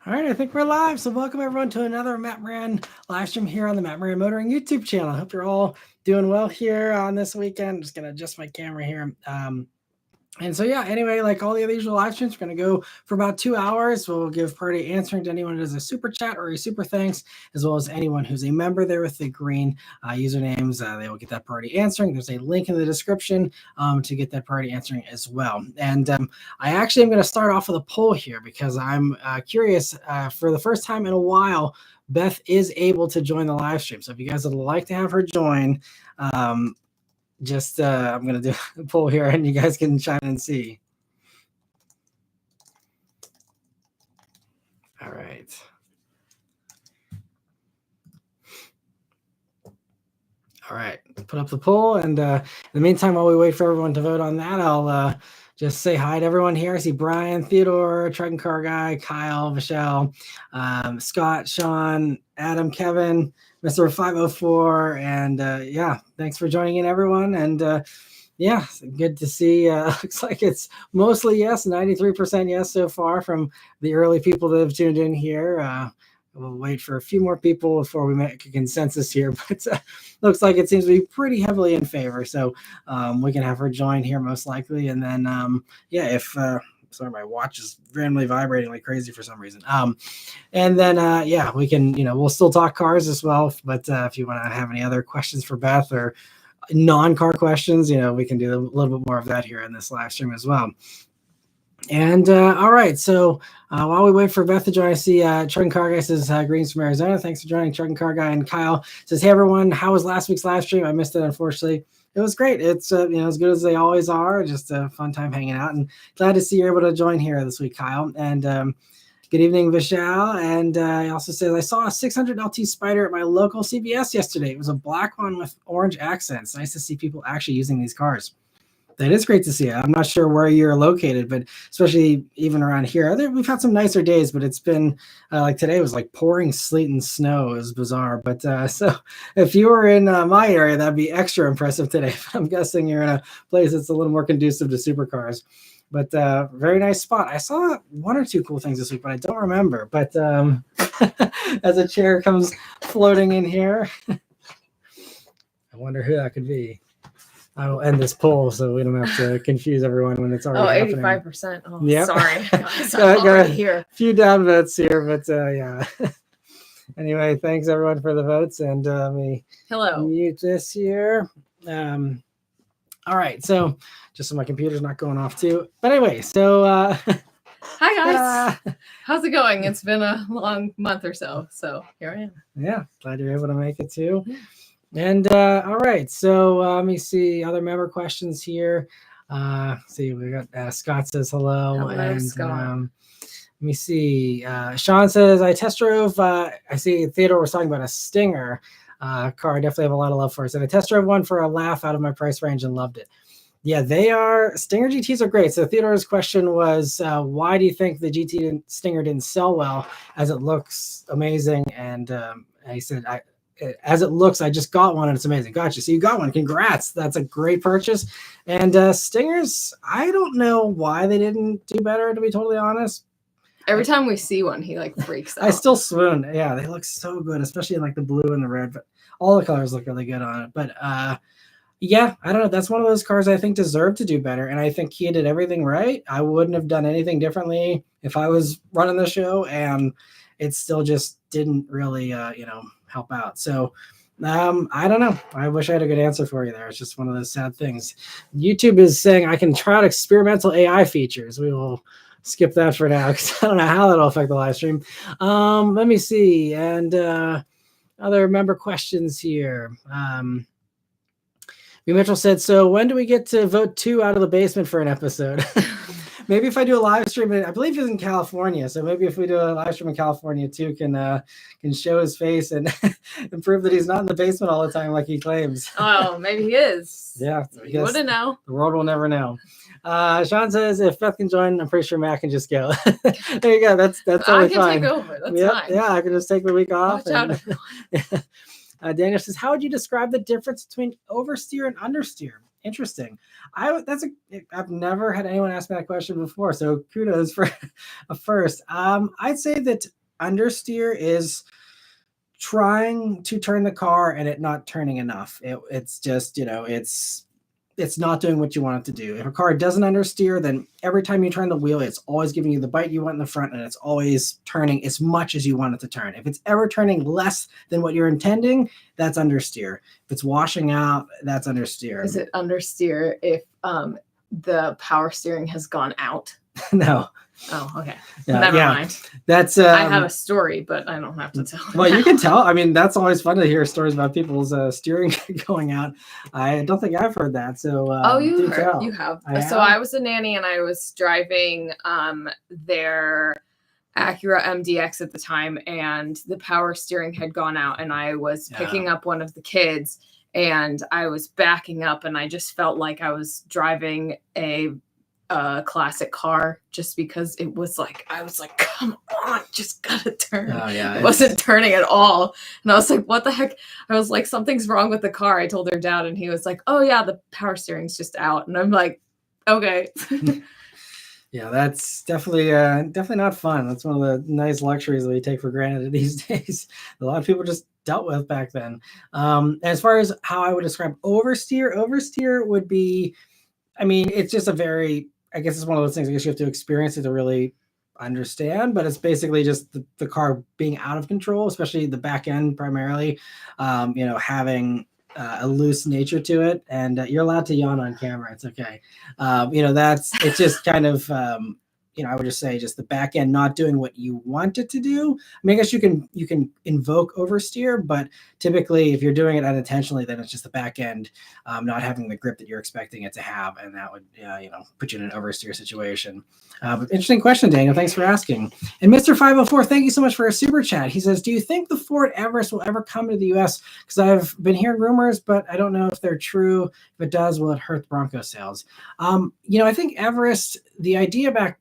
All right, I think we're live. So welcome everyone to another Matt Maran live stream here on the Matt Maran Motoring YouTube channel. I hope you're all doing well here on this weekend. I'm just gonna adjust my camera here. And so, yeah, anyway, like all the other usual live streams, we're going to go for about 2 hours. We'll give priority answering to anyone who does a super chat or a super thanks, as well as anyone who's a member there with the green usernames. They will get that priority answering. There's a link in the description to get that priority answering as well. And I actually am going to start off with a poll here because I'm curious. For the first time in a while, Beth is able to join the live stream. So if you guys would like to have her join, I'm going to do a poll here and you guys can chime in and see. All right. All right, put up the poll. And in the meantime, while we wait for everyone to vote on that, I'll just say hi to everyone here. I see Brian, Theodore, Truck and Car Guy, Kyle, Michelle, Scott, Sean, Adam, Kevin, Mr. 504. And yeah, thanks for joining in, everyone. And yeah, good to see. Looks like it's mostly yes, 93% yes so far from the early people that have tuned in here. We'll wait for a few more people before we make a consensus here, but looks like it seems to be pretty heavily in favor. So we can have her join here most likely. And then, yeah, if sorry, my watch is randomly vibrating like crazy for some reason. And then, yeah, we can, we'll still talk cars as well. But if you want to have any other questions for Beth or non-car questions, we can do a little bit more of that here in this live stream as well. And all right, so while we wait for Beth to join, I see Truck and Car Guy says greetings from Arizona. Thanks for joining, Truck and Car Guy. And Kyle says, hey everyone, how was last week's live stream? I missed it, unfortunately. It was great. It's as good as they always are. Just a fun time hanging out, and glad to see you're able to join here this week, Kyle. And good evening, Vishal. And he also says, I saw a 600 LT Spider at my local CVS yesterday. It was a black one with orange accents. Nice to see people actually using these cars. That is great to see. I'm not sure where you're located, but especially even around here, we've had some nicer days, but it's been like today was like pouring sleet and snow. It was bizarre. But so if you were in my area, that'd be extra impressive today. I'm guessing you're in a place that's a little more conducive to supercars. But very nice spot. I saw one or two cool things this week, but I don't remember. But as a chair comes floating in here, I wonder who that could be. I will end this poll so we don't have to confuse everyone when it's already 85%. Oh, yep. Sorry. Got a few down votes here, but yeah. Anyway, thanks everyone for the votes, and let me mute this here. All right, so just so my computer's not going off too. But anyway, so hi guys. How's it going? It's been a long month or so here I am. Yeah, glad you're able to make it too. And all right, so let me see other member questions here. See, we got Scott says hello. Hello, and Scott. Let me see. Sean says, I test drove. I see Theodore was talking about a Stinger car. I definitely have a lot of love for it. So I test drove one for a laugh out of my price range and loved it. Yeah, they are. Stinger GTs are great. So Theodore's question was, why do you think the Stinger didn't sell well, as it looks amazing? And he said, as it looks, I just got one and it's amazing. Gotcha. So you got one. Congrats. That's a great purchase. And Stingers, I don't know why they didn't do better, to be totally honest. Every time we see one, he like freaks out. I still swoon. Yeah, they look so good, especially in like the blue and the red. But all the colors look really good on it. But yeah, I don't know. That's one of those cars I think deserved to do better. And I think he did everything right. I wouldn't have done anything differently if I was running the show. And it still just didn't really, help out. So I don't know. I wish I had a good answer for you there. It's just one of those sad things. YouTube is saying I can try out experimental AI features. We will skip that for now because I don't know how that'll affect the live stream. Let me see. And other member questions here. Mitchell said, so when do we get to vote 2 out of the basement for an episode? Maybe if I do a live stream, I believe he's in California. So maybe if we do a live stream in California too, can show his face and, and prove that he's not in the basement all the time like he claims. Oh, maybe he is. Yeah. You wouldn't know. The world will never know. Sean says, if Beth can join, I'm pretty sure Matt can just go. There you go. That's totally fine. I can take over. That's fine. Yeah, I can just take the week off. Watch out. Daniel says, how would you describe the difference between oversteer and understeer? Interesting. I've never had anyone ask me that question before, so kudos for a first. I'd say that understeer is trying to turn the car and it not turning enough. It's just, it's not doing what you want it to do. If a car doesn't understeer, then every time you turn the wheel, it's always giving you the bite you want in the front, and it's always turning as much as you want it to turn. If it's ever turning less than what you're intending, that's understeer. If it's washing out, that's understeer. Is it understeer if the power steering has gone out? No. Oh, okay. Yeah, Never mind. That's I have a story, but I don't have to tell. Well, you can tell. I mean, that's always fun to hear stories about people's steering going out. I don't think I've heard that. So, you have. So I was a nanny and I was driving their Acura MDX at the time, and the power steering had gone out, and I was picking up one of the kids, and I was backing up, and I just felt like I was driving a classic car, just because it was like, I was like, come on, just gotta turn. Oh, yeah, it wasn't turning at all. And I was like, what the heck? I was like, something's wrong with the car. I told her dad, and he was like, oh yeah, the power steering's just out. And I'm like, okay. Yeah, that's definitely not fun. That's one of the nice luxuries that we take for granted these days. A lot of people just dealt with back then. As far as how I would describe oversteer would be, I mean, it's just I guess it's one of those things I guess you have to experience it to really understand, but it's basically just the car being out of control, especially the back end primarily, having a loose nature to it. And you're allowed to yawn on camera. It's okay. It's just kind of, I would just say just the back end not doing what you want it to do. I mean, I guess you can invoke oversteer, but typically if you're doing it unintentionally, then it's just the back end not having the grip that you're expecting it to have, and that would put you in an oversteer situation. But interesting question, Daniel. Thanks for asking. And Mr. 504, thank you so much for a super chat. He says, do you think the Ford Everest will ever come to the U.S.? Because I've been hearing rumors, but I don't know if they're true. If it does, will it hurt Bronco sales? I think Everest, the idea back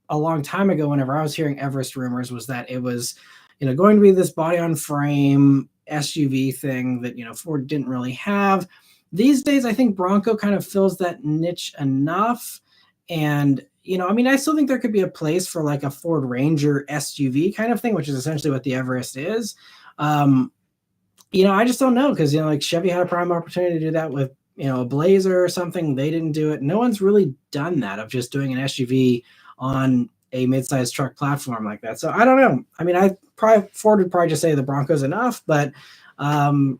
a long time ago, whenever I was hearing Everest rumors, was that it was, going to be this body on frame SUV thing that, Ford didn't really have. These days, I think Bronco kind of fills that niche enough. And, I still think there could be a place for like a Ford Ranger SUV kind of thing, which is essentially what the Everest is. I just don't know, because, like Chevy had a prime opportunity to do that with, a Blazer or something. They didn't do it. No one's really done that, of just doing an SUV on a mid-sized truck platform like that. So I don't know. I mean, Ford would probably just say the Bronco's enough, but I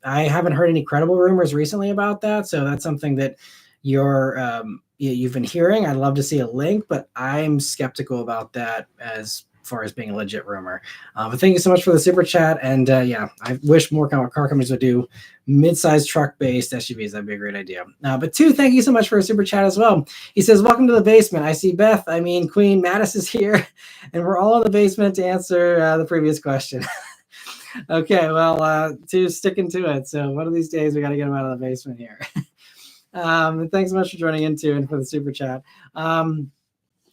haven't heard any credible rumors recently about that. So that's something that you've been hearing. I'd love to see a link, but I'm skeptical about that as far as being a legit rumor. But thank you so much for the super chat. And I wish more car companies would do mid-sized truck-based SUVs. That'd be a great idea. But two, thank you so much for a super chat as well. He says, welcome to the basement. I see Queen Mattis is here, and we're all in the basement to answer the previous question. Okay, well, two sticking to it. So one of these days we got to get him out of the basement here. Thanks so much for joining in too, and for the super chat.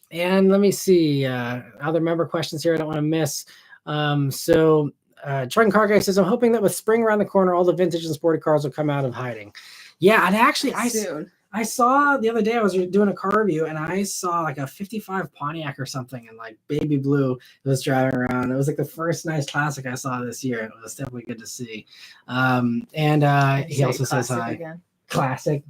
And let me see other member questions here I don't want to miss. Truck and Car Guy says, I'm hoping that with spring around the corner, all the vintage and sporty cars will come out of hiding. Yeah, and actually, I saw the other day, I was doing a car review, and I saw like a 55 Pontiac or something in like baby blue. It was driving around. It was like the first nice classic I saw this year. It was definitely good to see. He also says hi. Again. Classic.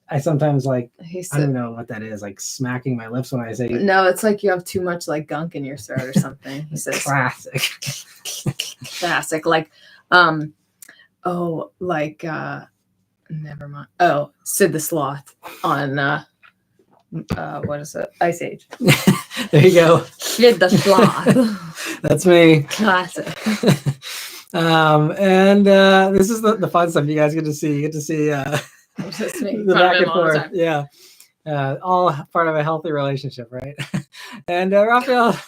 I sometimes I don't know what that is, like smacking my lips when I say. No, it's like you have too much like gunk in your throat or something. He says classic. Classic. Never mind. Oh, Sid the Sloth on what is it? Ice Age. There you go. Sid the Sloth. That's me. Classic. This is the fun stuff you guys get to see. You get to see the back and forth. Yeah. All part of a healthy relationship, right? And Raphael,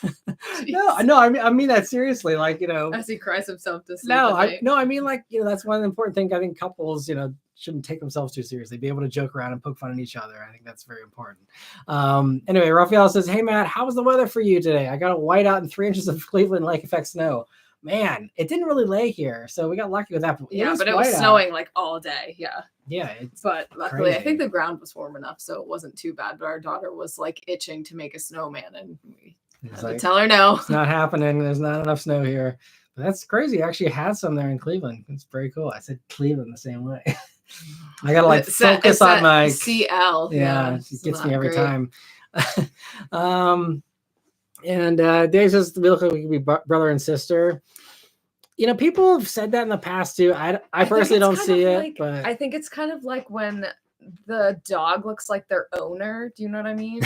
I mean that seriously. As he cries himself to sleep. I mean that's one of the important things. I think couples, shouldn't take themselves too seriously. Be able to joke around and poke fun at each other. I think that's very important. Anyway, Raphael says, "Hey Matt, how was the weather for you today? I got a whiteout and 3 inches of Cleveland lake effect snow." man, it didn't really lay here, so we got lucky with that. But it was snowing like all day. Yeah, but luckily I think the ground was warm enough, so it wasn't too bad. But our daughter was like itching to make a snowman, and we had to tell her no. It's not happening. There's not enough snow here. But that's crazy. I actually had some there in Cleveland. It's very cool. I said Cleveland the same way. I gotta like focus on my CL. Yeah, it gets me every time. And Dave says we look like we could be brother and sister. You know, people have said that in the past too. I personally don't see it, but I think it's kind of like when the dog looks like their owner. Do you know what I mean?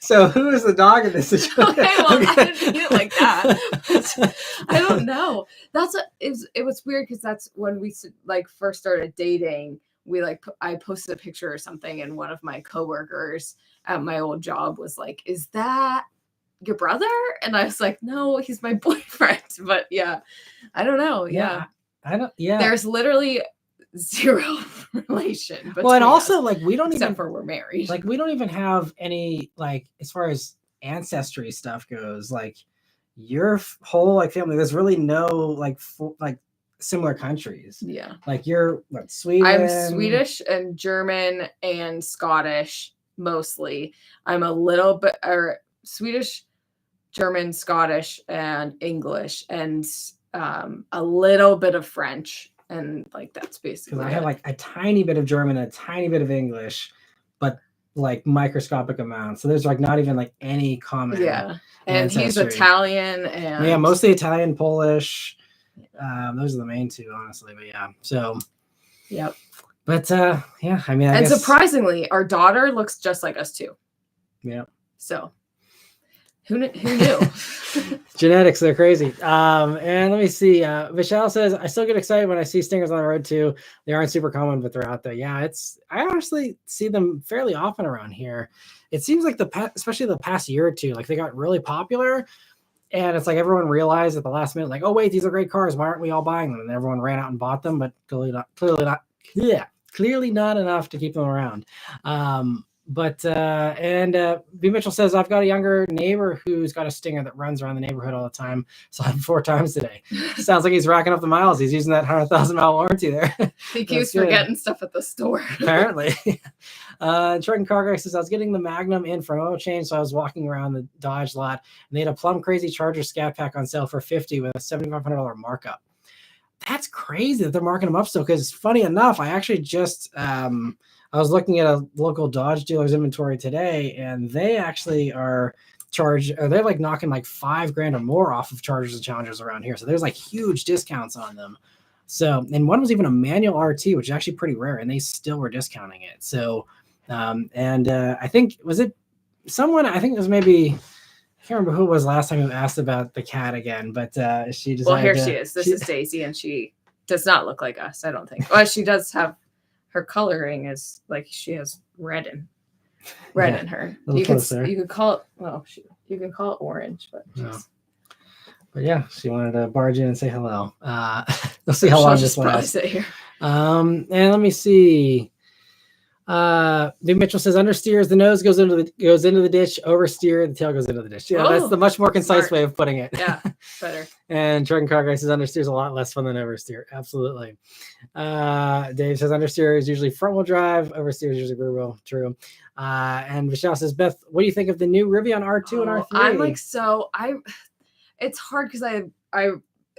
So who is the dog in this situation? Okay, well, I didn't mean it like that. I don't know. It was weird because that's when we like first started dating. I posted a picture or something, and one of my coworkers at my old job was like, "Is that your brother?" And I was like, "No, he's my boyfriend." But yeah, I don't know. Yeah. There's literally zero relation. Well, and also like we don't except for we're married. Like we don't even have any like as far as ancestry stuff goes. Like your whole like family, there's really no like similar countries. Yeah. Like you're what, Sweden? I'm Swedish and German and Scottish mostly. I'm a little bit Swedish, German, Scottish, and English, and a little bit of French. And like that's basically because I have like a tiny bit of German, a tiny bit of English, but like microscopic amounts. So there's like not even like any common. Yeah, and he's Italian and mostly Italian, Polish. Those are the main two, honestly. But yeah, so yep. But yeah, I mean, I guess... surprisingly, our daughter looks just like us too. Yeah. So who knew? Genetics, they're crazy. And let me see. Vishal says, I still get excited when I see stingers on the road too. They aren't super common, but they're out there. Yeah, I honestly see them fairly often around here. It seems like especially the past year or two, like they got really popular. And it's like everyone realized at the last minute, like, oh wait, these are great cars. Why aren't we all buying them? And everyone ran out and bought them, but clearly not enough to keep them around. B. Mitchell says, I've got a younger neighbor who's got a Stinger that runs around the neighborhood all the time. Saw him 4 times today. Sounds like he's racking up the miles. He's using that 100,000 mile warranty there. He keeps forgetting stuff at the store. Apparently. Truck Car Guy says, I was getting the Magnum in for an oil change, so I was walking around the Dodge lot, and they had a plum crazy Charger Scat Pack on sale for $50 with a $7,500 markup. That's crazy that they're marking them up still, because funny enough, I actually just I was looking at a local Dodge dealer's inventory today, and they actually are they're like knocking like $5,000 or more off of Chargers and Challengers around here. So there's like huge discounts on them. So, and one was even a manual RT, which is actually pretty rare, and they still were discounting it. So, I think, was it someone, I think it was maybe, I can't remember who it was last time who asked about the cat again, but she decided. Well, here she is. This is Daisy, and she does not look like us, I don't think. Well, she does have, her coloring is like she has red in her. You could call it, well, you can call it orange, but but yeah, she wanted to barge in and say hello. We'll see how long this lasts. Sit here. And let me see. Big Mitchell says, understeers, the nose goes into the ditch, oversteer, the tail goes into the ditch. Yeah, that's the much more concise way of putting it. Yeah, better. And Truck and Car Guy says, understeer's a lot less fun than oversteer. Absolutely. Dave says, understeer is usually front wheel drive, oversteer is usually rear wheel. True. And Vishal says, Beth, what do you think of the new Rivian R2 and R3? I'm like, it's hard because I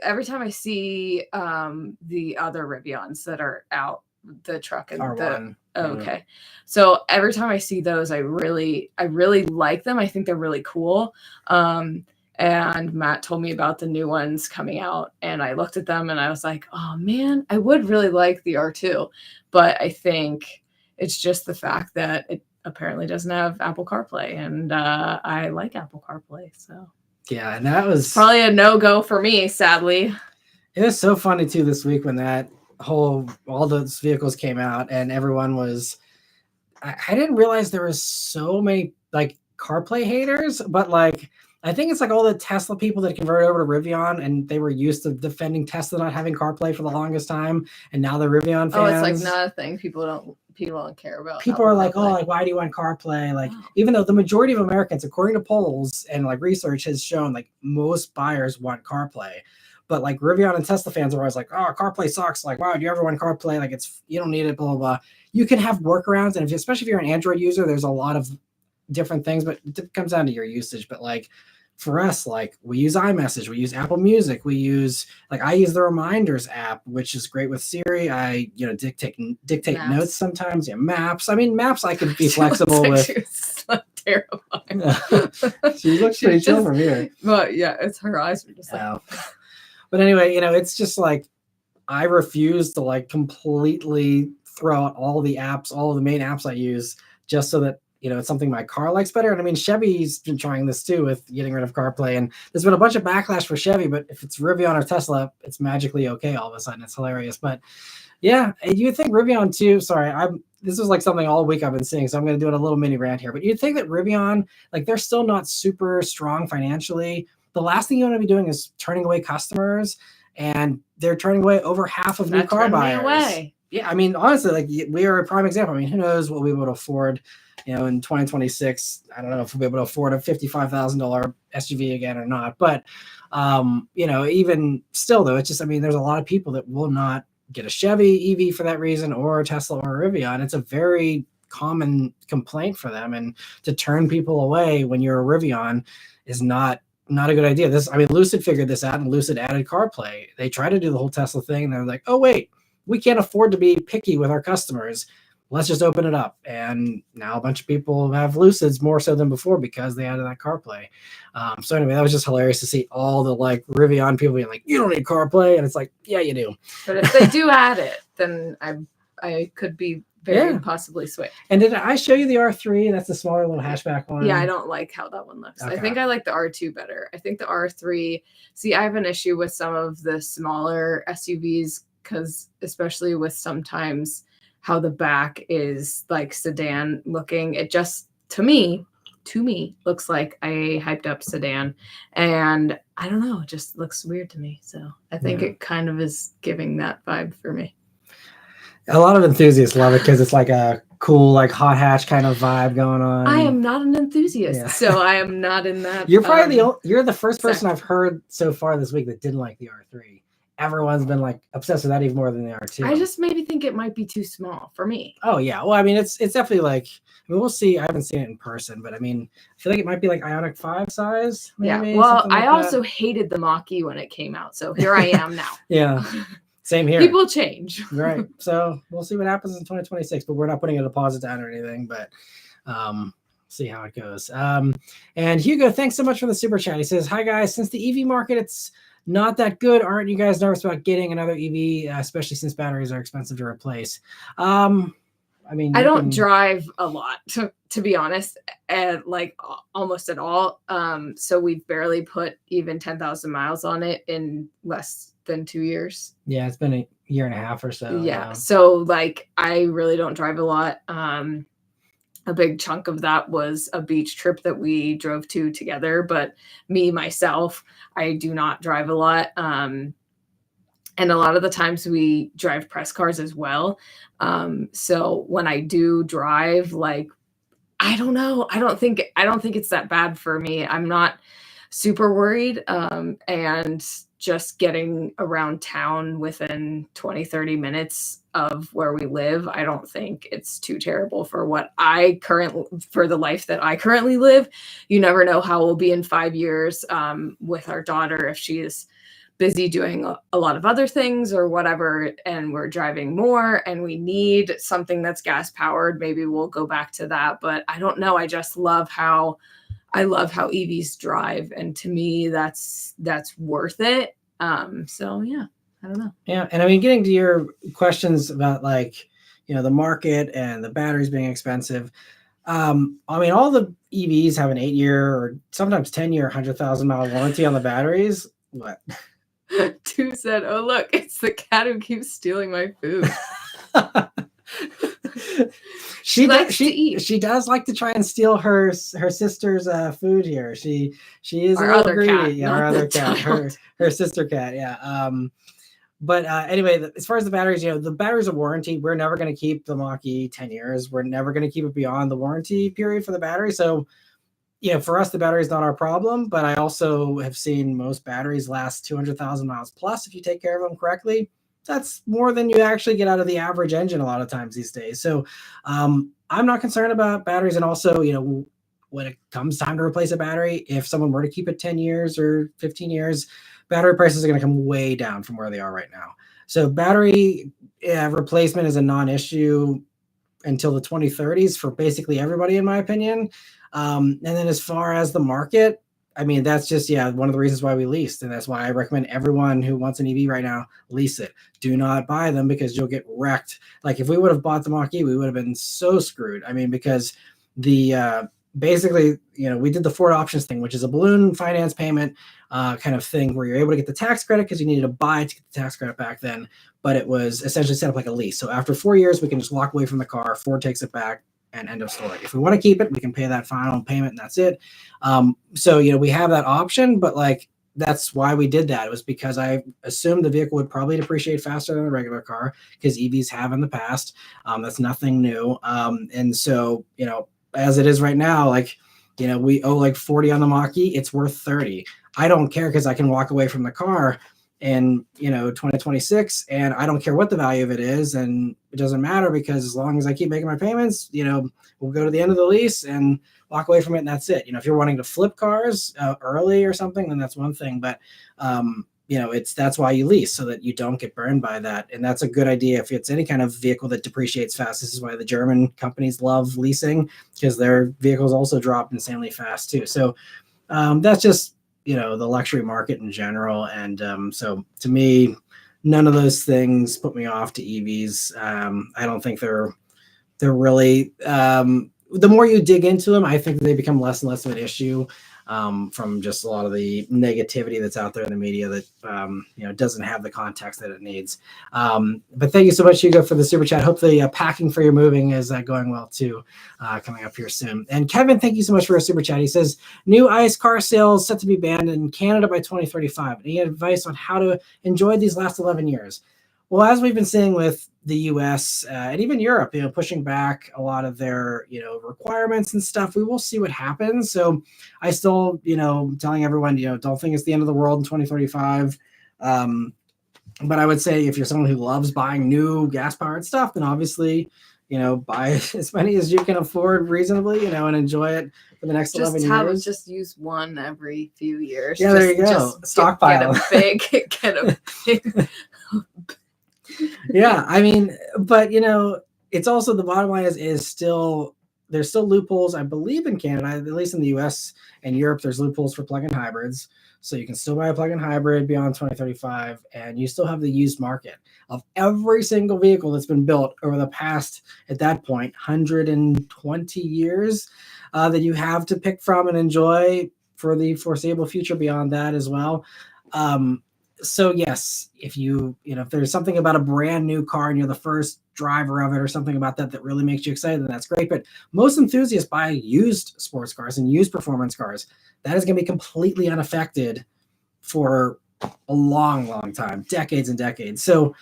every time I see the other Rivians that are out, the truck and R1. Okay. So every time I see those, I really like them. I think they're really cool. And Matt told me about the new ones coming out, and I looked at them and I was like, oh man, I would really like the R2, but I think it's just the fact that it apparently doesn't have Apple CarPlay, and I like Apple CarPlay. So yeah, and that was probably a no-go for me, sadly. It was so funny too this week when all those vehicles came out and everyone was, I didn't realize there was so many like CarPlay haters, but like I think it's like all the Tesla people that converted over to Rivian and they were used to defending Tesla not having CarPlay for the longest time, and now the Rivian fans. Oh, it's like not a thing. People people don't care about. People are like, oh, like, why do you want CarPlay? Like, even though the majority of Americans, according to polls and like research has shown, like most buyers want CarPlay. But like Rivian and Tesla fans are always like, oh, CarPlay sucks. Like, wow, do you ever want CarPlay? Like, you don't need it, blah, blah, blah. You can have workarounds. And especially if you're an Android user, there's a lot of different things, but it comes down to your usage. But like for us, like we use iMessage, we use Apple Music, I use the Reminders app, which is great with Siri. I, dictate maps. Notes sometimes. Yeah, maps. I mean, maps I could be flexible with. Terrifying. She looks pretty chill from here. Well, yeah, it's her eyes are just like. But anyway, it's just like I refuse to like completely throw out all the apps, all of the main apps I use, just so that it's something my car likes better. And I mean, Chevy's been trying this too with getting rid of CarPlay, and there's been a bunch of backlash for Chevy. But if it's Rivian or Tesla, it's magically okay all of a sudden. It's hilarious. But yeah, you think Rivian too. Sorry, this is like something all week I've been seeing, so I'm going to do a little mini rant here. But you'd think that Rivian, like they're still not super strong financially. The last thing you want to be doing is turning away customers, and they're turning away over half of new car buyers. Yeah, I mean, honestly, like we are a prime example. I mean, who knows what we'll be able to afford, in 2026. I don't know if we'll be able to afford a $55,000 SUV again or not. But, even still, though, it's just, I mean, there's a lot of people that will not get a Chevy EV for that reason, or a Tesla or a Rivian. It's a very common complaint for them. And to turn people away when you're a Rivian is not a good idea. Lucid figured this out, and Lucid added CarPlay. They tried to do the whole Tesla thing, and they're like, oh, wait, we can't afford to be picky with our customers. Let's just open it up. And now a bunch of people have Lucids more so than before because they added that CarPlay. So anyway, that was just hilarious to see all the like Rivian people being like, you don't need CarPlay. And it's like, yeah, you do. But if they do add it, then I could be very possibly switch. And did I show you the R3? That's the smaller little hatchback one. Yeah, I don't like how that one looks. Okay. I think I like the R2 better. I think the R3, I have an issue with some of the smaller SUVs, because especially with sometimes how the back is like sedan looking, it just to me looks like a hyped up sedan, and I don't know, it just looks weird to me. So I think it kind of is giving that vibe for me. A lot of enthusiasts love it because it's like a cool, like hot hatch kind of vibe going on. I am not an enthusiast, so I am not in that. You're probably you're the first person I've heard so far this week that didn't like the R3. Everyone's been like obsessed with that even more than the R2. I just maybe think it might be too small for me. Oh yeah, well I mean it's definitely like, I mean we'll see. I haven't seen it in person, but I mean I feel like it might be like Ioniq 5 size. Maybe, yeah. Well, I also hated the Mach-E when it came out, so here I am now. Yeah. Same here. People change. Right. So we'll see what happens in 2026, but we're not putting a deposit down or anything, but see how it goes. And Hugo, thanks so much for the super chat. He says, hi guys, since the EV market, it's not that good. Aren't you guys nervous about getting another EV, especially since batteries are expensive to replace? I mean, I don't drive a lot, to be honest, and like almost at all. So we've barely put even 10,000 miles on it in less than 2 years. Yeah, it's been a year and a half or so. Yeah. So like I really don't drive a lot. A big chunk of that was a beach trip that we drove to together, but myself, I do not drive a lot. And a lot of the times we drive press cars as well. So when I do drive, like, I don't know, I don't think it's that bad for me. I'm not super worried. And just getting around town within 20-30 minutes of where we live, I don't think it's too terrible for for the life that I currently live. You never know how we'll be in 5 years with our daughter, if she is busy doing a lot of other things or whatever, and we're driving more and we need something that's gas powered. Maybe we'll go back to that, but I don't know. I just love how EVs drive, and to me that's worth it. So yeah, I don't know. Yeah, and I mean, getting to your questions about like, the market and the batteries being expensive. I mean, all the EVs have an 8-year or sometimes 10-year 100,000 mile warranty on the batteries. What? Tu said, "Oh look, it's the cat who keeps stealing my food." She does like to try and steal her sister's food here. She is our a little other greedy. Cat, yeah, our other cat, her sister cat. Yeah. But anyway, as far as the batteries, the batteries are warranty. We're never going to keep the Mach-E 10 years. We're never going to keep it beyond the warranty period for the battery. So, for us, the battery is not our problem. But I also have seen most batteries last 200,000 miles plus if you take care of them correctly. That's more than you actually get out of the average engine a lot of times these days. So I'm not concerned about batteries. And also, when it comes time to replace a battery, if someone were to keep it 10 years or 15 years, battery prices are going to come way down from where they are right now. So battery replacement is a non-issue until the 2030s for basically everybody, in my opinion. And then as far as the market, I mean, that's just, one of the reasons why we leased. And that's why I recommend everyone who wants an EV right now, lease it. Do not buy them because you'll get wrecked. Like if we would have bought the Mach-E, we would have been so screwed. I mean, because basically, we did the Ford options thing, which is a balloon finance payment kind of thing where you're able to get the tax credit because you needed to buy to get the tax credit back then. But it was essentially set up like a lease. So after 4 years, we can just walk away from the car. Ford takes it back and end of story. If we want to keep it, we can pay that final payment and that's it. So, we have that option, but that's why we did that. It was because I assumed the vehicle would probably depreciate faster than a regular car because EVs have in the past. That's nothing new. And so, as it is right now, we owe 40 on the Mach-E, it's worth 30. I don't care because I can walk away from the car in 2026 and I don't care what the value of it is, and it doesn't matter because as long as I keep making my payments, we'll go to the end of the lease and walk away from it and that's it. If you're wanting to flip cars early or something, then that's one thing, but that's why you lease, so that you don't get burned by that. And that's a good idea if it's any kind of vehicle that depreciates fast. This is why the German companies love leasing, because their vehicles also drop insanely fast too. So that's just, the luxury market in general. And so to me, none of those things put me off to EVs. I don't think they're really, the more you dig into them, I think they become less and less of an issue. From just a lot of the negativity that's out there in the media that doesn't have the context that it needs. But thank you so much, Hugo, for the super chat. Hopefully packing for your moving is going well too, coming up here soon. And Kevin, thank you so much for a super chat. He says, new ICE car sales set to be banned in Canada by 2035. Any advice on how to enjoy these last 11 years? Well, as we've been seeing with the U.S. And even Europe, pushing back a lot of their, requirements and stuff, we will see what happens. So I still, telling everyone, don't think it's the end of the world in 2035. But I would say if you're someone who loves buying new gas-powered stuff, then obviously, buy as many as you can afford reasonably, and enjoy it for the next 11 years. Just use one every few years. Yeah, there you go. Stockpile. Get a big. Yeah, I mean, but it's also, the bottom line is still, there's still loopholes, I believe, in Canada, at least in the US and Europe, there's loopholes for plug-in hybrids. So you can still buy a plug-in hybrid beyond 2035, and you still have the used market of every single vehicle that's been built over the past, at that point, 120 years that you have to pick from and enjoy for the foreseeable future beyond that as well. So yes, if if there's something about a brand new car and you're the first driver of it or something about that really makes you excited, then that's great. But most enthusiasts buy used sports cars and used performance cars. That is going to be completely unaffected for a long, long time, decades and decades. So,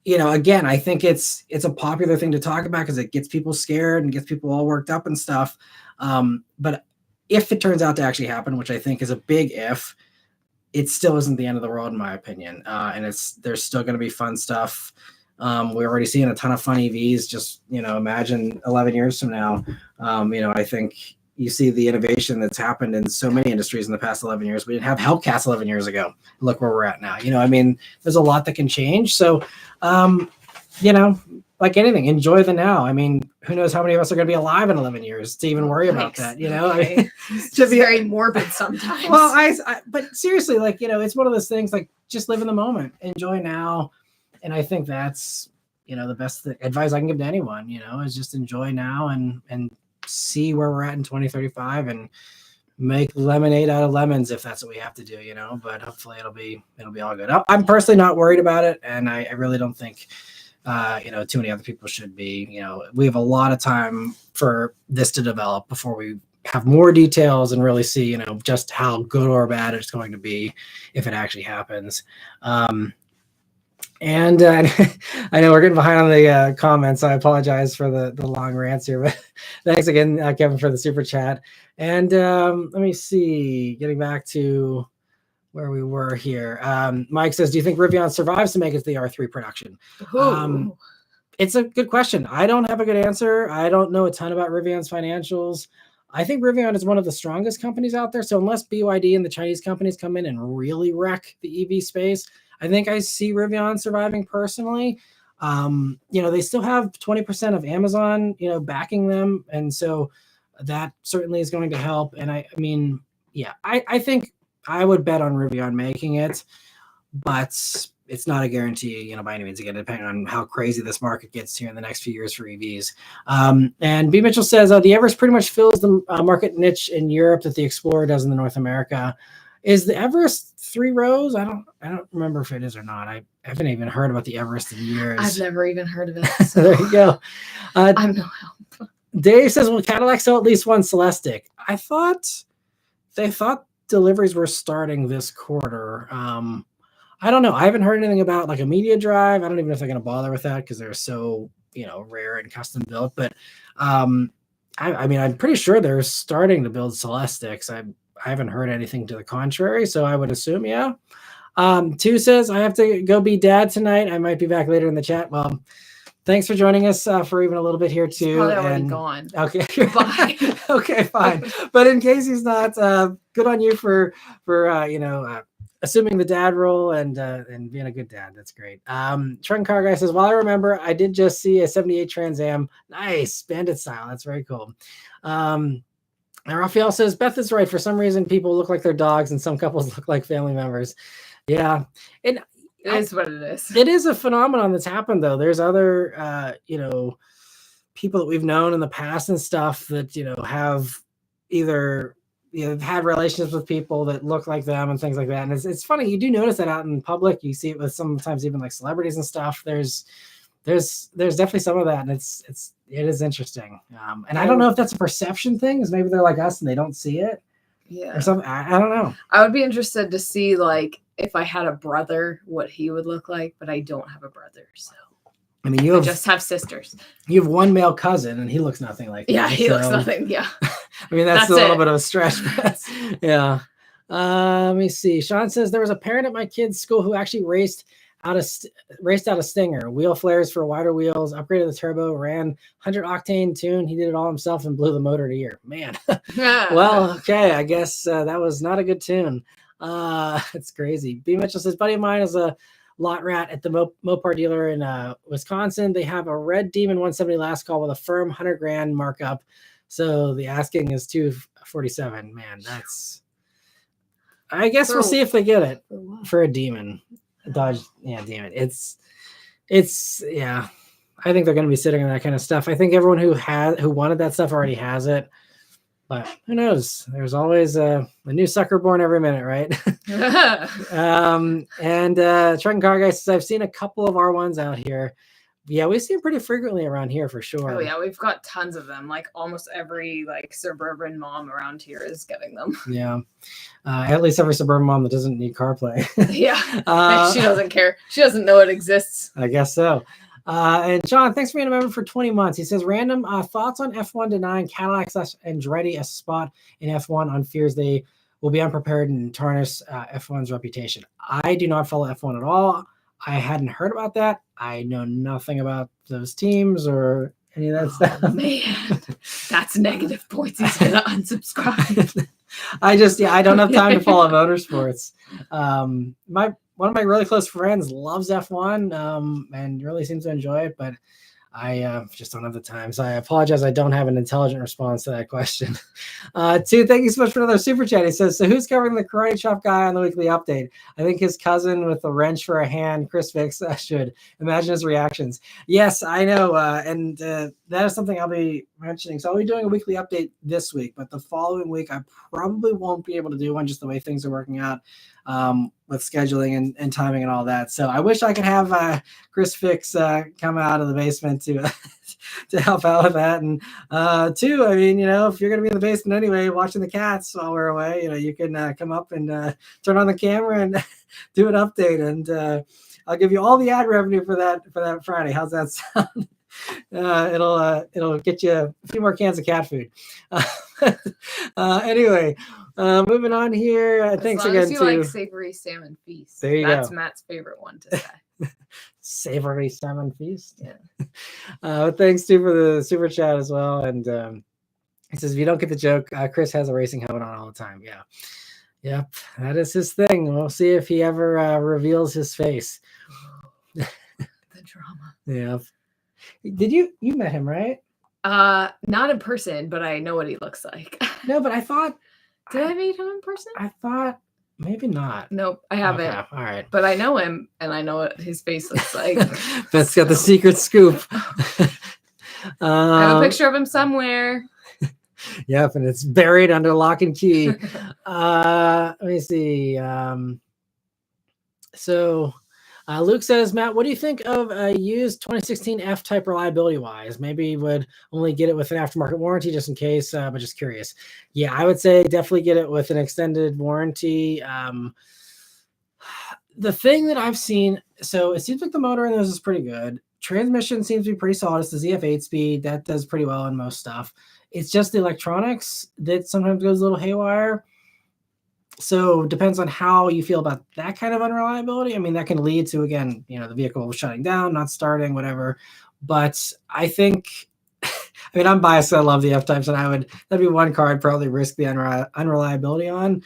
again, I think it's a popular thing to talk about because it gets people scared and gets people all worked up and stuff. But if it turns out to actually happen, which I think is a big if, it still isn't the end of the world, in my opinion. And there's still going to be fun stuff. We're already seeing a ton of fun EVs. Just, imagine 11 years from now. I think you see the innovation that's happened in so many industries in the past 11 years. We didn't have Hellcats 11 years ago. Look where we're at now. There's a lot that can change. So, like anything, enjoy the now. I mean, who knows how many of us are going to be alive in 11 years to even worry about that, Okay. It's just very morbid sometimes. Well, but seriously, it's one of those things, just live in the moment, enjoy now. And I think that's, the best advice I can give to anyone, is just enjoy now and see where we're at in 2035 and make lemonade out of lemons if that's what we have to do, but hopefully it'll be all good. I'm personally not worried about it. And I really don't think, too many other people should be. We have a lot of time for this to develop before we have more details and really see, just how good or bad it's going to be if it actually happens. And I know we're getting behind on the comments, so I apologize for the long rants here, but thanks again, Kevin, for the super chat. And let me see, getting back to where we were here. Mike says, do you think Rivian survives to make it to the R3 production? It's a good question. I don't have a good answer. I don't know a ton about Rivian's financials. I think Rivian is one of the strongest companies out there. So unless BYD and the Chinese companies come in and really wreck the EV space, I think I see Rivian surviving personally. They still have 20% of Amazon, backing them. And so that certainly is going to help. And I think I would bet on Rivian making it, but it's not a guarantee, by any means, again, depending on how crazy this market gets here in the next few years for EVs. And B. Mitchell says, the Everest pretty much fills the market niche in Europe that the Explorer does in the North America. Is the Everest 3 rows? I don't remember if it is or not. I haven't even heard about the Everest in years. I've never even heard of it. So there you go. I'm no help. Dave says, will Cadillac sell at least one Celestiq? They thought deliveries were starting this quarter. I don't know. I haven't heard anything about like a media drive. I don't even know if they're going to bother with that because they're so, rare and custom built. But I'm pretty sure they're starting to build Celestiqs. I haven't heard anything to the contrary, so I would assume, yeah. 2 says, I have to go be dad tonight. I might be back later in the chat. Well, thanks for joining us for even a little bit here too. He's probably already gone. Okay. Bye. Okay, fine. But in case he's not, good on you for assuming the dad role and being a good dad. That's great. Trunk Car Guy says, well, I remember I did just see a 78 Trans Am. Nice. Bandit style. That's very cool. And Raphael says, Beth is right. For some reason, people look like their dogs and some couples look like family members. Yeah. And it is what it is. It is a phenomenon that's happened, though. There's other, people that we've known in the past and stuff that, have either, had relationships with people that look like them and things like that. And it's funny. You do notice that out in public. You see it with sometimes even like celebrities and stuff. There's definitely some of that. And it is interesting. And I don't know if that's a perception thing, because maybe they're like us and they don't see it. Yeah. Or something. I don't know. I would be interested to see, like, if I had a brother, what he would look like, but I don't have a brother, so. I mean, I just have sisters. You have one male cousin, and he looks nothing like you. Yeah, he looks nothing. Yeah. I mean, that's a little bit of a stretch. Yeah. Let me see. Sean says there was a parent at my kid's school who actually raced out a Stinger, wheel flares for wider wheels, upgraded the turbo, ran 100 octane tune. He did it all himself and blew the motor to ear. Man. Well, okay. I guess that was not a good tune. It's crazy. B. Mitchell says, buddy of mine is a lot rat at the Mopar dealer in Wisconsin. They have a red Demon 170 last call with a firm $100,000 markup. So the asking is $247. Man, I guess we'll see if they get it for a Demon. Dodge, Demon. It's yeah. I think they're going to be sitting on that kind of stuff. I think everyone who wanted that stuff already has it. But who knows? There's always a new sucker born every minute, right? Truck and Car Guy says, I've seen a couple of R1s out here. Yeah, we see them pretty frequently around here for sure. Oh yeah, we've got tons of them. Like almost every suburban mom around here is getting them. Yeah, at least every suburban mom that doesn't need CarPlay. Yeah, she doesn't care. She doesn't know it exists. I guess so. And Sean, thanks for being a member for 20 months. He says, random thoughts on F1 denying Cadillac / Andretti a spot in F1 on fears they will be unprepared and tarnish F1's reputation. I do not follow F1 at all. I hadn't heard about that. I know nothing about those teams or any of that stuff. Man, that's negative points. He's going to unsubscribe. I don't have time to follow motorsports. One of my really close friends loves F1 and really seems to enjoy it, but I just don't have the time. So I apologize. I don't have an intelligent response to that question. 2, thank you so much for another super chat. He says, so who's covering the karate chop guy on the weekly update? I think his cousin with a wrench for a hand, Chris Vicks, should. Imagine his reactions. Yes, I know. And that is something I'll be mentioning. So I'll be doing a weekly update this week, but the following week, I probably won't be able to do one just the way things are working out with scheduling and timing and all that. So I wish I could have Chris Vicks come out of the basement to help out with that. And 2, I mean, if you're going to be in the basement anyway, watching the cats while we're away, you can come up and turn on the camera and do an update. And I'll give you all the ad revenue for that Friday. How's that sound? It'll get you a few more cans of cat food. Anyway, moving on here. Thanks again to like savory salmon feast. There you That's go. Matt's favorite one to say. Savory salmon feast. Yeah. Thanks too for the super chat as well. And he says, if you don't get the joke, Chris has a racing helmet on all the time. Yeah. Yep. That is his thing. We'll see if he ever reveals his face. The drama. Yeah. Did you met him, right? Not in person, but I know what he looks like. No, but I thought. Did I meet him in person? I thought maybe not. Nope, I haven't. Okay, all right. But I know him, and I know what his face looks like. Beth's got the secret scoop. I have a picture of him somewhere. Yep, and it's buried under lock and key. Let me see. So Luke says, Matt, what do you think of a used 2016 F-Type reliability-wise? Maybe would only get it with an aftermarket warranty just in case, but just curious. Yeah, I would say definitely get it with an extended warranty. The thing that I've seen, so it seems like the motor in those is pretty good. Transmission seems to be pretty solid. It's the ZF8 speed. That does pretty well in most stuff. It's just the electronics that sometimes goes a little haywire. So depends on how you feel about that kind of unreliability. I mean, that can lead to, again, the vehicle shutting down, not starting, whatever. But I think, I mean, I'm biased. I love the F-Types, and that'd be one car I'd probably risk the unreliability on,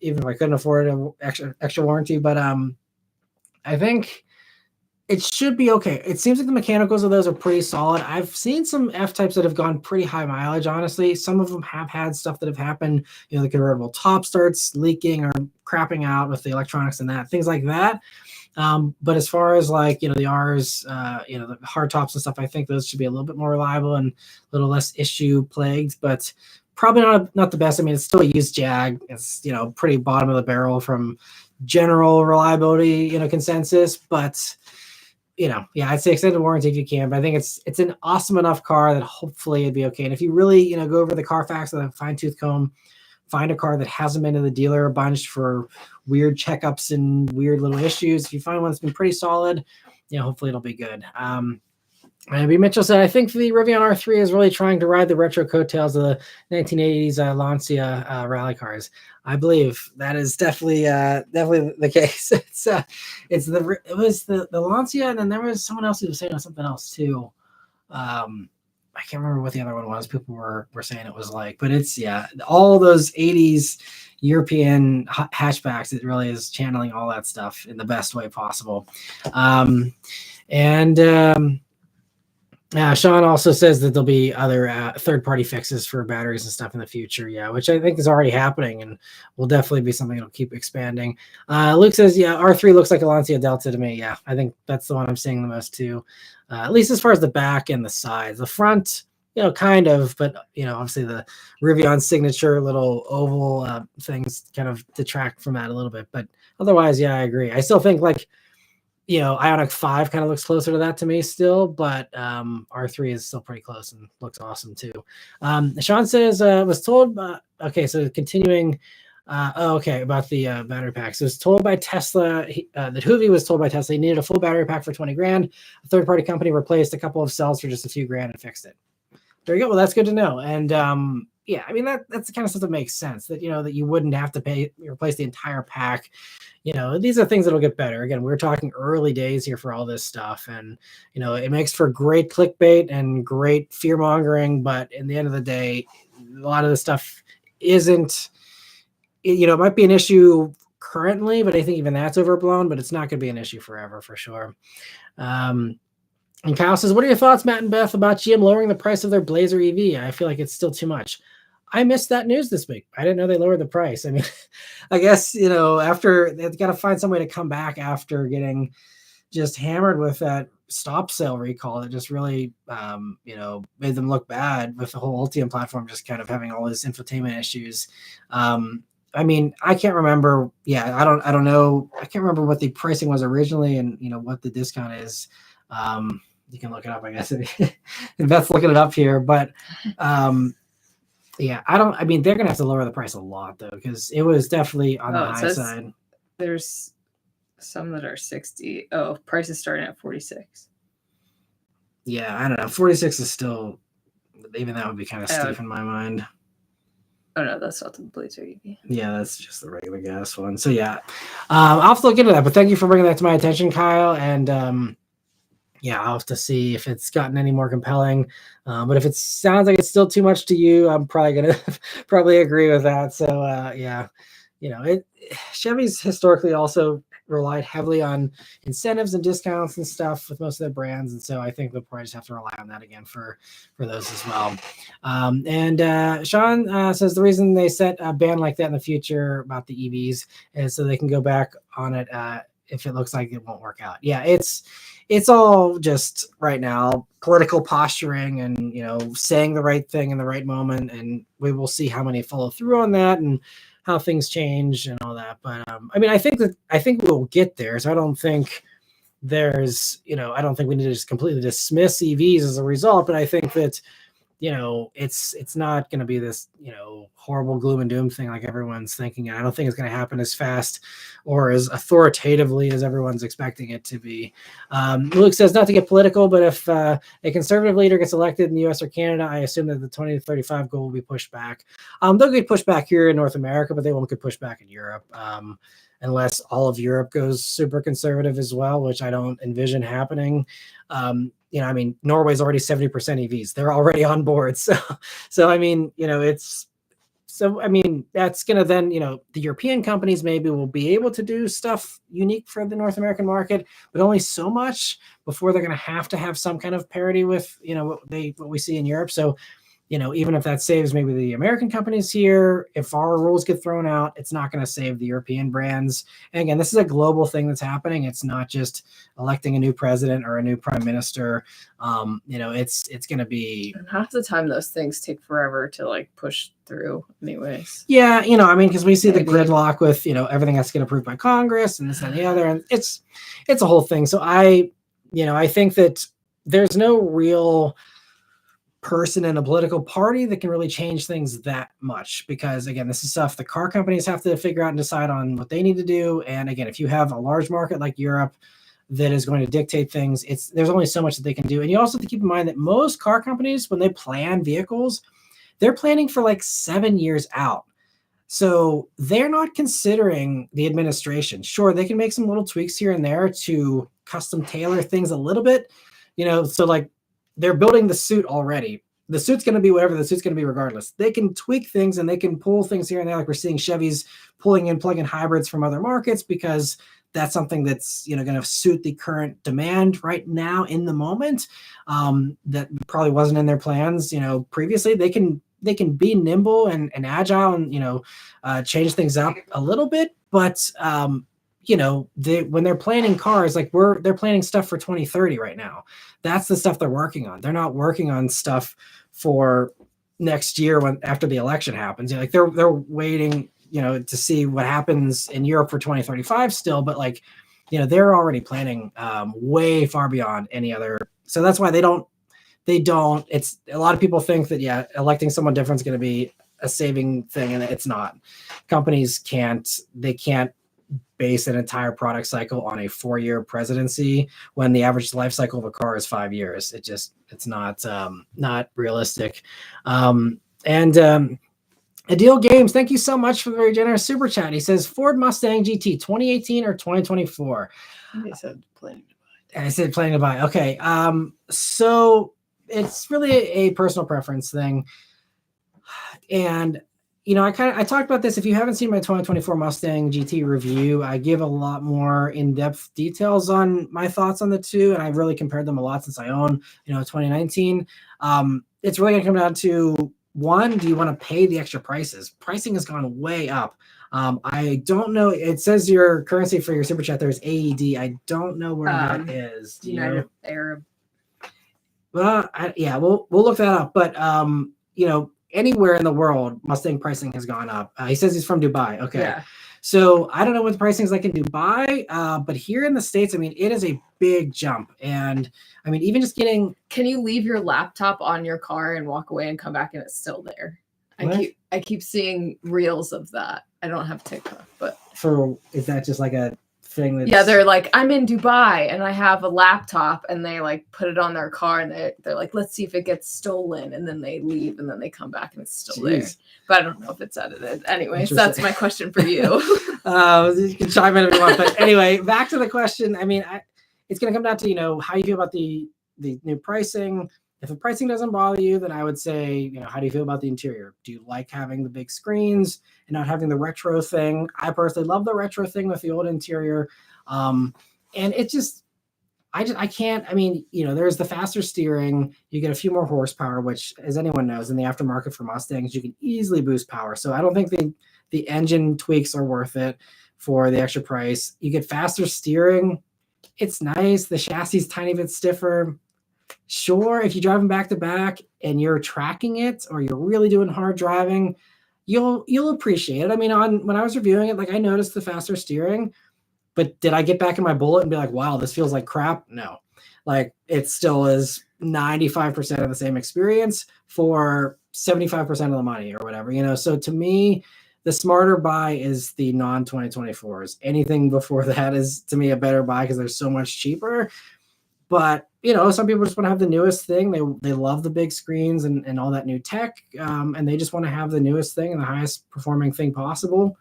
even if I couldn't afford an extra warranty. But I think it should be okay. It seems like the mechanicals of those are pretty solid. I've seen some F-Types that have gone pretty high mileage, honestly. Some of them have had stuff that have happened. The convertible top starts leaking or crapping out with the electronics and things like that. But as far as like, the R's, the hard tops and stuff, I think those should be a little bit more reliable and a little less issue plagued, but probably not the best. I mean, it's still a used Jag. It's, pretty bottom of the barrel from general reliability, consensus, but yeah, I'd say extended warranty if you can, but I think it's an awesome enough car that hopefully it'd be okay. And if you really, go over the Carfax with a fine-tooth comb, find a car that hasn't been to the dealer a bunch for weird checkups and weird little issues. If you find one that's been pretty solid, hopefully it'll be good. And B. Mitchell said, I think the Rivian R3 is really trying to ride the retro coattails of the 1980s Lancia rally cars. I believe that is definitely the case. It was the Lancia, and then there was someone else who was saying something else too. I can't remember what the other one was. People were saying it was like, but it's all those 80s European hatchbacks. It really is channeling all that stuff in the best way possible. Sean also says that there'll be other third-party fixes for batteries and stuff in the future, which I think is already happening and will definitely be something that'll keep expanding. Luke says, R3 looks like a Lancia Delta to me. Yeah, I think that's the one I'm seeing the most too, at least as far as the back and the sides. The front, kind of, but, obviously the Rivian signature little oval things kind of detract from that a little bit. But otherwise, I agree. I still think like, Ioniq 5 kind of looks closer to that to me still, but R3 is still pretty close and looks awesome too. Sean says, was told, okay, so continuing, about the battery packs. So it was told by Tesla, that Hoovy was told by Tesla he needed a full battery pack for 20 grand. A third-party company replaced a couple of cells for just a few grand and fixed it. There you go. Well, that's good to know. And I mean, that's the kind of stuff that makes sense, that, that you wouldn't have to replace the entire pack. These are things that'll get better. Again, we're talking early days here for all this stuff. And, it makes for great clickbait and great fear mongering. But in the end of the day, a lot of the stuff isn't, it might be an issue currently, but I think even that's overblown, but it's not going to be an issue forever for sure. And Kyle says, what are your thoughts, Matt and Beth, about GM lowering the price of their Blazer EV? I feel like it's still too much. I missed that news this week. I didn't know they lowered the price. I mean, I guess, after they've got to find some way to come back after getting just hammered with that stop sale recall that just really, made them look bad with the whole Ultium platform, just kind of having all these infotainment issues. I mean, I can't remember. I don't know. I can't remember what the pricing was originally and, what the discount is. You can look it up, I guess. And Beth's looking it up here, but, I mean, they're going to have to lower the price a lot though, because it was definitely on the high side. There's some that are 60. Oh, price is starting at 46. Yeah, I don't know. 46 is still, even that would be kind of steep in my mind. Oh no, that's not the Blazer EV. Yeah, that's just the regular gas one. So yeah, I'll have to look into that. But thank you for bringing that to my attention, Kyle. And yeah, I'll have to see if it's gotten any more compelling. But if it sounds like it's still too much to you, I'm probably gonna probably agree with that. So yeah, Chevy's historically also relied heavily on incentives and discounts and stuff with most of their brands, and so I think they'll probably just have to rely on that again for those as well. And Sean says the reason they set a ban like that in the future about the EVs is so they can go back on it if it looks like it won't work out. Yeah, it's all just right now political posturing and saying the right thing in the right moment, and we will see how many follow through on that and how things change and all that. But I mean, I think we'll get there. So I don't think there's I don't think we need to just completely dismiss EVs as a result. But I think that it's not going to be this horrible gloom and doom thing like everyone's thinking. And I don't think it's going to happen as fast or as authoritatively as everyone's expecting it to be. Luke says, not to get political, but if a conservative leader gets elected in the US or Canada, I assume that the 2035 goal will be pushed back. They'll get pushed back here in North America, but they won't get pushed back in Europe. Unless all of Europe goes super conservative as well, which I don't envision happening. I mean, Norway's already 70% EVs. They're already on board. So I mean, that's going to then, the European companies maybe will be able to do stuff unique for the North American market, but only so much before they're going to have some kind of parity with, what we see in Europe. So, even if that saves maybe the American companies here, if our rules get thrown out, it's not going to save the European brands. And again, this is a global thing that's happening. It's not just electing a new president or a new prime minister. It's going to be. And half the time, those things take forever to push through, anyways. Yeah, because we see the gridlock with everything has to get approved by Congress and this and the other, and it's a whole thing. So I think that there's no real person in a political party that can really change things that much, because again, this is stuff the car companies have to figure out and decide on what they need to do. And again, if you have a large market like Europe that is going to dictate things, there's only so much that they can do. And you also have to keep in mind that most car companies, when they plan vehicles, they're planning for 7 years out. So they're not considering the administration. Sure, they can make some little tweaks here and there to custom tailor things a little bit, so they're building the suit already. The suit's going to be whatever the suit's going to be regardless. They can tweak things and they can pull things here and there. Like we're seeing Chevys pulling in plug-in hybrids from other markets because that's something that's going to suit the current demand right now in the moment. That probably wasn't in their plans previously. They can be nimble and agile and change things up a little bit, but when they're planning cars, they're planning stuff for 2030 right now. That's the stuff they're working on. They're not working on stuff for next year after the election happens. They're waiting, to see what happens in Europe for 2035 still, but they're already planning way far beyond any other. So that's why they don't, it's a lot of people think that, electing someone different is going to be a saving thing. And it's not. Companies can't base an entire product cycle on a 4-year presidency when the average life cycle of a car is 5 years. It's not realistic. Adil Games, thank you so much for the very generous super chat. He says Ford Mustang GT 2018 or 2024. They said planning to buy. I said planning to buy. Okay. So it's really a personal preference thing. And I talked about this. If you haven't seen my 2024 Mustang GT review, I give a lot more in-depth details on my thoughts on the two, and I've really compared them a lot since I own, 2019. It's really going to come down to, one, do you want to pay the extra prices? Pricing has gone way up. I don't know. It says your currency for your super chat there is AED. I don't know where that is. United Arab. Well, we'll look that up. But anywhere in the world, Mustang pricing has gone up. He says he's from Dubai. Okay. Yeah. So I don't know what the pricing is like in Dubai, but here in the States, it is a big jump. And even just getting... Can you leave your laptop on your car and walk away and come back and it's still there? I keep seeing reels of that. I don't have TikTok, but... Is that just like a thing that's... Yeah, they're like, I'm in Dubai and I have a laptop, and they like put it on their car, and they're like, let's see if it gets stolen, and then they leave, and then they come back and it's still there. But I don't know if it's edited. Anyways, that's my question for you. You can chime in if you want. But anyway, back to the question. I mean, it's going to come down to, you know, how you feel about the new pricing. If the pricing doesn't bother you, then I would say, you know, how do you feel about the interior? Do you like having the big screens and not having the retro thing? I personally love the retro thing with the old interior. And it just, I can't, I mean, you know, there's the faster steering, you get a few more horsepower, which, as anyone knows, in the aftermarket for Mustangs, you can easily boost power. So I don't think the engine tweaks are worth it for the extra price. You get faster steering. It's nice. The chassis is tiny bit stiffer. Sure, if you drive them back to back and you're tracking it, or you're really doing hard driving, you'll appreciate it. I mean, when I was reviewing it, like, I noticed the faster steering, but did I get back in my Bullet and be like, wow, this feels like crap? No. Like, it still is 95% of the same experience for 75% of the money or whatever, you know? So to me, the smarter buy is the non-2024s. Anything before that is, to me, a better buy because they're so much cheaper. But, you know, some people just want to have the newest thing. They love the big screens and all that new tech, and they just want to have the newest thing and the highest performing thing possible.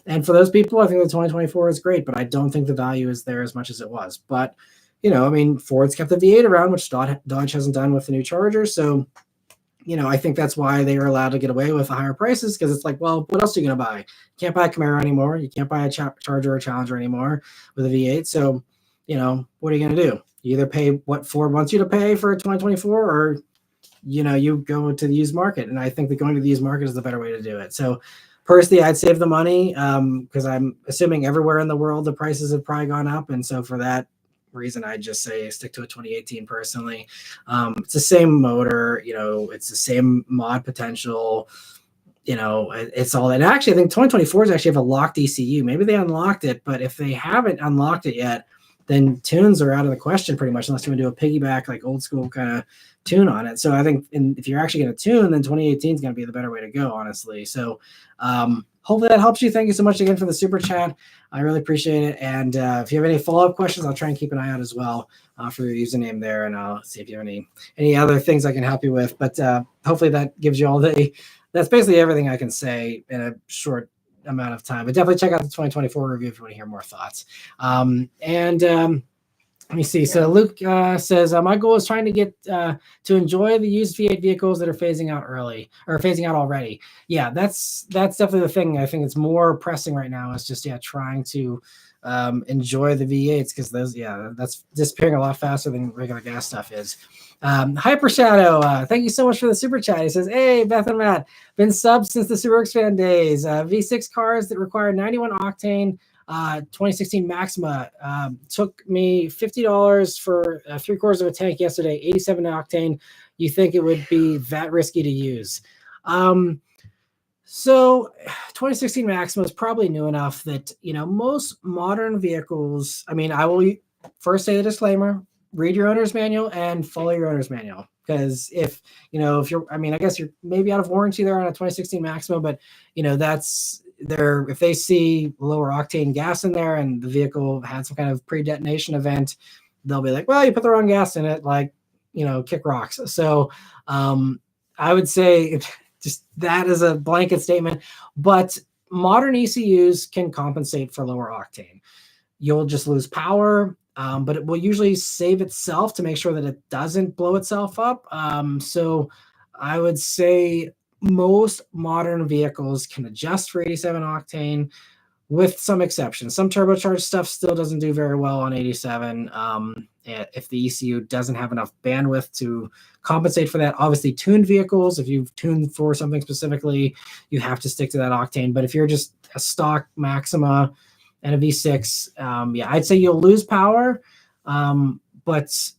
And for those people, I think the 2024 is great, but I don't think the value is there as much as it was. But, you know, I mean, Ford's kept the V8 around, which Dodge hasn't done with the new Charger. So, you know, I think that's why they are allowed to get away with the higher prices, because it's like, well, what else are you going to buy? You can't buy a Camaro anymore. You can't buy a Charger or Challenger anymore with a V8. So, you know, what are you going to do? You either pay what Ford wants you to pay for 2024, or, you know, you go to the used market. And I think that going to the used market is the better way to do it. So personally, I'd save the money because I'm assuming everywhere in the world the prices have probably gone up. And so for that reason, I'd just say stick to a 2018 personally. It's the same motor, you know, it's the same mod potential. You know, it's all that. Actually, I think 2024s actually have a locked ECU. Maybe they unlocked it, but if they haven't unlocked it yet, then tunes are out of the question pretty much, unless you want to do a piggyback, like old school kind of tune on it. So I think if you're actually going to tune, then 2018 is going to be the better way to go, honestly. So hopefully that helps you. Thank you so much again for the super chat. I really appreciate it. And if you have any follow-up questions, I'll try and keep an eye out as well for your username there. And I'll see if you have any other things I can help you with. But hopefully that gives you all that's basically everything I can say in a short amount of time. But definitely check out the 2024 review if you want to hear more thoughts. Let me see. So Luke says, my goal is trying to get to enjoy the used V8 vehicles that are phasing out already. Yeah, that's definitely the thing. I think it's more pressing right now, is just trying to enjoy the V8s, because that's disappearing a lot faster than regular gas stuff is. Hyper Shadow, thank you so much for the super chat. He says, hey, Beth and Matt, been subbed since the Superworks fan days. V6 cars that require 91 octane 2016 Maxima took me $50 for 3/4 of a tank yesterday, 87 octane. You think it would be that risky to use? So 2016 Maxima is probably new enough that, you know, most modern vehicles, I mean, I will first say the disclaimer: read your owner's manual and follow your owner's manual. Because if you're, I mean, I guess you're maybe out of warranty there on a 2016 Maxima, but, you know, that's if they see lower octane gas in there and the vehicle had some kind of pre-detonation event, they'll be like, well, you put the wrong gas in it, like, you know, kick rocks. So I would say just that is a blanket statement, but modern ECUs can compensate for lower octane. You'll just lose power, but it will usually save itself to make sure that it doesn't blow itself up. So I would say most modern vehicles can adjust for 87 octane, with some exceptions. Some turbocharged stuff still doesn't do very well on 87 if the ECU doesn't have enough bandwidth to compensate for that. Obviously, tuned vehicles, if you've tuned for something specifically, you have to stick to that octane. But if you're just a stock Maxima and a V6, I'd say you'll lose power. But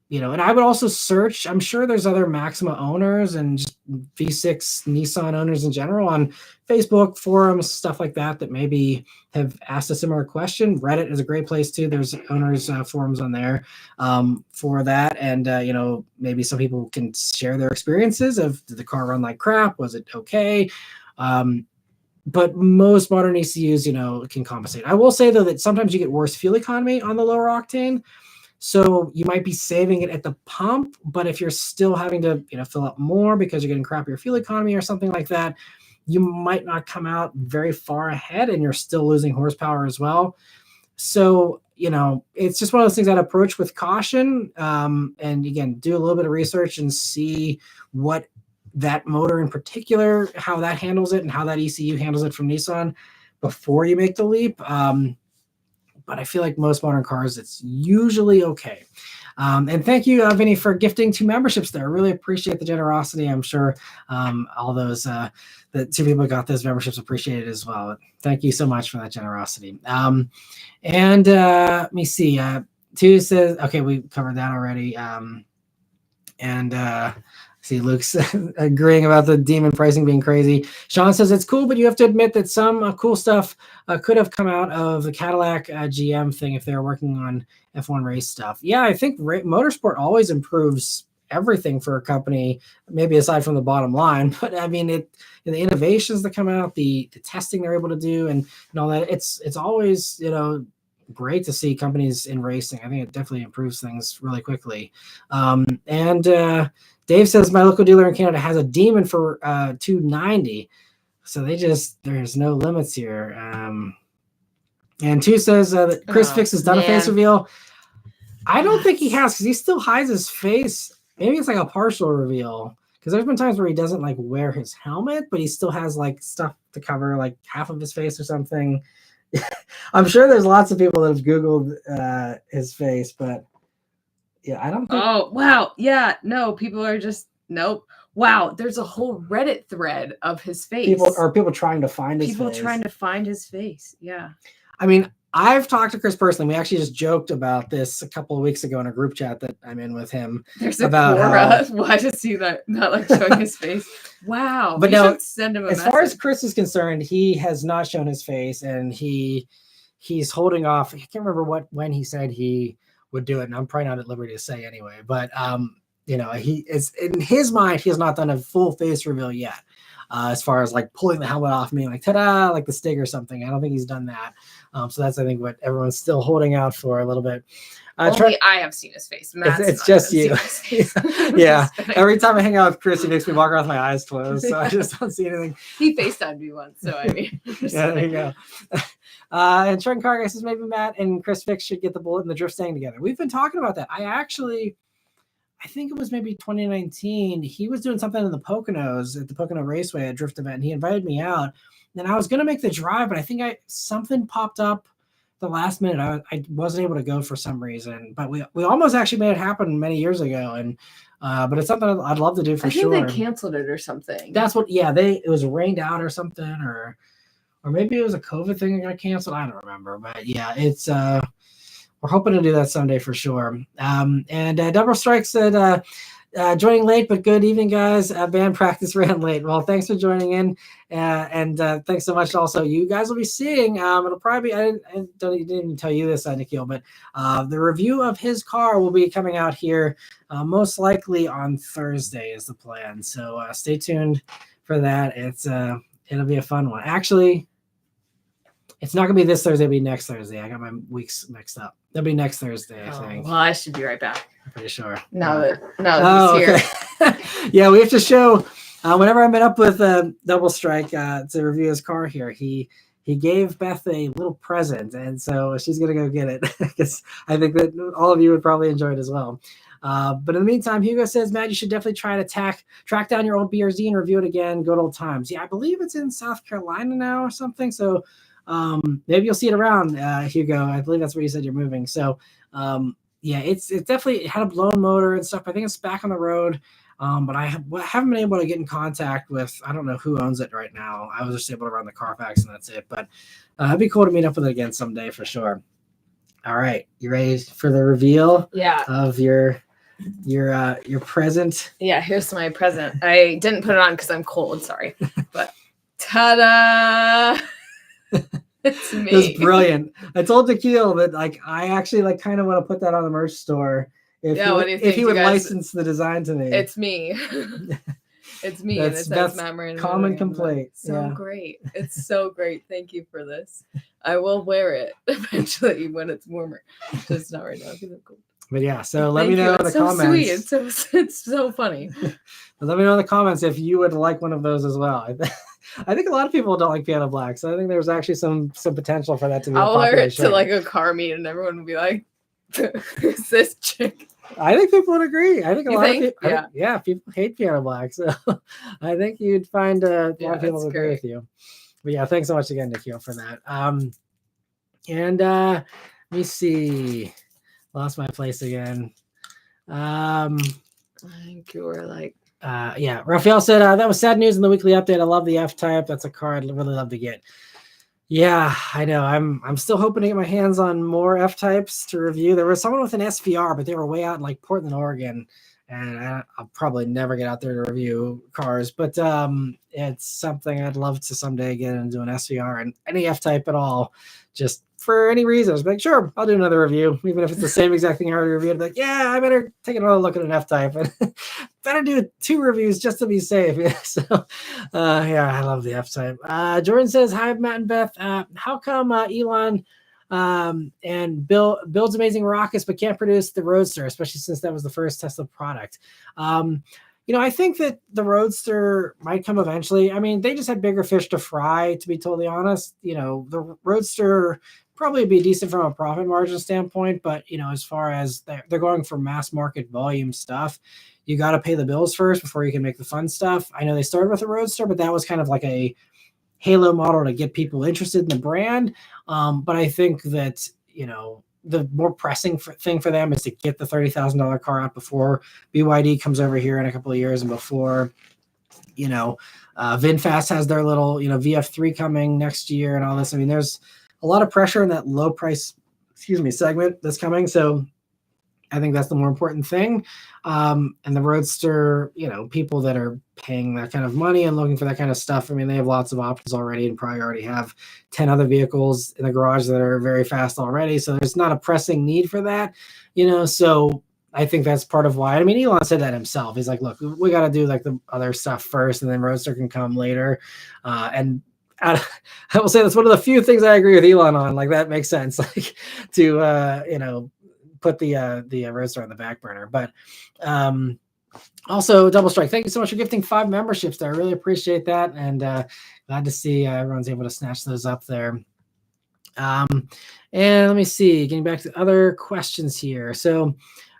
you know, and I would also search. I'm sure there's other Maxima owners and just V6 Nissan owners in general on Facebook forums, stuff like that maybe have asked a similar question. Reddit is a great place too. There's owners forums on there for that. And, you know, maybe some people can share their experiences of, did the car run like crap? Was it okay? but most modern ECUs, can compensate. I will say though that sometimes you get worse fuel economy on the lower octane. So you might be saving it at the pump, but if you're still having to, fill up more because you're getting crappier fuel economy or something like that, you might not come out very far ahead and you're still losing horsepower as well. So, it's just one of those things I'd approach with caution. And again, do a little bit of research and see what that motor in particular, how that handles it and how that ECU handles it from Nissan before you make the leap. But I feel like most modern cars, it's usually okay. And thank you, Vinny, for gifting 2 memberships there. I really appreciate the generosity. I'm sure all those, the 2 people who got those memberships appreciate it as well. Thank you so much for that generosity. And let me see. 2 says, okay, we covered that already. See, Luke's agreeing about the demon pricing being crazy. Sean says it's cool, but you have to admit that some cool stuff could have come out of the Cadillac GM thing if they were working on F1 race stuff. Yeah, I think motorsport always improves everything for a company, maybe aside from the bottom line. But I mean, the innovations that come out, the testing they're able to do, and all that. It's always great to see companies in racing. I think it definitely improves things really quickly. Dave says my local dealer in Canada has a demon for $290. So there's no limits here. And 2 says that Chris Fix has done a face reveal. I don't think he has, because he still hides his face. Maybe it's like a partial reveal, because there's been times where he doesn't like wear his helmet, but he still has like stuff to cover like half of his face or something. I'm sure there's lots of people that have Googled his face, but yeah, I don't think. Oh, wow. Yeah, no, people are just, nope. Wow, there's a whole Reddit thread of his face. People trying to find his face. People trying to find his face, yeah. I mean, I've talked to Chris personally. We actually just joked about this a couple of weeks ago in a group chat that I'm in with him. There's about why does he not like showing his face? Wow. But no, send him a message. Far as Chris is concerned, he has not shown his face, and he's holding off. I can't remember when he said he would do it, and I'm probably not at liberty to say anyway. But he is, in his mind, he has not done a full face reveal yet. As far as like pulling the helmet off me, like ta-da, like the Stig or something. I don't think he's done that. So that's, I think, what everyone's still holding out for a little bit. Only I have seen his face. It's just you. Yeah. Every time I hang out with Chris, he makes me walk around with my eyes closed, so I just don't see anything. He FaceTimed me once, so I mean. Yeah, there you go. And Trent Car Guy says maybe Matt and Chris Fix should get the Bullet and the Drift staying together. We've been talking about that. I think it was maybe 2019. He was doing something in the Poconos at the Pocono Raceway at Drift event, and he invited me out. And I was going to make the drive, but I think something popped up the last minute. I wasn't able to go for some reason, but we almost actually made it happen many years ago. And but it's something I'd love to do for sure. I think they canceled it or something. That's what. Yeah, it was rained out or something, or maybe it was a COVID thing that got canceled. I don't remember, but yeah, it's. We're hoping to do that someday for sure. And Double Strike said, joining late, but good evening, guys. Band practice ran late. Well, thanks for joining in. And thanks so much. Also, you guys will be seeing, it'll probably be, I didn't even tell you this, Nikhil, but the review of his car will be coming out here most likely on Thursday is the plan. So stay tuned for that. It'll be a fun one. Actually, it's not going to be this Thursday. It'll be next Thursday. I got my weeks mixed up. It'll be next Thursday, I think. Well, I should be right back. I'm pretty sure. Now that he's here. Okay. Yeah, we have to show. Whenever I met up with Double Strike to review his car here, he gave Beth a little present, and so she's going to go get it. Because I think that all of you would probably enjoy it as well. But in the meantime, Hugo says, Matt, you should definitely try to track down your old BRZ and review it again. Good old times. Yeah, I believe it's in South Carolina now or something. So maybe you'll see it around, Hugo. I believe that's where you said you're moving. So yeah, it definitely had a blown motor and stuff. I think it's back on the road. But I haven't been able to get in contact with, I don't know who owns it right now. I was just able to run the Carfax and that's it. But it'd be cool to meet up with it again someday for sure. All right. You ready for the reveal? Yeah. Of your present? Yeah, here's my present. I didn't put it on because I'm cold, sorry. But ta-da! It's me. It's brilliant. I told Nikhil that I actually kind of want to put that on the merch store if he would license the design to me. It's me. It's me, and it says Maran. Common complaint. So great. It's so great. Thank you for this. I will wear it eventually when it's warmer. Just not right now because I'm cold. But yeah, so let me know in the comments. Sweet. It's so funny. Let me know in the comments if you would like one of those as well. I think a lot of people don't like piano black, so I think there's actually some potential for that to be. I'll wear it to like a car meet, and everyone will be like, "Who's this chick?" I think people would agree. I think a lot of people, yeah, people hate piano black, so I think you'd find a lot of people agree with you. But yeah, thanks so much again, Nikhil, for that. And let me see. Lost my place again. I think you were like. Yeah, Raphael said that was sad news in the weekly update. I love the F-Type. That's a car I'd really love to get. Yeah, I know. I'm still hoping to get my hands on more F-Types to review. There was someone with an SVR, but they were way out in like Portland, Oregon, and I'll probably never get out there to review cars. But it's something I'd love to someday get into an SVR and any F-Type at all, just for any reason. I was like, sure, I'll do another review, even if it's the same exact thing I already reviewed. Like, yeah, I better take another look at an F-Type and better do 2 reviews just to be safe. So, yeah, I love the F-Type. Jordan says, hi, Matt and Beth. How come Elon and builds amazing rockets but can't produce the Roadster, especially since that was the first Tesla product? I think that the Roadster might come eventually. I mean, they just had bigger fish to fry, to be totally honest. The Roadster probably be decent from a profit margin standpoint, but as far as they're going for mass market volume stuff, you got to pay the bills first before you can make the fun stuff. I know they started with a Roadster, but that was kind of like a halo model to get people interested in the brand. But I think that the more pressing thing for them is to get the $30,000 car out before BYD comes over here in a couple of years, and before VinFast has their little VF3 coming next year and all this. I mean, there's a lot of pressure in that low price segment that's coming. So I think that's the more important thing. And the Roadster, people that are paying that kind of money and looking for that kind of stuff, I mean, they have lots of options already and probably already have 10 other vehicles in the garage that are very fast already. So there's not a pressing need for that, so I think that's part of why. I mean, Elon said that himself. He's like, look, we got to do like the other stuff first, and then Roadster can come later. And I will say that's one of the few things I agree with Elon on. Like, that makes sense, like to, put the Roadster on the back burner. But also, Double Strike, thank you so much for gifting 5 memberships there. I really appreciate that, and glad to see everyone's able to snatch those up there. And let me see, getting back to other questions here. So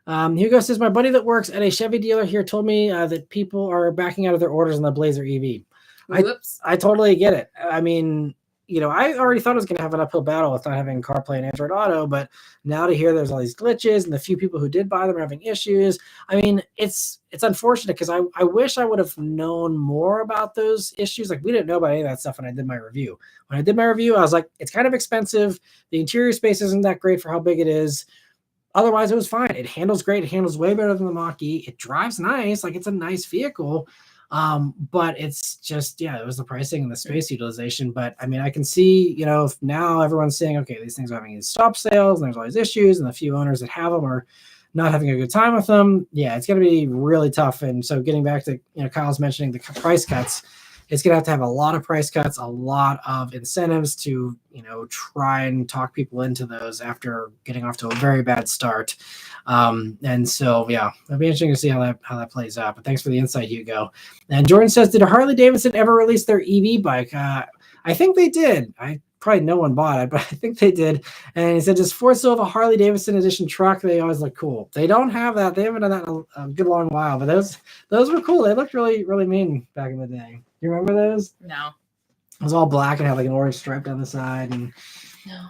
Hugo says, my buddy that works at a Chevy dealer here told me that people are backing out of their orders on the Blazer EV. I totally get it. I mean, I already thought I was going to have an uphill battle with not having CarPlay and Android Auto, but now to hear there's all these glitches and the few people who did buy them are having issues. I mean, it's unfortunate because I wish I would have known more about those issues. Like, we didn't know about any of that stuff when I did my review. When I did my review, I was like, it's kind of expensive. The interior space isn't that great for how big it is. Otherwise, it was fine. It handles great. It handles way better than the Mach-E. It drives nice. Like, it's a nice vehicle. But it's just, it was the pricing and the space utilization. But I mean, I can see, if now everyone's saying, okay, these things are having these stop sales and there's all these issues, and the few owners that have them are not having a good time with them. Yeah, it's going to be really tough. And so getting back to, Kyle's mentioning the price cuts, it's going to have a lot of price cuts, a lot of incentives to, try and talk people into those after getting off to a very bad start. And so, yeah, it'll be interesting to see how that plays out. But thanks for the insight, Hugo. And Jordan says, did Harley Davidson ever release their EV bike? I think they did. Probably no one bought it, but I think they did. And he said, does Ford still have a Harley Davidson edition truck? They always look cool. They don't have that. They haven't done that in a good long while, but those were cool. They looked really, really mean back in the day. You remember those? No. It was all black and had like an orange stripe down the side, and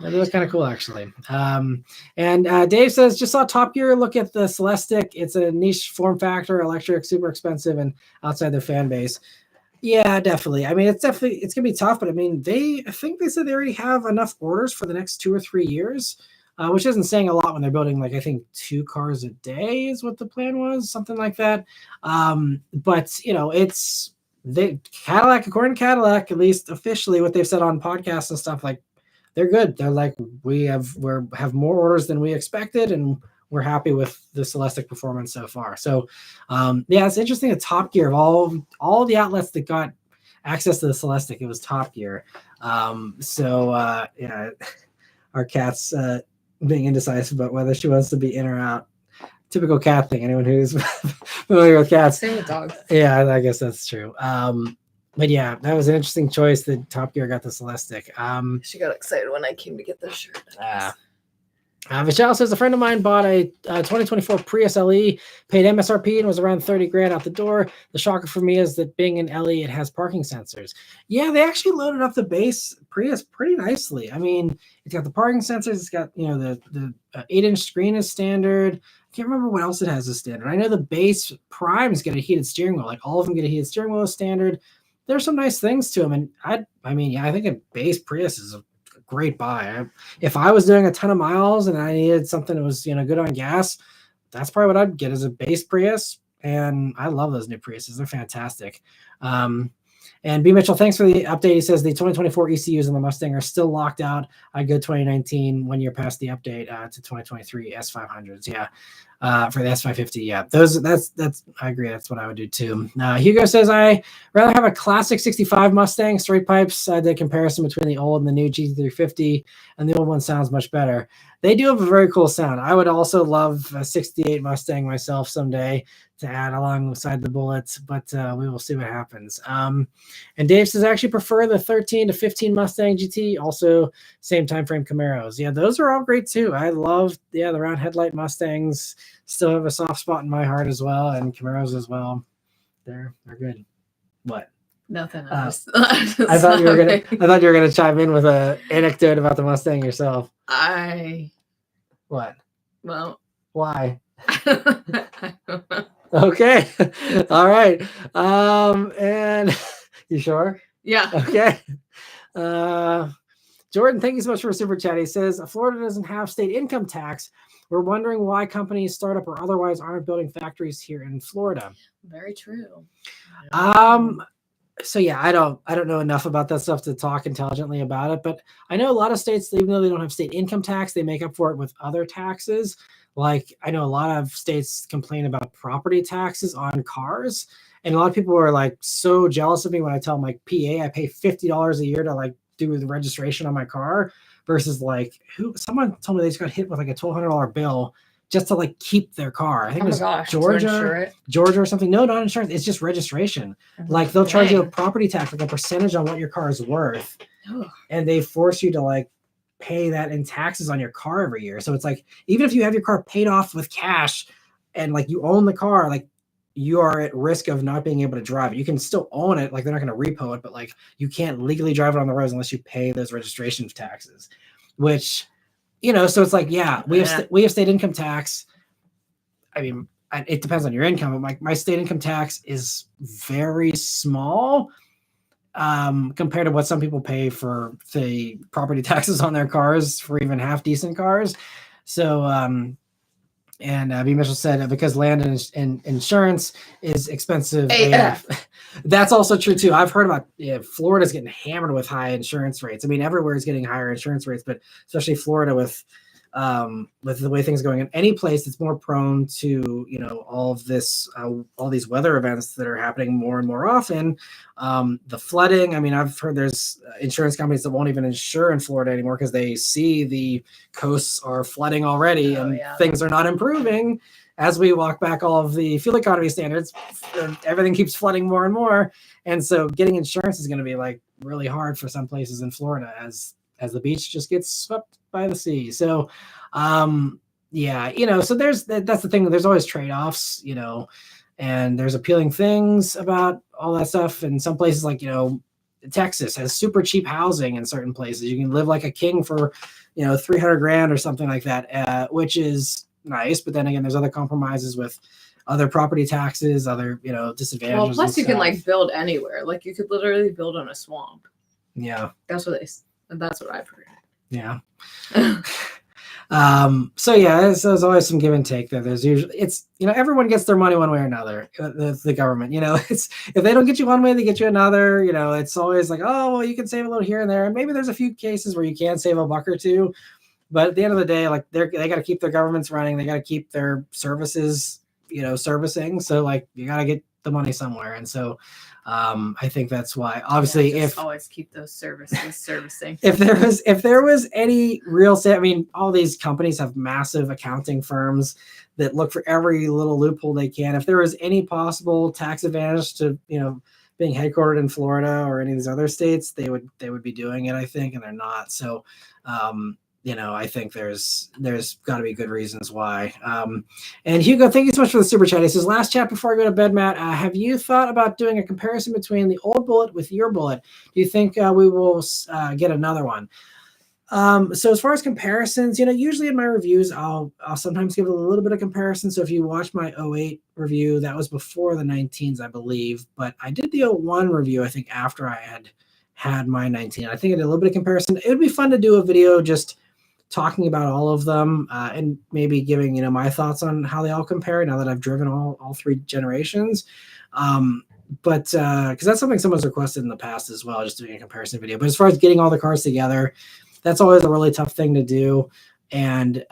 it was kind of cool, actually. And Dave says, just saw Top Gear look at the Celestiq. It's a niche form factor, electric, super expensive, and outside their fan base. Yeah, definitely. I mean, it's going to be tough, but I mean, I think they said they already have enough orders for the next 2 or 3 years, which isn't saying a lot when they're building, like, I think 2 cars a day is what the plan was, something like that. But, it's Cadillac, according to Cadillac, at least officially, what they've said on podcasts and stuff, like, they're good. They're like, we have more orders than we expected, and we're happy with the Celestiq performance so far. So yeah, it's interesting. The Top Gear of all the outlets that got access to the Celestiq, it was Top Gear. Yeah, our cat's being indecisive about whether she wants to be in or out. Typical cat thing. Anyone who's familiar with cats. Same with dogs. Yeah, I guess that's true. But yeah, that was an interesting choice that Top Gear got the Celestiq. She got excited when I came to get this shirt. Michelle says a friend of mine bought a 2024 Prius LE, paid MSRP, and was around 30 grand out the door. The shocker for me is that being an LE, it has parking sensors. Yeah, they actually loaded up the base Prius pretty nicely. I mean, it's got the parking sensors. It's got, you know, the 8-inch screen is standard. I can't remember what else it has as standard. I know the base Primes get a heated steering wheel. Like all of them get a heated steering wheel as standard. There's some nice things to them, and I mean, yeah, I think a base Prius is a great buy. If I was doing a ton of miles and I needed something that was, you know, good on gas, that's probably what I'd get as a base Prius. And I love those new Priuses. They're fantastic. And B. Mitchell, thanks for the update. He says the 2024 ECUs in the Mustang are still locked out. I'd go 2019 1 year past the update to 2023 S500s. Yeah. For the S550. Yeah. That's I agree. That's what I would do too. Hugo says I rather have a classic 65 Mustang straight pipes. The comparison between the old and the new GT350, and the old one sounds much better. They do have a very cool sound. I would also love a 68 Mustang myself someday to add alongside the Bullets, but we will see what happens. And Dave says I actually prefer the 13 to 15 Mustang GT, also same time frame Camaros. Yeah, those are all great too. I love the round headlight Mustangs. Still have a soft spot in my heart as well, and Camaros as well. They're good. What? Nothing. I thought you were gonna chime in with an anecdote about the Mustang yourself. What? Well. Why? I don't know. Okay. All right. And you sure? Yeah. Okay. Jordan, thank you so much for a super chat. He says Florida doesn't have state income tax. We're wondering why companies, startup or otherwise, aren't building factories here in Florida. Very true. So yeah, I don't know enough about that stuff to talk intelligently about it, but I know a lot of states, even though they don't have state income tax, they make up for it with other taxes. Like I know a lot of states complain about property taxes on cars, and a lot of people are like so jealous of me when I tell them like PA, I pay $50 a year to like do the registration on my car, versus like someone told me they just got hit with like a $1,200 bill just to like keep their car. I think it was Georgia or something. No, not insurance. It's just registration. Like they'll charge you a property tax, like a percentage on what your car is worth. And they force you to like pay that in taxes on your car every year. So it's like, even if you have your car paid off with cash and like you own the car, like you are at risk of not being able to drive it. You can still own it. Like they're not going to repo it, but like you can't legally drive it on the roads unless you pay those registration taxes, which, you know, so it's like, yeah, we have state income tax. I mean, it depends on your income, but my state income tax is very small compared to what some people pay for the property taxes on their cars for even half decent cars. So, and B. Mitchell said because land and insurance is expensive AF. That's also true too. I've heard about Florida's getting hammered with high insurance rates. I mean, everywhere is getting higher insurance rates, but especially Florida with the way things are going. In any place that's more prone to, you know, all these weather events that are happening more and more often, the flooding. I mean, I've heard there's insurance companies that won't even insure in Florida anymore because they see the coasts are flooding already things are not improving. As we walk back all of the fuel economy standards, everything keeps flooding more and more. And so getting insurance is going to be like really hard for some places in Florida as the beach just gets swept by the sea. So, yeah, you know, so that's the thing. There's always trade-offs, you know, and there's appealing things about all that stuff. And some places like, you know, Texas has super cheap housing in certain places. You can live like a king for, you know, 300 grand or something like that, which is nice. But then again, there's other compromises with other property taxes, other, you know, disadvantages. Well, plus you can like build anywhere. Like you could literally build on a swamp. Yeah. That's what I've heard. Yeah. So yeah, there's always some give and take there. There's usually, it's, you know, everyone gets their money one way or another. The government, you know, it's, if they don't get you one way, they get you another. You know, it's always like, oh, well, you can save a little here and there. And maybe there's a few cases where you can save a buck or two, But at the end of the day, like they got to keep their governments running. They got to keep their services, servicing. So like you got to get the money somewhere. And so I think that's why, obviously, if always keep those services servicing. if there was any real I mean, all these companies have massive accounting firms that look for every little loophole they can. If there was any possible tax advantage to, being headquartered in Florida or any of these other states, they would be doing it, I think, and they're not. So, I think there's got to be good reasons why. And Hugo, thank you so much for the super chat. He says, last chat before I go to bed, Matt, have you thought about doing a comparison between the old Bullet with your Bullet? Do you think we will get another one? So as far as comparisons, usually in my reviews, I'll sometimes give a little bit of comparison. So if you watch my 08 review, that was before the 19s, I believe, but I did the 01 review, I think, after I had my 19. I think I did a little bit of comparison. It would be fun to do a video just talking about all of them and maybe giving, my thoughts on how they all compare now that I've driven all three generations. But because that's something someone's requested in the past as well, just doing a comparison video. But as far as getting all the cars together, that's always a really tough thing to do. And,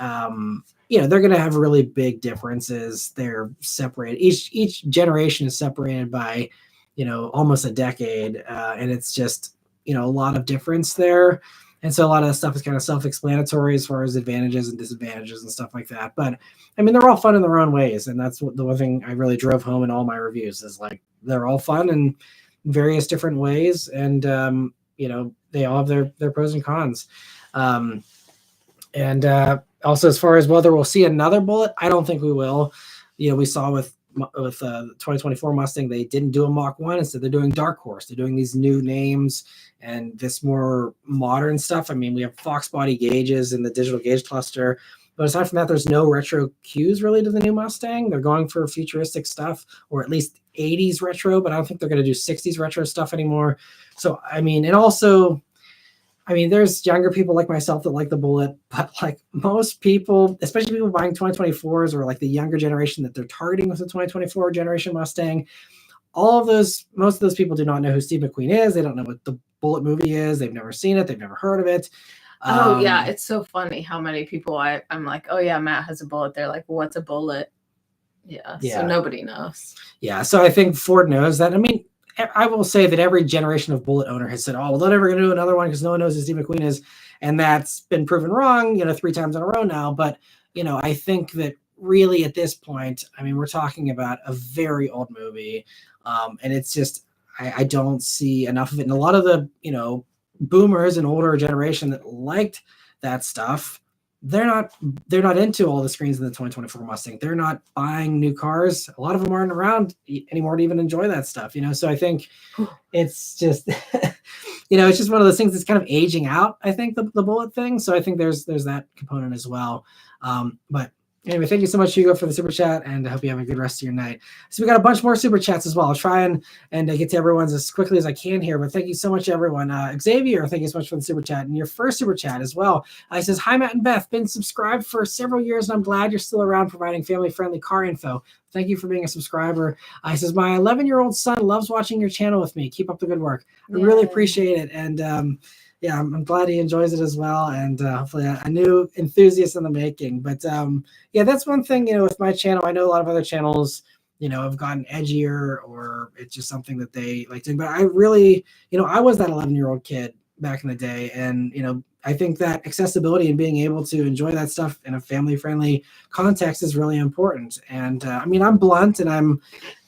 they're going to have really big differences. They're separated. Each generation is separated by, almost a decade. And it's just, a lot of difference there. And so a lot of the stuff is kind of self-explanatory as far as advantages and disadvantages and stuff like that. But I mean, they're all fun in their own ways. And that's the one thing I really drove home in all my reviews is like, they're all fun in various different ways. And, they all have their pros and cons. Also, as far as whether we'll see another Bullet, I don't think we will. We saw with the 2024 Mustang, they didn't do a Mach 1. Instead, they're doing Dark Horse. They're doing these new names and this more modern stuff. I mean, we have Fox body gauges in the digital gauge cluster. But aside from that, there's no retro cues really to the new Mustang. They're going for futuristic stuff, or at least 80s retro, but I don't think they're going to do 60s retro stuff anymore. So, I mean, and also, there's younger people like myself that like the Bullet, but like most people, especially people buying 2024s or like the younger generation that they're targeting with the 2024 generation Mustang, most of those people do not know who Steve McQueen is. They don't know what the Bullet movie is. They've never seen it. They've never heard of it. Oh yeah, it's so funny how many people I'm like, oh yeah, Matt has a Bullet. They're like, what's a Bullet? Yeah, so nobody knows. Yeah, so I think Ford knows that. I mean, I will say that every generation of Bullet owner has said, oh, well, they're never going to do another one because no one knows who Steve McQueen is. And that's been proven wrong, 3 times in a row now. But, I think that really at this point, we're talking about a very old movie. And it's just, I don't see enough of it. And a lot of the, boomers and older generation that liked that stuff, they're not into all the screens in the 2024 Mustang. They're not buying new cars. A lot of them aren't around anymore to even enjoy that stuff, So I think it's just, it's just one of those things that's kind of aging out, I think, the Bullet thing. So I think there's that component as well. But anyway, thank you so much, Hugo, for the super chat, and I hope you have a good rest of your night. So we got a bunch more super chats as well. I'll try and get to everyone's as quickly as I can here, but thank you so much, everyone. Xavier, thank you so much for the super chat, and your first super chat as well. He says, hi, Matt and Beth. Been subscribed for several years, and I'm glad you're still around providing family-friendly car info. Thank you for being a subscriber. He says, my 11-year-old son loves watching your channel with me. Keep up the good work. I really appreciate it, and I'm glad he enjoys it as well. And hopefully a new enthusiast in the making. But that's one thing, with my channel. I know a lot of other channels, have gotten edgier, or it's just something that they like doing. But I really, I was that 11-year-old kid back in the day. And, I think that accessibility and being able to enjoy that stuff in a family-friendly context is really important. And I'm blunt, and I'm,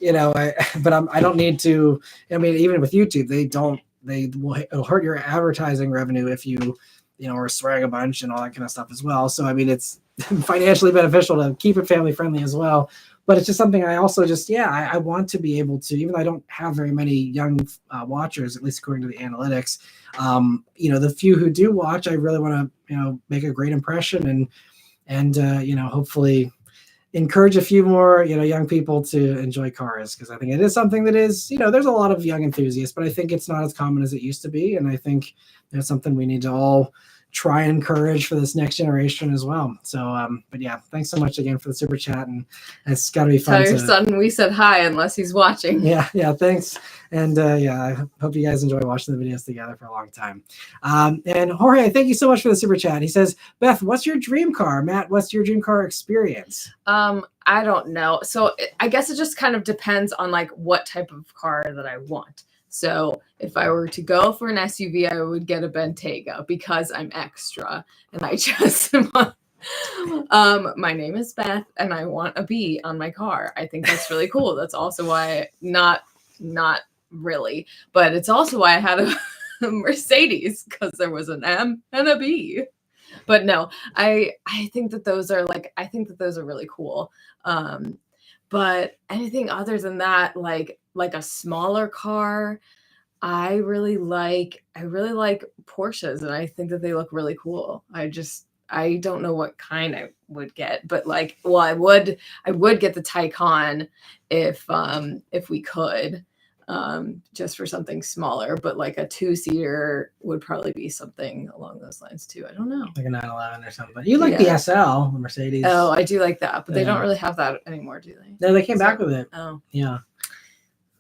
I don't need to, even with YouTube, it'll hurt your advertising revenue if you are swearing a bunch and all that kind of stuff as well. So, it's financially beneficial to keep it family friendly as well. But it's just something I also I want to be able to, even though I don't have very many young watchers, at least according to the analytics, the few who do watch, I really want to, make a great impression and hopefully encourage a few more, young people to enjoy cars, because I think it is something that is, there's a lot of young enthusiasts, but I think it's not as common as it used to be. And I think it's something we need to all try and encourage for this next generation as well. So, but yeah, thanks so much again for the super chat, and it's got to be fun. Tell your son we said hi unless he's watching. Yeah, thanks. And yeah, I hope you guys enjoy watching the videos together for a long time. And Jorge, thank you so much for the super chat. He says, Beth, what's your dream car? Matt, what's your dream car experience? I don't know. So I guess it just kind of depends on like what type of car that I want. So if I were to go for an SUV, I would get a Bentayga because I'm extra and I just want, my name is Beth and I want a B on my car. I think that's really cool. That's also why not really, but it's also why I had a Mercedes, because there was an M and a B. But no, I think that those are really cool. But anything other than that, like a smaller car, I really like Porsches, and I think that they look really cool. I don't know what kind I would get, but like, well, I would get the Taycan if we could, just for something smaller, but like a 2-seater would probably be something along those lines too. I don't know. Like a 911 or something. You like the SL, the Mercedes. Oh, I do like that, but they don't really have that anymore, do they? No, they came back with it. Oh. Yeah.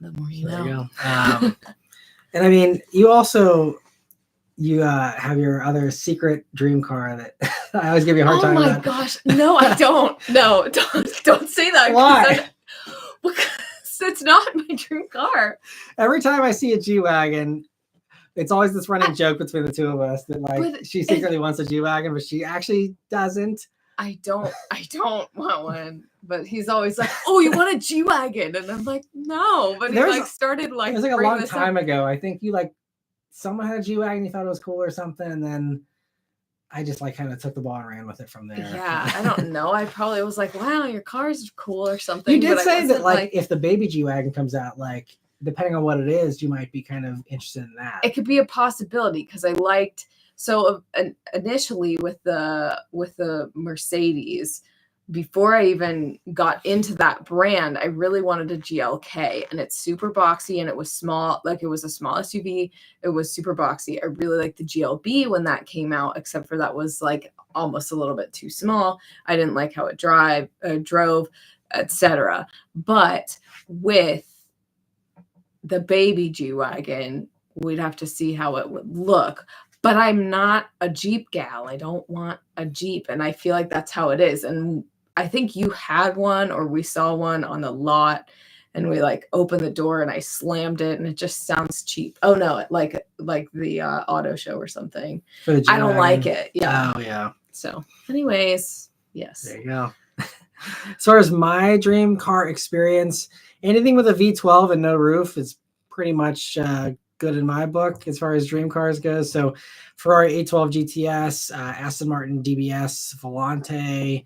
The more you know. There you go. And I mean, you also have your other secret dream car that I always give you a hard time. Oh my gosh. No, I don't. No, don't say that. Why? Because it's not my dream car. Every time I see a G-Wagon, it's always this running joke between the two of us that like she secretly wants a G-Wagon, but she actually doesn't. I don't want one. But he's always like, "Oh, you want a G-Wagon?" And I'm like, "No." But he started like. It was like a long time ago. I think you someone had a G-Wagon, you thought it was cool or something, and then I just kind of took the ball and ran with it from there. Yeah, I don't know. I probably was like, "Wow, your car's cool" or something. You did say that if the baby G-Wagon comes out, depending on what it is, you might be kind of interested in that. It could be a possibility because I liked initially with the Mercedes. Before I even got into that brand, I really wanted a GLK, and it's super boxy and it was small. Like, it was a small SUV. It was super boxy. I really liked the GLB when that came out, except for that was like almost a little bit too small. I didn't like how it drove, etc. But with the baby G-Wagon, we'd have to see how it would look. But I'm not a Jeep gal. I don't want a Jeep. And I feel like that's how it is. And I think you had one, or we saw one on the lot, and we opened the door and I slammed it, and it just sounds cheap. Oh no, like the auto show or something. I don't like it. Yeah. Oh yeah. So anyways, yes. There you go. As far as my dream car experience, anything with a V12 and no roof is pretty much good in my book as far as dream cars goes. So Ferrari 812 GTS, Aston Martin DBS, Volante.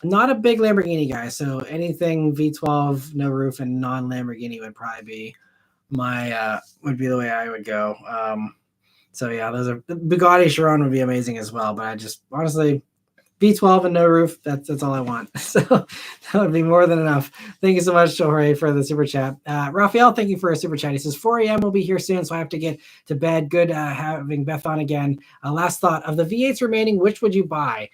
Not a big Lamborghini guy, so anything V12, no roof, and non-Lamborghini would probably be would be the way I would go. So yeah, those are the Bugatti Chiron would be amazing as well, but I just honestly V12 and no roof, that's all I want. So that would be more than enough. Thank you so much, Jorge, for the super chat. Raphael, thank you for a super chat. He says 4 a.m. will be here soon, so I have to get to bed. Good having Beth on again. Last thought, of the V8s remaining, which would you buy?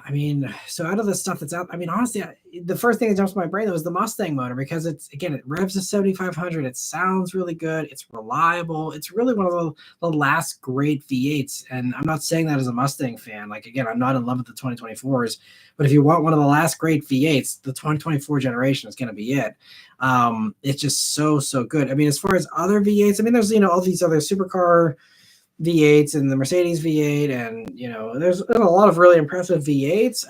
I mean, so out of the stuff that's out, I mean, honestly, the first thing that jumps to my brain was the Mustang motor, because it revs to 7,500. It sounds really good. It's reliable. It's really one of the last great V8s. And I'm not saying that as a Mustang fan. Again, I'm not in love with the 2024s, but if you want one of the last great V8s, the 2024 generation is going to be it. It's just so good. I mean, as far as other V8s, I mean, there's, all these other supercar V8s and the Mercedes V8, and there's a lot of really impressive V8s.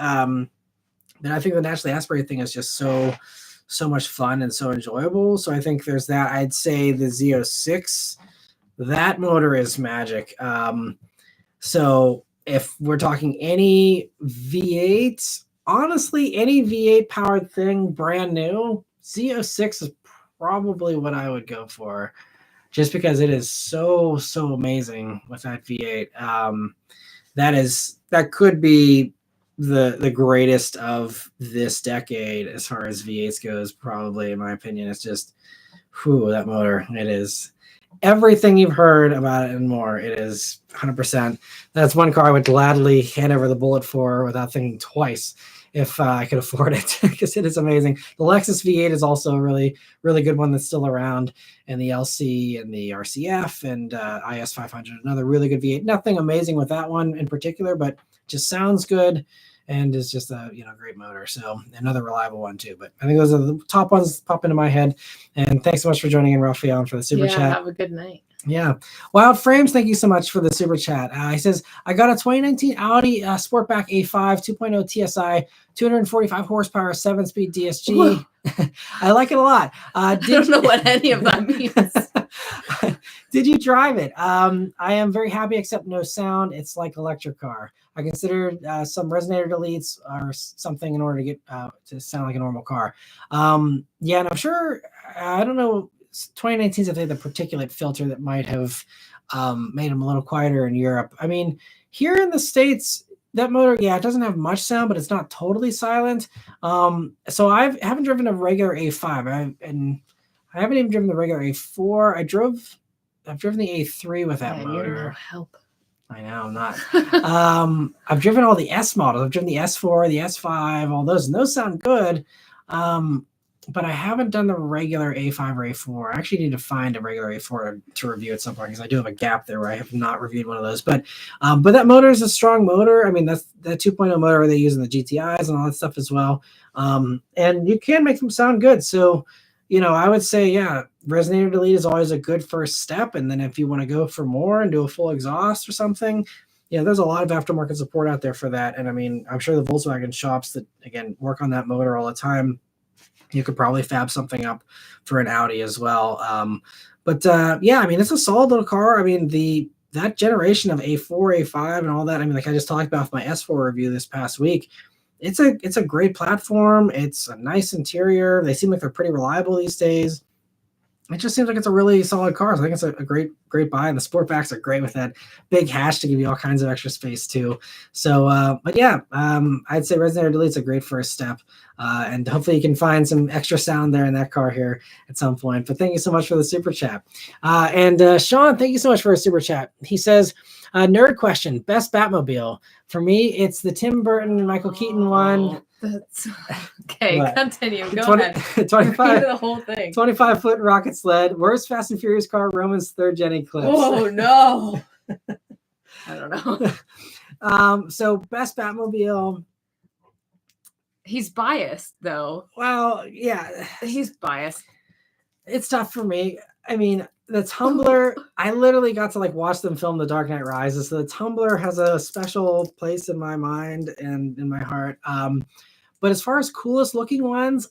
But I think the naturally aspirated thing is just so much fun and so enjoyable. So I think there's that. I'd say the Z06, that motor is magic. So if we're talking any V8, honestly, any V8 powered thing brand new, Z06 is probably what I would go for. Just because it is so amazing with that V8. That could be the greatest of this decade as far as V8s goes, probably, in my opinion. It's just, that motor. It is everything you've heard about it and more. It is 100%. That's one car I would gladly hand over the bullet for without thinking twice if I could afford it, because it is amazing. The Lexus V8 is also a really, really good one that's still around, and the LC and the RCF and IS 500, another really good V8. Nothing amazing with that one in particular, but just sounds good and is just a great motor. So another reliable one too. But I think those are the top ones that pop into my head. And thanks so much for joining in, Raphael, for the super chat. Have a good night. Yeah. Wild Frames, thank you so much for the super chat. He says, I got a 2019 Audi Sportback A5 2.0 TSI, 245 horsepower, 7-speed DSG. I like it a lot. I don't know what any of that means. Did you drive it? I am very happy, except no sound. It's like electric car. I considered some resonator deletes or something in order to get to sound like a normal car. Yeah, and I'm sure, I don't know, 2019's if they had the particulate filter that might have made them a little quieter in Europe. I mean, here in the States, that motor, yeah, it doesn't have much sound, but it's not totally silent. So I haven't driven a regular A5, and I haven't even driven the regular A4. I've driven the A3 with that motor. You're no help. I know, I'm not. I've driven all the S models. I've driven the S4, the S5, all those, and those sound good. But I haven't done the regular A5 or A4. I actually need to find a regular A4 to review at some point, because I do have a gap there where I have not reviewed one of those. But that motor is a strong motor. I mean, that's that 2.0 motor they use in the GTIs and all that stuff as well. And you can make them sound good. So, I would say, yeah, resonator delete is always a good first step. And then if you want to go for more and do a full exhaust or something, there's a lot of aftermarket support out there for that. And I mean, I'm sure the Volkswagen shops that, again, work on that motor all the time, you could probably fab something up for an Audi as well. Yeah, I mean, it's a solid little car. I mean, that generation of A4, A5 and all that, I mean, like I just talked about with my S4 review this past week, it's a great platform. It's a nice interior. They seem like they're pretty reliable these days. It just seems like it's a really solid car. So I think it's a great buy. And the Sportbacks are great with that big hash to give you all kinds of extra space too. So, but yeah, I'd say resonator delete's a great first step. And hopefully you can find some extra sound there in that car here at some point. But thank you so much for the super chat. And Sean, thank you so much for a super chat. He says, nerd question, best Batmobile. For me, it's the Tim Burton and Michael Keaton one. That's okay. What? Continue. Go 20, ahead. 25, the whole thing. 25-foot rocket sled. Worst Fast and Furious car. Roman's third gen Eclipse. Oh no. I don't know. So best Batmobile. He's biased though. Well, yeah, he's biased. It's tough for me. I mean, the Tumbler, I literally got to watch them film The Dark Knight Rises. So the Tumbler has a special place in my mind and in my heart. But as far as coolest looking ones,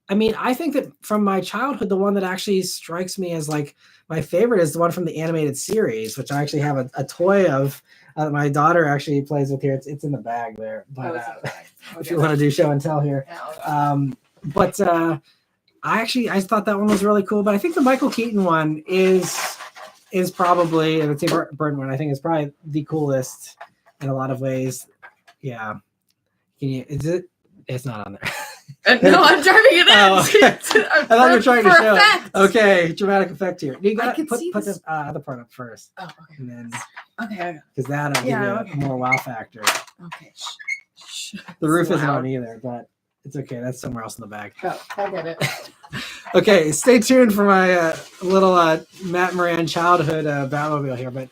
I mean, I think that from my childhood, the one that actually strikes me as my favorite is the one from the animated series, which I actually have a toy of. My daughter actually plays with here. It's in the bag there. But if you want to do show and tell here. I thought that one was really cool. But I think the Michael Keaton one is probably, and the Tim Burton one, I think is probably the coolest in a lot of ways. Yeah. Is it? It's not on there. No, I'm driving it in. Oh, okay. I thought you were trying to show effect. it. Okay, dramatic effect here. You got to put this. the other part up first. Oh, okay. And then, okay. Because that'll give you a more wow factor. Okay. The roof isn't on either, but it's okay. That's somewhere else in the bag. Oh, I get it. Okay, stay tuned for my little Matt Moran childhood Batmobile here. But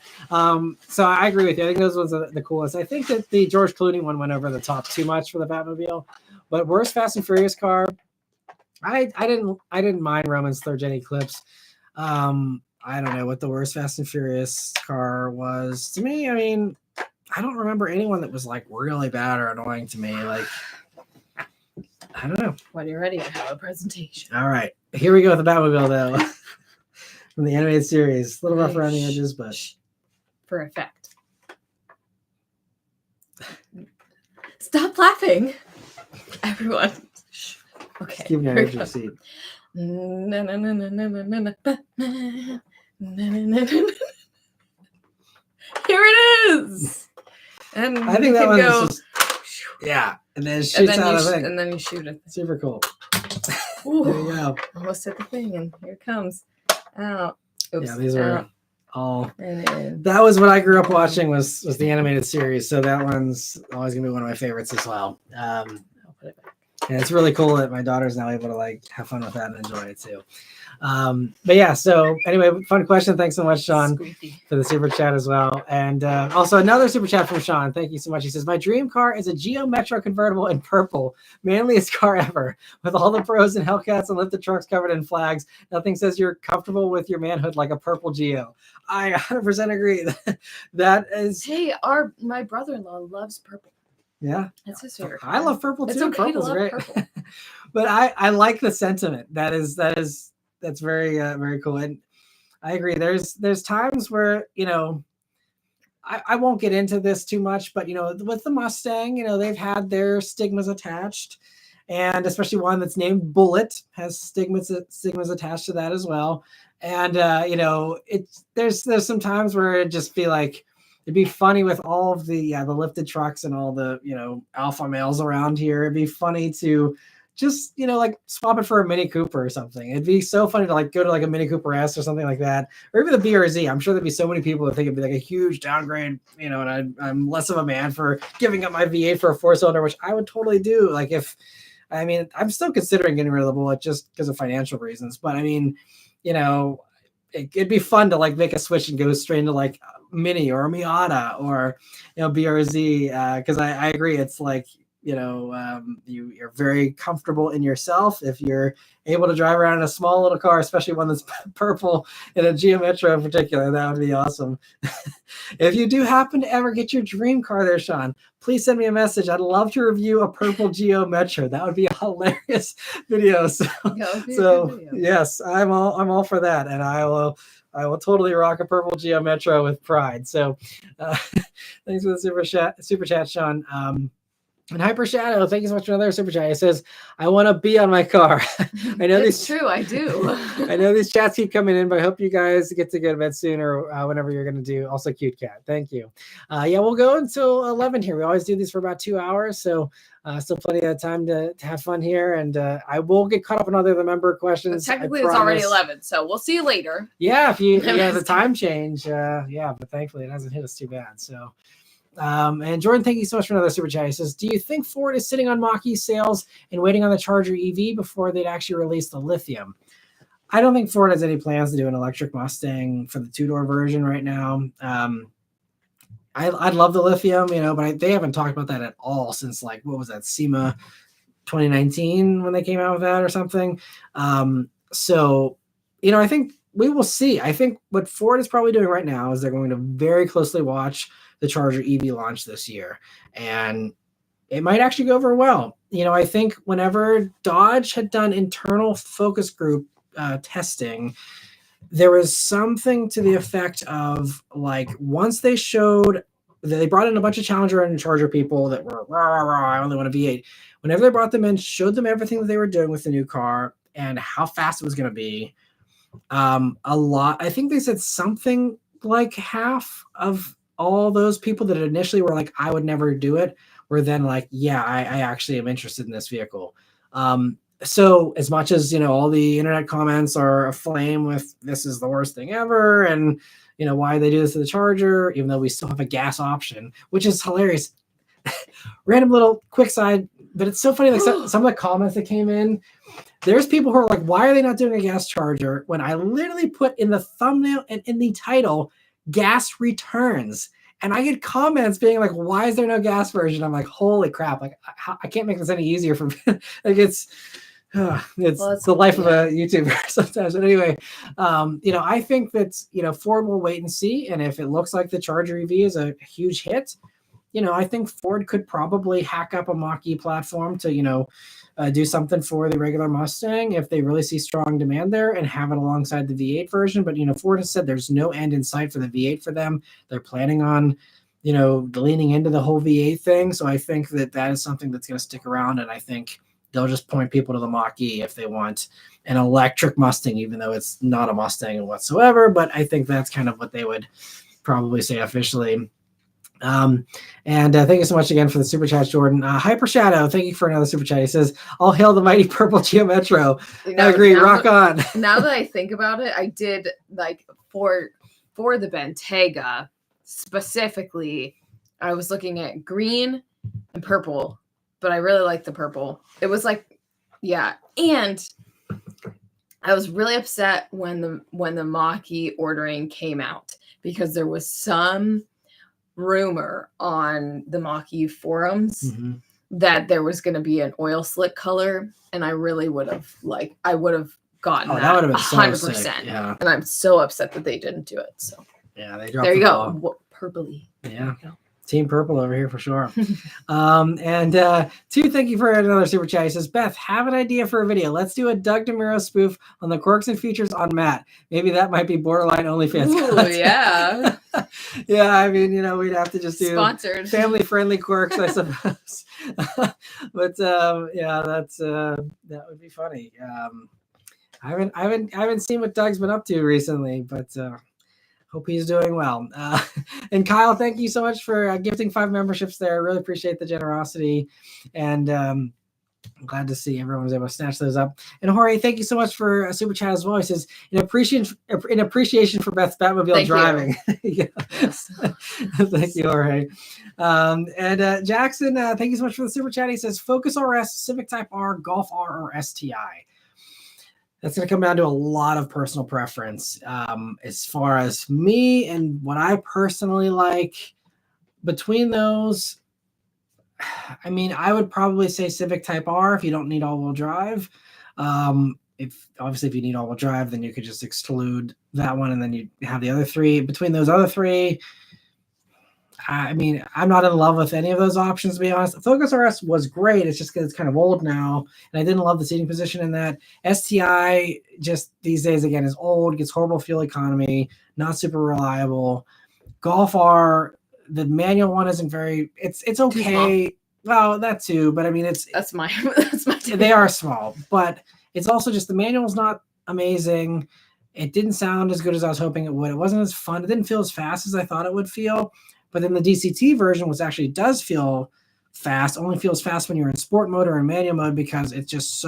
so I agree with you. I think those ones are the coolest. I think that the George Clooney one went over the top too much for the Batmobile. But worst Fast and Furious car, I didn't mind Roman's third gen Eclipse. I don't know what the worst Fast and Furious car was to me. I mean, I don't remember anyone that was really bad or annoying to me. I don't know. When you're ready, I have a presentation. All right, here we go with the Batmobile though, from the animated series. A little rough around the edges, but for effect. Stop laughing. Everyone. Okay. Keep your edge of your seat. Here it is. And I think that one is just, yeah. And then it shoots out of it. And then you shoot it. Super cool. Ooh, there you go. Almost hit the thing, and here it comes out. Oops. Yeah, these are all. That was what I grew up watching was the animated series. So that one's always gonna be one of my favorites as well. And it's really cool that my daughter's now able to like have fun with that and enjoy it too. But yeah, so anyway, fun question. Thanks so much, Sean, for the super chat as well. And also another super chat from Sean. Thank you so much. He says, my dream car is a Geo Metro convertible in purple, manliest car ever, with all the pros and Hellcats and lifted trucks covered in flags. Nothing says you're comfortable with your manhood like a purple Geo. I 100% agree. That is. Hey, my brother-in-law loves purple. Yeah, that's his favorite. I love purple too. It's okay Purple's to love great. purple. But I like the sentiment. That's very very cool. And I agree. There's times where I won't get into this too much, but with the Mustang, they've had their stigmas attached, and especially one that's named Bullet has stigmas attached to that as well. And there's some times where it'd just be like. It'd be funny with all of the lifted trucks and all the alpha males around here. It'd be funny to just like swap it for a Mini Cooper or something. It'd be so funny to like go to like a Mini Cooper S or something like that, or even the BRZ. I'm sure there'd be so many people that think it'd be like a huge downgrade, and I'm less of a man for giving up my V8 for a 4-cylinder, which I would totally do. Like I'm still considering getting rid of the Bullet just because of financial reasons, but I mean, it'd be fun to like make a switch and go straight into like Mini or a Miata or BRZ because I agree it's like you're very comfortable in yourself if you're able to drive around in a small little car, especially one that's purple in a Geo Metro in particular. That would be awesome. If you do happen to ever get your dream car there, Sean, please send me a message. I'd love to review a purple Geo Metro. That would be a hilarious video. So yes, I'm all for that, and I will totally rock a purple Geo Metro with pride. So thanks for the super chat, Sean. And Hyper Shadow, thank you so much for another super chat. It says, I want to be on my car. I know it's true, I do. I know these chats keep coming in, but I hope you guys get to go to bed soon or whenever you're going to do. Also, Cute Cat, thank you. We'll go until 11 here. We always do these for about 2 hours, so still plenty of time to have fun here. And I will get caught up on other member questions. But technically, it's already 11, so we'll see you later. Yeah, if you the time change. But thankfully it hasn't hit us too bad. So. And Jordan, thank you so much for another super chat. He says, do you think Ford is sitting on Mach-E sales and waiting on the Charger EV before they'd actually release the lithium? I don't think Ford has any plans to do an electric Mustang for the two-door version right now. I'd love the lithium, but they haven't talked about that at all since what was that, SEMA 2019 when they came out with that or something. I think we will see. I think what Ford is probably doing right now is they're going to very closely watch the Charger EV launch this year, and it might actually go over well. I think whenever Dodge had done internal focus group testing, there was something to the effect of once they showed that they brought in a bunch of Challenger and Charger people that were I only want a V8. Whenever they brought them in, showed them everything that they were doing with the new car and how fast it was going to be. I think they said something like half of all those people that initially were like, I would never do it, were then like, yeah, I actually am interested in this vehicle. So as much as, all the internet comments are aflame with this is the worst thing ever, and, why they do this to the Charger, even though we still have a gas option, which is hilarious. Random little quick side, but it's so funny. Like some of the comments that came in, there's people who are like, why are they not doing a gas charger? When I literally put in the thumbnail and in the title, gas returns, and I get comments being like, why is there no gas version? I'm like, holy crap. I can't make this any easier for me. It's the life of a YouTuber sometimes. But anyway, I think that, Ford will wait and see. And if it looks like the Charger EV is a huge hit, I think Ford could probably hack up a Mach-E platform to, do something for the regular Mustang if they really see strong demand there and have it alongside the V8 version. But, Ford has said there's no end in sight for the V8 for them. They're planning on, leaning into the whole V8 thing. So I think that is something that's going to stick around. And I think they'll just point people to the Mach-E if they want an electric Mustang, even though it's not a Mustang whatsoever. But I think that's kind of what they would probably say officially. And thank you so much again for the super chat, Jordan. Hyper Shadow, thank you for another super chat. He says, "All hail the mighty purple Geo Metro." I agree. Rock on. Now that I think about it, I did like for the Bentayga specifically, I was looking at green and purple, but I really liked the purple. It was like, yeah, and I was really upset when the Mach-E ordering came out because there was some rumor on the Mach-E forums that there was going to be an oil slick color, and I really would have gotten that would have been 100%. So yeah. And I'm so upset that they didn't do it. So yeah, they dropped there you go. Purpley. Yeah. Team Purple over here for sure. And two, thank you for another super chat. He says, "Beth, have an idea for a video. Let's do a Doug DeMuro spoof on the quirks and features on Matt. Maybe that might be borderline OnlyFans." Ooh, yeah. Yeah, I mean, we'd have to just do sponsored family-friendly quirks, I suppose. But yeah, that would be funny. I haven't seen what Doug's been up to recently, but hope he's doing well. And Kyle, thank you so much for gifting 5 memberships there. I really appreciate the generosity. And I'm glad to see everyone was able to snatch those up. And Jorge, thank you so much for a super chat as well. He says, in appreciation for Beth's Batmobile driving. Yes. Thank you, Jorge. And Jackson, thank you so much for the super chat. He says, Focus RS, Civic Type R, Golf R, or STI. That's going to come down to a lot of personal preference. As far as me and what I personally like, between those, I mean, I would probably say Civic Type R if you don't need all-wheel drive. If you need all-wheel drive, then you could just exclude that one, and then you have the other 3. Between those other 3, I mean, I'm not in love with any of those options, to be honest. Focus RS was great. It's just because it's kind of old now, and I didn't love the seating position in that. STI just these days, again, is old, gets horrible fuel economy, not super reliable. Golf R, the manual one isn't very. It's okay. Well, that too, but I mean, that's my they are small, but it's also just the manual is not amazing. It didn't sound as good as I was hoping it would. It wasn't as fun. It didn't feel as fast as I thought it would feel. But then the DCT version, which actually does feel fast, only feels fast when you're in sport mode or in manual mode because it's just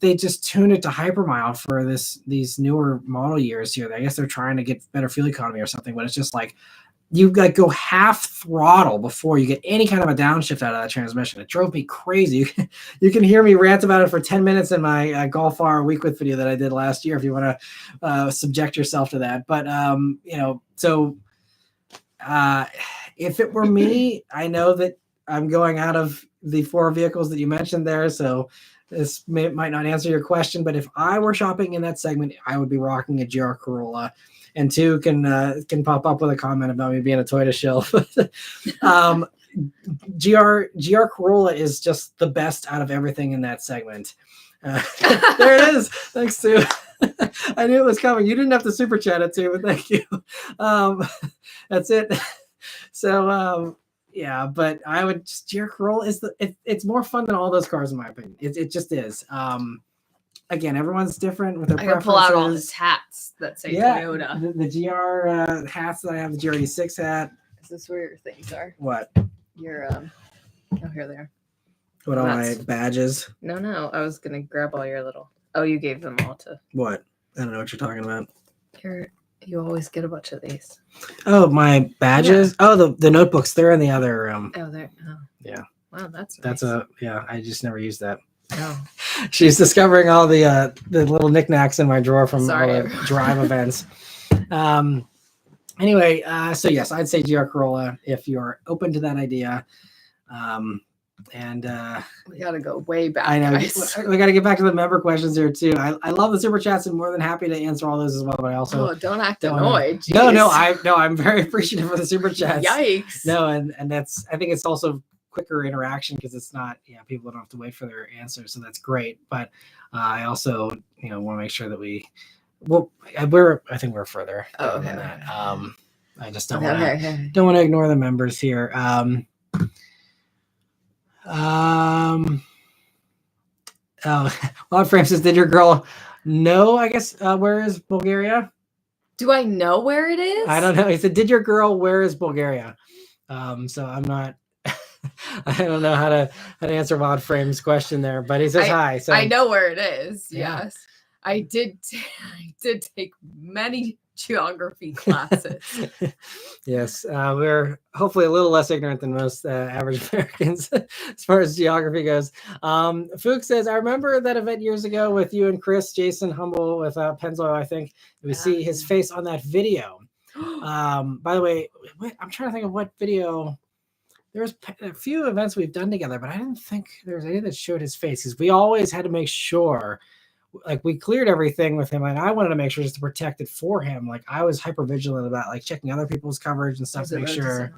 they just tune it to hypermile for these newer model years here. I guess they're trying to get better fuel economy or something, but it's just like you go half throttle before you get any kind of a downshift out of that transmission. It drove me crazy. You can hear me rant about it for 10 minutes in my Golf R Week With video that I did last year if you want to subject yourself to that. But, so if it were me, I know that I'm going out of the 4 vehicles that you mentioned there, so this might not answer your question, but if I were shopping in that segment, I would be rocking a GR Corolla. And 2 can pop up with a comment about me being a Toyota shill. GR Corolla is just the best out of everything in that segment. There it is. Thanks, Sue. I knew it was coming. You didn't have to super chat it too, but thank you. That's it. So yeah, but I would just GR Corolla it's more fun than all those cars in my opinion. It just is. Again, everyone's different with their preferences. I can pull out all his hats that say Toyota. The GR hats that I have, the GR86 hat. Is this where your things are? What? Your here they are. What, all my badges? No. I was gonna grab all your little. Oh, you gave them all to. What? I don't know what you're talking about. You always get a bunch of these. Oh, my badges? Yeah. Oh, the notebooks. They're in the other room. Oh, they're. Oh. Yeah. Wow, that's nice. I just never used that. Oh. She's discovering all the little knickknacks in my drawer from all the drive events. Anyway, so yes, I'd say GR Corolla if you're open to that idea. And we got to go way back. I know. We got to get back to the member questions here too. I love the super chats and more than happy to answer all those as well. But I also don't act annoyed. I'm very appreciative for the super chats. Yikes! No, and that's I think it's also quicker interaction because it's not people don't have to wait for their answers, so that's great. But I also want to make sure that I think we're further than that. I just don't want to ignore the members here. Well, Francis, did your girl know? I guess where is Bulgaria? Do I know where it is? I don't know. He said, "Did your girl where is Bulgaria?" So I'm not. I don't know how to answer Wild Frame's question there, but he says hi. So I know where it is. Yeah. Yes, I did take many geography classes. Yes, we're hopefully a little less ignorant than most average Americans as far as geography goes. Fuchs says, I remember that event years ago with you and Chris, Jason Humble with Pennzoil, I think. We see his face on that video. By the way, I'm trying to think of what video. There was a few events we've done together, but I didn't think there was any that showed his face, because we always had to make sure, like, we cleared everything with him, and I wanted to make sure just to protect it for him. Like, I was hyper vigilant about like checking other people's coverage and stuff to make sure.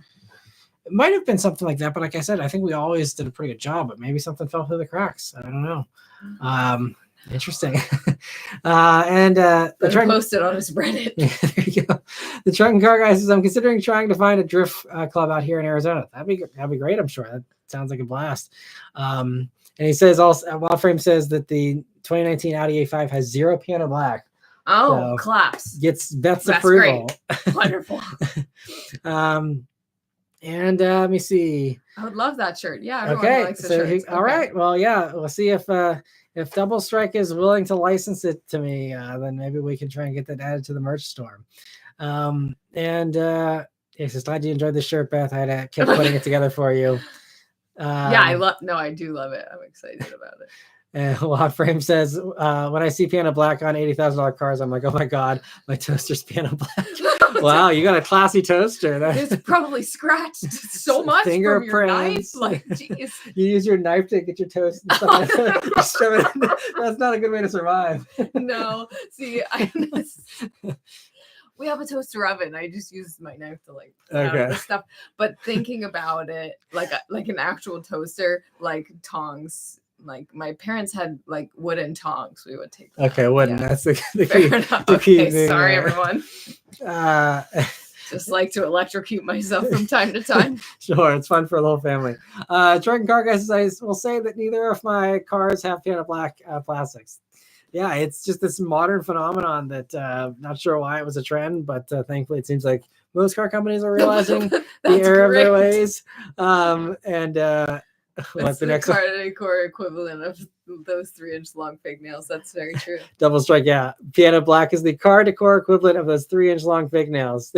It might have been something like that, but like I said, I think we always did a pretty good job, but maybe something fell through the cracks. I don't know. Interesting. The Trunk posted on his Reddit. Yeah, there you go. The Truck and Car Guy says, I'm considering trying to find a drift club out here in Arizona. That'd be great. I'm sure that sounds like a blast. And he says also, Wild Frame says that the 2019 Audi A5 has 0 piano black. Oh, so claps. Gets Beth's approval. Great. Wonderful. And let me see. I would love that shirt. Yeah. Okay. Likes the So shirts. all right. Well, yeah. We'll see if Double Strike is willing to license it to me, then maybe we can try and get that added to the merch store. It's just glad you enjoyed the shirt, Beth. I kept putting it together for you. I do love it. I'm excited about it. And Wild Frame says, when I see piano black on $80,000 cars, I'm like, oh my God, my toaster's piano black. Wow, you got a classy toaster. It's probably scratched so much from your knife. Like, geez. You use your knife to get your toast and stuff. That's not a good way to survive. No, see, we have a toaster oven. I just use my knife to like this stuff. But thinking about it, like an actual toaster, like tongs. Like my parents had like wooden tongs. We would take them okay, wooden. Yeah. That's the key. Fair enough. Okay, sorry everyone. Just like to electrocute myself from time to time. Sure, it's fun for the whole family. Truck and Car Guy says, I will say that neither of my cars have piano black plastics. Yeah, it's just this modern phenomenon that not sure why it was a trend, but thankfully it seems like most car companies are realizing the error of their ways. What's the next car decor equivalent of those 3-inch long fake nails? That's very true. Double Strike, yeah. Piano black is the car decor equivalent of those 3-inch long fake nails.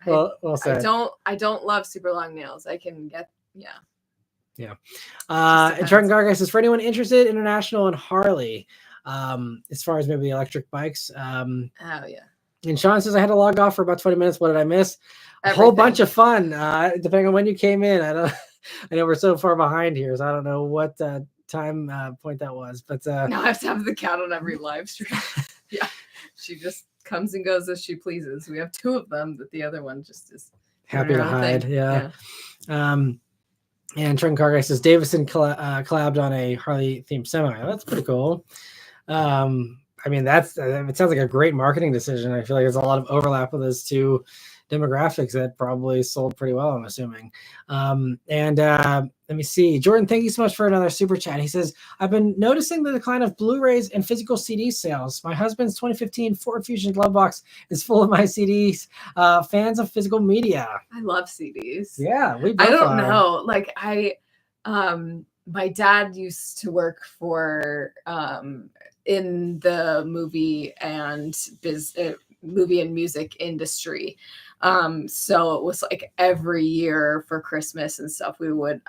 well said. I don't love super long nails. I can get Yeah. Truck and Car Guy says, for anyone interested, International and Harley, as far as maybe the electric bikes. Oh yeah. And Sean says, I had to log off for about 20 minutes. What did I miss? Everything. A whole bunch of fun. Depending on when you came in. I know we're so far behind here, so I don't know what time point that was. But now I have to have the cat on every live stream. Yeah, she just comes and goes as she pleases. We have 2 of them, but the other one just is happy to hide. Yeah. And Truck and Car Guy says Davison collabed on a Harley themed semi. That's pretty cool. I mean, it sounds like a great marketing decision. I feel like there's a lot of overlap with those 2 demographics that probably sold pretty well, I'm assuming. Let me see. Jordan, thank you so much for another super chat. He says, I've been noticing the decline of Blu-rays and physical CD sales. My husband's 2015 Ford Fusion glove box is full of my CDs. Fans of physical media. I love CDs. Yeah, I don't know. Like my dad used to work for in the movie and music industry. So it was like every year for Christmas and stuff,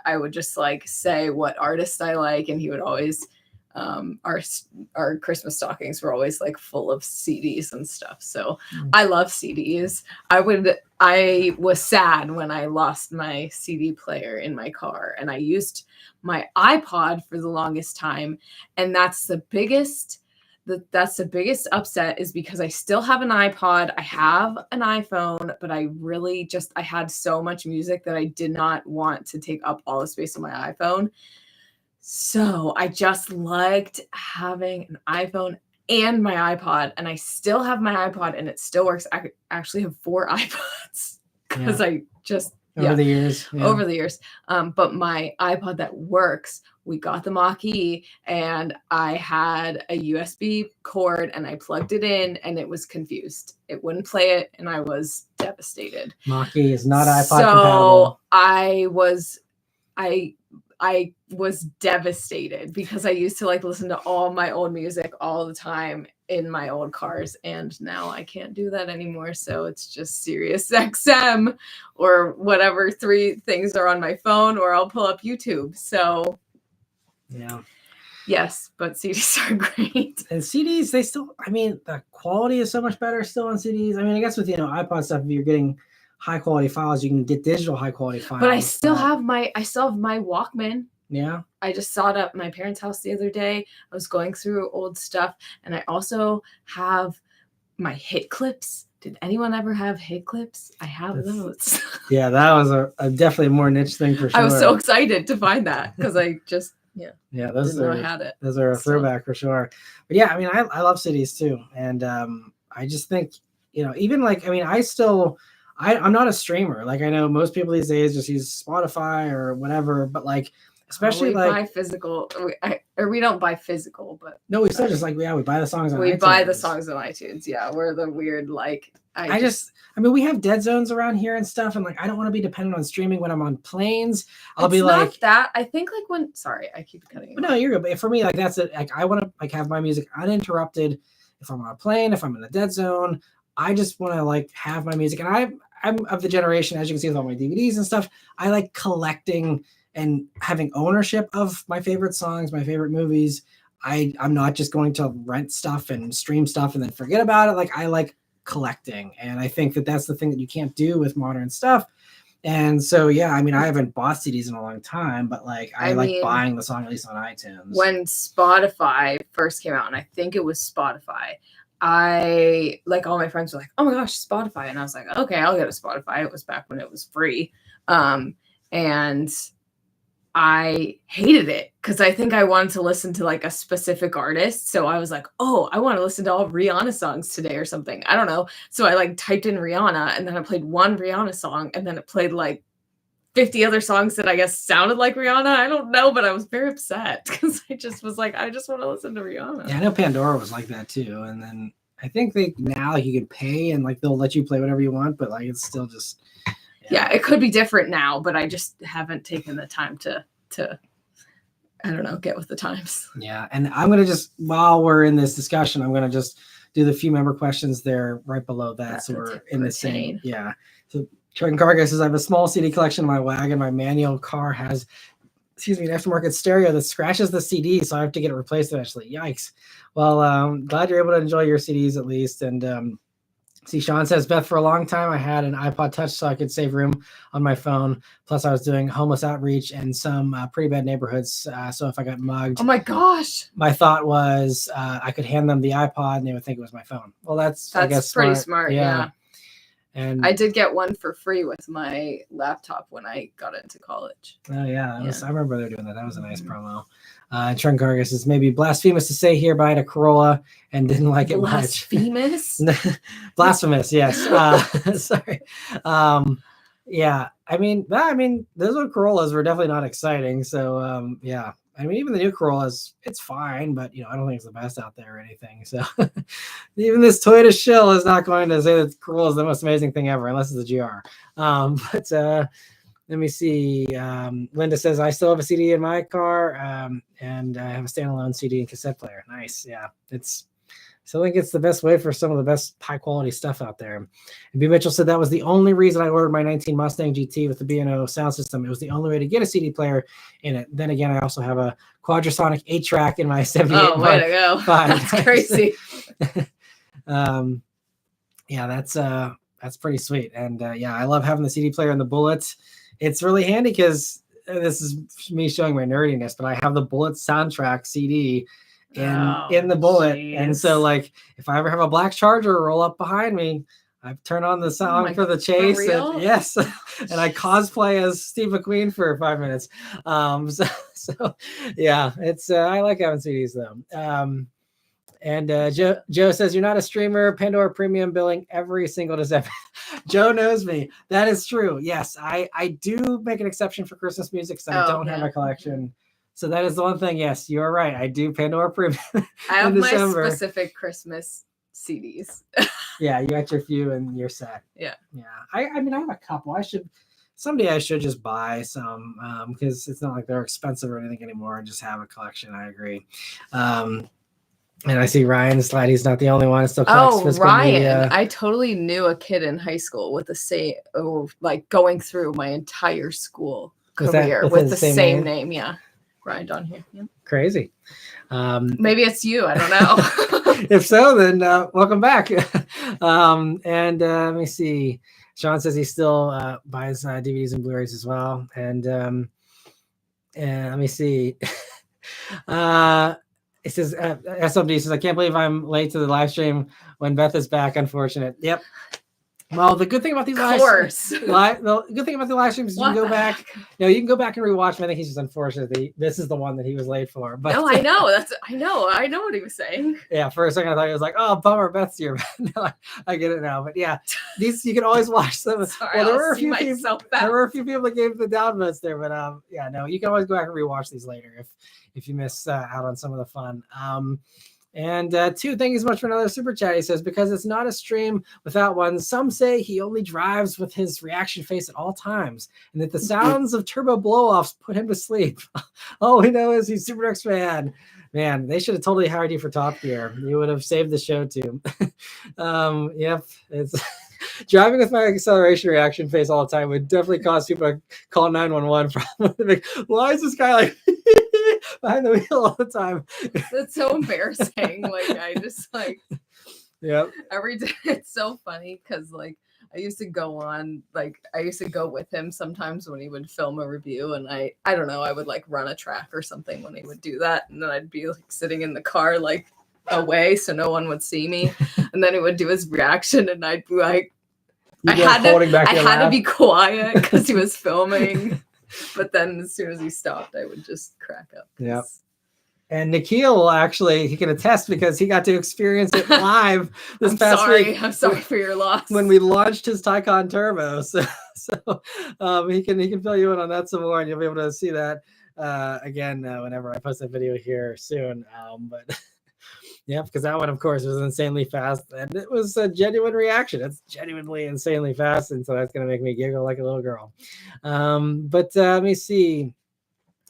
I would just like say what artist I like, and he would always our Christmas stockings were always like full of CDs and stuff. So I love CDs. I was sad when I lost my CD player in my car, and I used my iPod for the longest time, and that's the biggest upset, is because I still have an iPod. I have an iPhone, but I had so much music that I did not want to take up all the space on my iPhone. So I just liked having an iPhone and my iPod, and I still have my iPod and it still works. I actually have 4 iPods because over the years. Yeah. Over the years. But my iPod that works, we got the Mach-E, and I had a USB cord, and I plugged it in, and it was confused. It wouldn't play it, and I was devastated. Mach-E is not iPod compatible. I was devastated because I used to like listen to all my old music all the time in my old cars, and now I can't do that anymore. So it's just Sirius XM or whatever 3 things are on my phone, or I'll pull up YouTube. So yeah. Yes, but CDs are great. And CDs, they still, I mean, the quality is so much better still on CDs. I mean, I guess with, iPod stuff, if you're getting high quality files, you can get digital high quality files. But I still have my Walkman. Yeah. I just saw it at my parents' house the other day. I was going through old stuff, and I also have my hit clips. Did anyone ever have hit clips? I have those. Yeah, that was a definitely a more niche thing for sure. I was so excited to find that because I just those didn't know I had it. Those are a throwback for sure. But yeah, I mean, I love CDs too, and I just think even like I'm not a streamer. Like I know most people these days just use Spotify or whatever, but like especially buy physical. We don't buy physical, but no, we still just like we buy the songs on iTunes. We buy the songs on iTunes. Yeah, we're the weird like. I mean, we have dead zones around here and stuff, and like I don't want to be dependent on streaming when I'm on planes. I'll be like that. I think like when I keep cutting you off. No, you're good. But for me, like that's it. Like I want to like have my music uninterrupted. If I'm on a plane, if I'm in a dead zone, I just want to like have my music. And I'm of the generation, as you can see with all my DVDs and stuff, I like collecting and having ownership of my favorite songs, my favorite movies. I'm not just going to rent stuff and stream stuff and then forget about it. Like I like collecting, and I think that that's the thing that you can't do with modern stuff. And so yeah, I mean, I haven't bought CDs in a long time, but like I like buying the song at least on iTunes. When Spotify first came out, and I think it was Spotify, I like all my friends were like, "Oh my gosh, Spotify!" And I was like, "Okay, I'll get a Spotify." It was back when it was free, and I hated it because I think I wanted to listen to like a specific artist. So I was like, oh, I want to listen to all Rihanna songs today or something. I don't know. So I like typed in Rihanna, and then I played one Rihanna song, and then it played like 50 other songs that I guess sounded like Rihanna. I don't know, but I was very upset because I just was like, I just want to listen to Rihanna. Yeah, I know Pandora was like that too. And then I think now you can pay and like they'll let you play whatever you want, but like it's still just yeah, it could be different now, but I just haven't taken the time to I don't know, get with the times. Yeah, and I'm going to just, while we're in this discussion, I'm going to just do the few member questions there right below that. So we're in the same. Yeah. So Truck and Car Guy says, I have a small CD collection in my wagon. My manual car has, an aftermarket stereo that scratches the CD, so I have to get it replaced eventually. Yikes. Well, glad you're able to enjoy your CDs at least. And see, Sean says, Beth, for a long time, I had an iPod Touch so I could save room on my phone. Plus, I was doing homeless outreach in some pretty bad neighborhoods. So if I got mugged, oh my gosh, my thought was I could hand them the iPod and they would think it was my phone. Well, that's I guess pretty smart. Yeah. And I did get one for free with my laptop when I got into college. Oh yeah, I remember they were doing that. That was a nice promo. Trent Gargus is maybe blasphemous to say here, but I had a Corolla and didn't like it much. Blasphemous? Blasphemous, yes. Sorry. Yeah, I mean, those old Corollas were definitely not exciting. So yeah. I mean, even the new Corollas, it's fine, but I don't think it's the best out there or anything. So even this Toyota shill is not going to say that Corolla is the most amazing thing ever, unless it's a GR. But let me see. Linda says, I still have a CD in my car, and I have a standalone CD and cassette player. Nice. Yeah. So I think it's the best way for some of the best high quality stuff out there. And B. Mitchell said that was the only reason I ordered my 19 Mustang GT with the B&O sound system. It was the only way to get a CD player in it. Then again, I also have a Quadrasonic 8-track in my 78. Oh, way to go. That's crazy. Yeah, that's pretty sweet. And yeah, I love having the CD player and the Bullet. It's really handy because this is me showing my nerdiness, but I have the Bullet soundtrack CD in the Bullet. Geez. And so like if I ever have a black Charger roll up behind me, I turn on the song for the chase. And, yes. And I cosplay as Steve McQueen for 5 minutes. So yeah, it's I like having CDs though. And Joe says, you're not a streamer. Pandora Premium billing every single December. Joe knows me. That is true. Yes, I do make an exception for Christmas music because I don't have a collection. So that is the one thing. Yes, you're right. I do Pandora Premium. I have my specific Christmas CDs. Yeah, you got your few and you're set. Yeah. Yeah. I mean, I have a couple. Someday I should just buy some because it's not like they're expensive or anything anymore and just have a collection. I agree. And I see Ryan's glad he's not the only one. Still collects Ryan. Media. I totally knew a kid in high school with the same, like going through my entire school career with the same name. Yeah. Ryan Don here. Yeah. Crazy. Maybe it's you. I don't know. If so, then welcome back. And let me see. Sean says he still buys DVDs and Blu-rays as well. And let me see. It says SMD says, I can't believe I'm late to the live stream when Beth is back. Unfortunate. Yep. Well, the good thing about these the good thing about the live streams is you can go back. You can go back and rewatch them. I think he's just unfortunate. This is the one that he was late for. But no, I know. I know what he was saying. Yeah, for a second I thought he was like, "Oh, bummer, Beth's here." No, I get it now. But yeah, these you can always watch them. Sorry, well, there were a few people that gave the downvotes there, but yeah, no, you can always go back and rewatch these later if you miss out on some of the fun. And two, thank you so much for another super chat. He says, because it's not a stream without one, some say he only drives with his reaction face at all times, and that the sounds of turbo blow-offs put him to sleep. All we know is he's Super X fan. Man, they should have totally hired you for Top Gear. You would have saved the show too. Yep, it's driving with my acceleration reaction face all the time would definitely cause people to call 911. Probably. Why is this guy like behind the wheel all the time? That's so embarrassing. Like I just yep. Every day it's so funny because I used to go with him sometimes when he would film a review, and I don't know, I would run a track or something when he would do that, and then I'd be sitting in the car away so no one would see me, and then he would do his reaction, and I'd be like, I had to be quiet because he was filming. But then as soon as he stopped, I would just crack up. Yeah. And Nikhil, actually, he can attest because he got to experience it live this past week. I'm sorry for your loss. When we launched his Taycan Turbo. So he can fill you in on that some more, and you'll be able to see that again whenever I post that video here soon. But yeah, because that one, of course, was insanely fast, and it was a genuine reaction. It's genuinely insanely fast, and so that's going to make me giggle like a little girl. But let me see.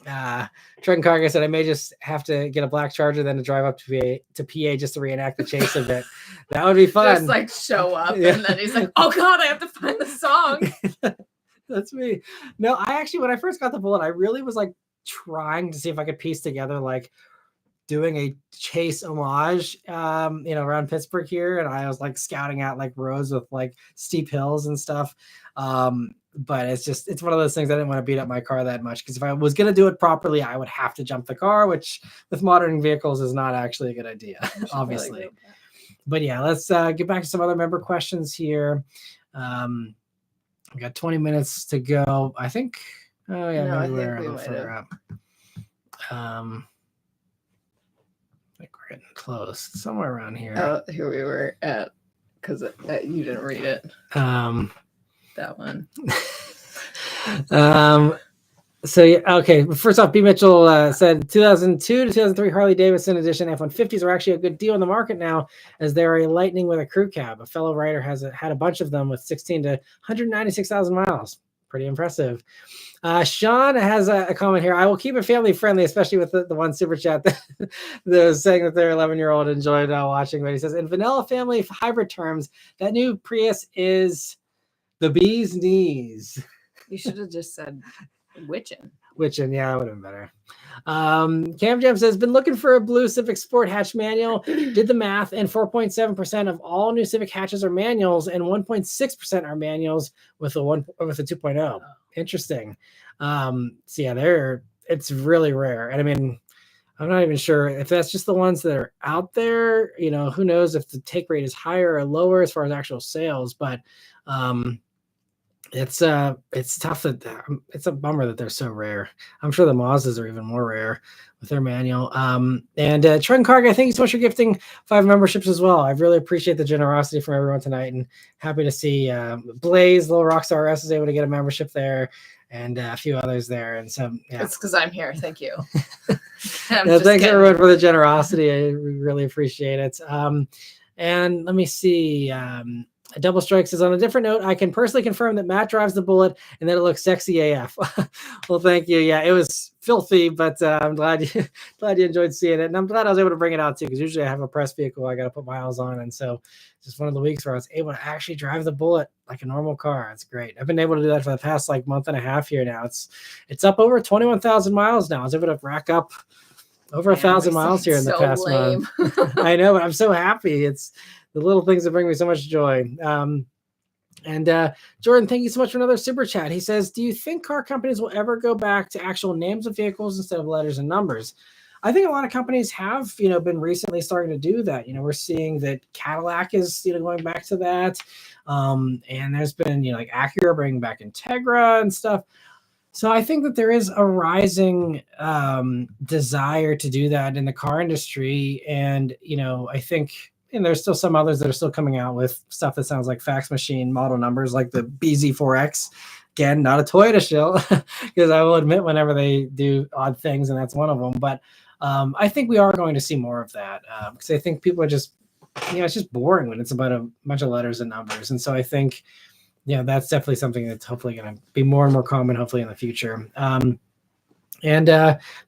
Truck Cargo said I may just have to get a black Charger then to drive up to PA just to reenact the chase a bit. That would be fun. Just show up and then he's like, oh God, I have to find the song. That's me. No, I actually, when I first got the Bullet, I really was trying to see if I could piece together doing a chase homage around Pittsburgh here, and I was scouting out roads with steep hills and stuff. But it's one of those things I didn't want to beat up my car that much, because if I was going to do it properly, I would have to jump the car, which with modern vehicles is not actually a good idea, obviously. But yeah, let's get back to some other member questions here. We got 20 minutes to go. I think. Oh yeah, no, maybe we're a little further up. I think we're getting close, somewhere around here. Oh, here we were at, because you didn't read it. That one. So yeah, okay. First off, B. Mitchell said 2002 to 2003 Harley Davidson edition F-150s are actually a good deal in the market now, as they're a Lightning with a crew cab. A fellow writer had a bunch of them with 16 to 196,000 miles. Pretty impressive. Sean has a comment here. I will keep it family friendly, especially with the one super chat that was saying that their 11-year-old enjoyed watching. But he says, in vanilla family hybrid terms, that new Prius is the bee's knees. You should have just said Witchin. Witchin, yeah, that would have been better. Cam Jam says, been looking for a blue Civic Sport hatch manual. Did the math, and 4.7% of all new Civic hatches are manuals, and 1.6% are manuals with a 2.0. Interesting. So yeah, it's really rare. And I mean, I'm not even sure if that's just the ones that are out there. Who knows if the take rate is higher or lower as far as actual sales, but it's tough that it's a bummer that they're so rare. I'm sure the Mazdas are even more rare with their manual. And Trent Carg, thank you so much for gifting 5 memberships as well. I really appreciate the generosity from everyone tonight, and happy to see Blaze, Little Rockstar S is able to get a membership there, and a few others there. And so yeah, it's because I'm here. Thank you. Thanks everyone for the generosity. I really appreciate it. And let me see. Double Strike says, on a different note, I can personally confirm that Matt drives the Bullet and that it looks sexy AF. Well, thank you. Yeah, it was filthy, but I'm glad you enjoyed seeing it. And I'm glad I was able to bring it out too, because usually I have a press vehicle I got to put miles on. And so it's just one of the weeks where I was able to actually drive the Bullet like a normal car. It's great. I've been able to do that for the past like month and a half here now. It's up over 21,000 miles now. I was able to rack up over 1,000 miles here in the past month. I know, but I'm so happy. It's the little things that bring me so much joy. And Jordan, thank you so much for another super chat. He says, do you think car companies will ever go back to actual names of vehicles instead of letters and numbers? I think a lot of companies have, been recently starting to do that. We're seeing that Cadillac is, going back to that. And there's been, like Acura bringing back Integra and stuff. So I think that there is a rising desire to do that in the car industry. And, I think, and there's still some others that are still coming out with stuff that sounds like fax machine model numbers, like the BZ4X. Again, not a Toyota shill, because I will admit whenever they do odd things, and that's one of them. But I think we are going to see more of that, because I think people are just, it's just boring when it's about a bunch of letters and numbers. And so I think, that's definitely something that's hopefully going to be more and more common, hopefully in the future. And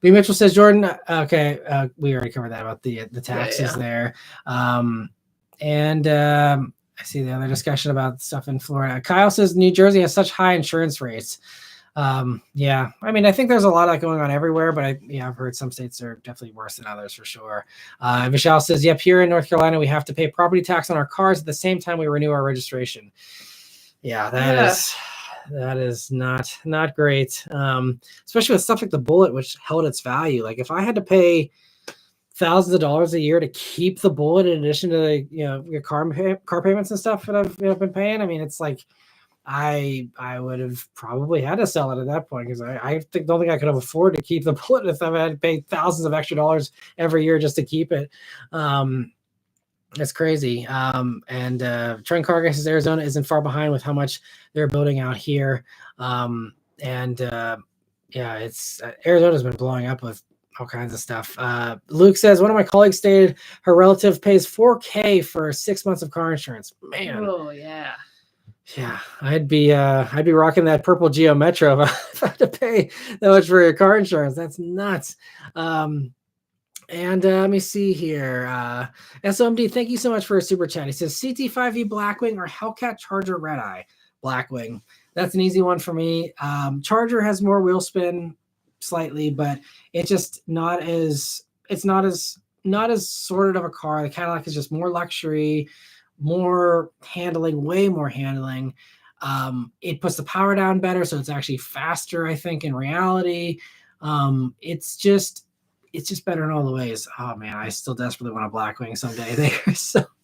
B. Mitchell says, Jordan, okay, we already covered that about the taxes there. And I see the other discussion about stuff in Florida. Kyle says New Jersey has such high insurance rates. Yeah, I mean, I think there's a lot of that going on everywhere, but I've heard some states are definitely worse than others for sure. Vishal says, yep, here in North Carolina, we have to pay property tax on our cars at the same time we renew our registration. Yeah, that is not great. Especially with stuff like the Bullet, which held its value. Like if I had to pay thousands of dollars a year to keep the Bullet in addition to the your car payments and stuff that I've been paying, I mean, it's like I would have probably had to sell it at that point, because I don't think I could have afforded to keep the Bullet if I had to pay thousands of extra dollars every year just to keep it. It's crazy. And Trent Cargas says Arizona isn't far behind with how much they're building out here. It's Arizona's been blowing up with all kinds of stuff. Luke says one of my colleagues stated her relative pays $4,000 for 6 months of car insurance. Man. Oh yeah. Yeah, I'd be rocking that purple Geo Metro if I had to pay that much for your car insurance. That's nuts. And let me see here. SOMD, thank you so much for a super chat. He says CT5E Blackwing or Hellcat Charger Red Eye Blackwing. That's an easy one for me. Charger has more wheel spin slightly, but it's just not as sorted of a car. The Cadillac is just more luxury, more handling, way more handling. It puts the power down better, so it's actually faster, I think, in reality. It's just better in all the ways. Oh man, I still desperately want a Blackwing someday. They are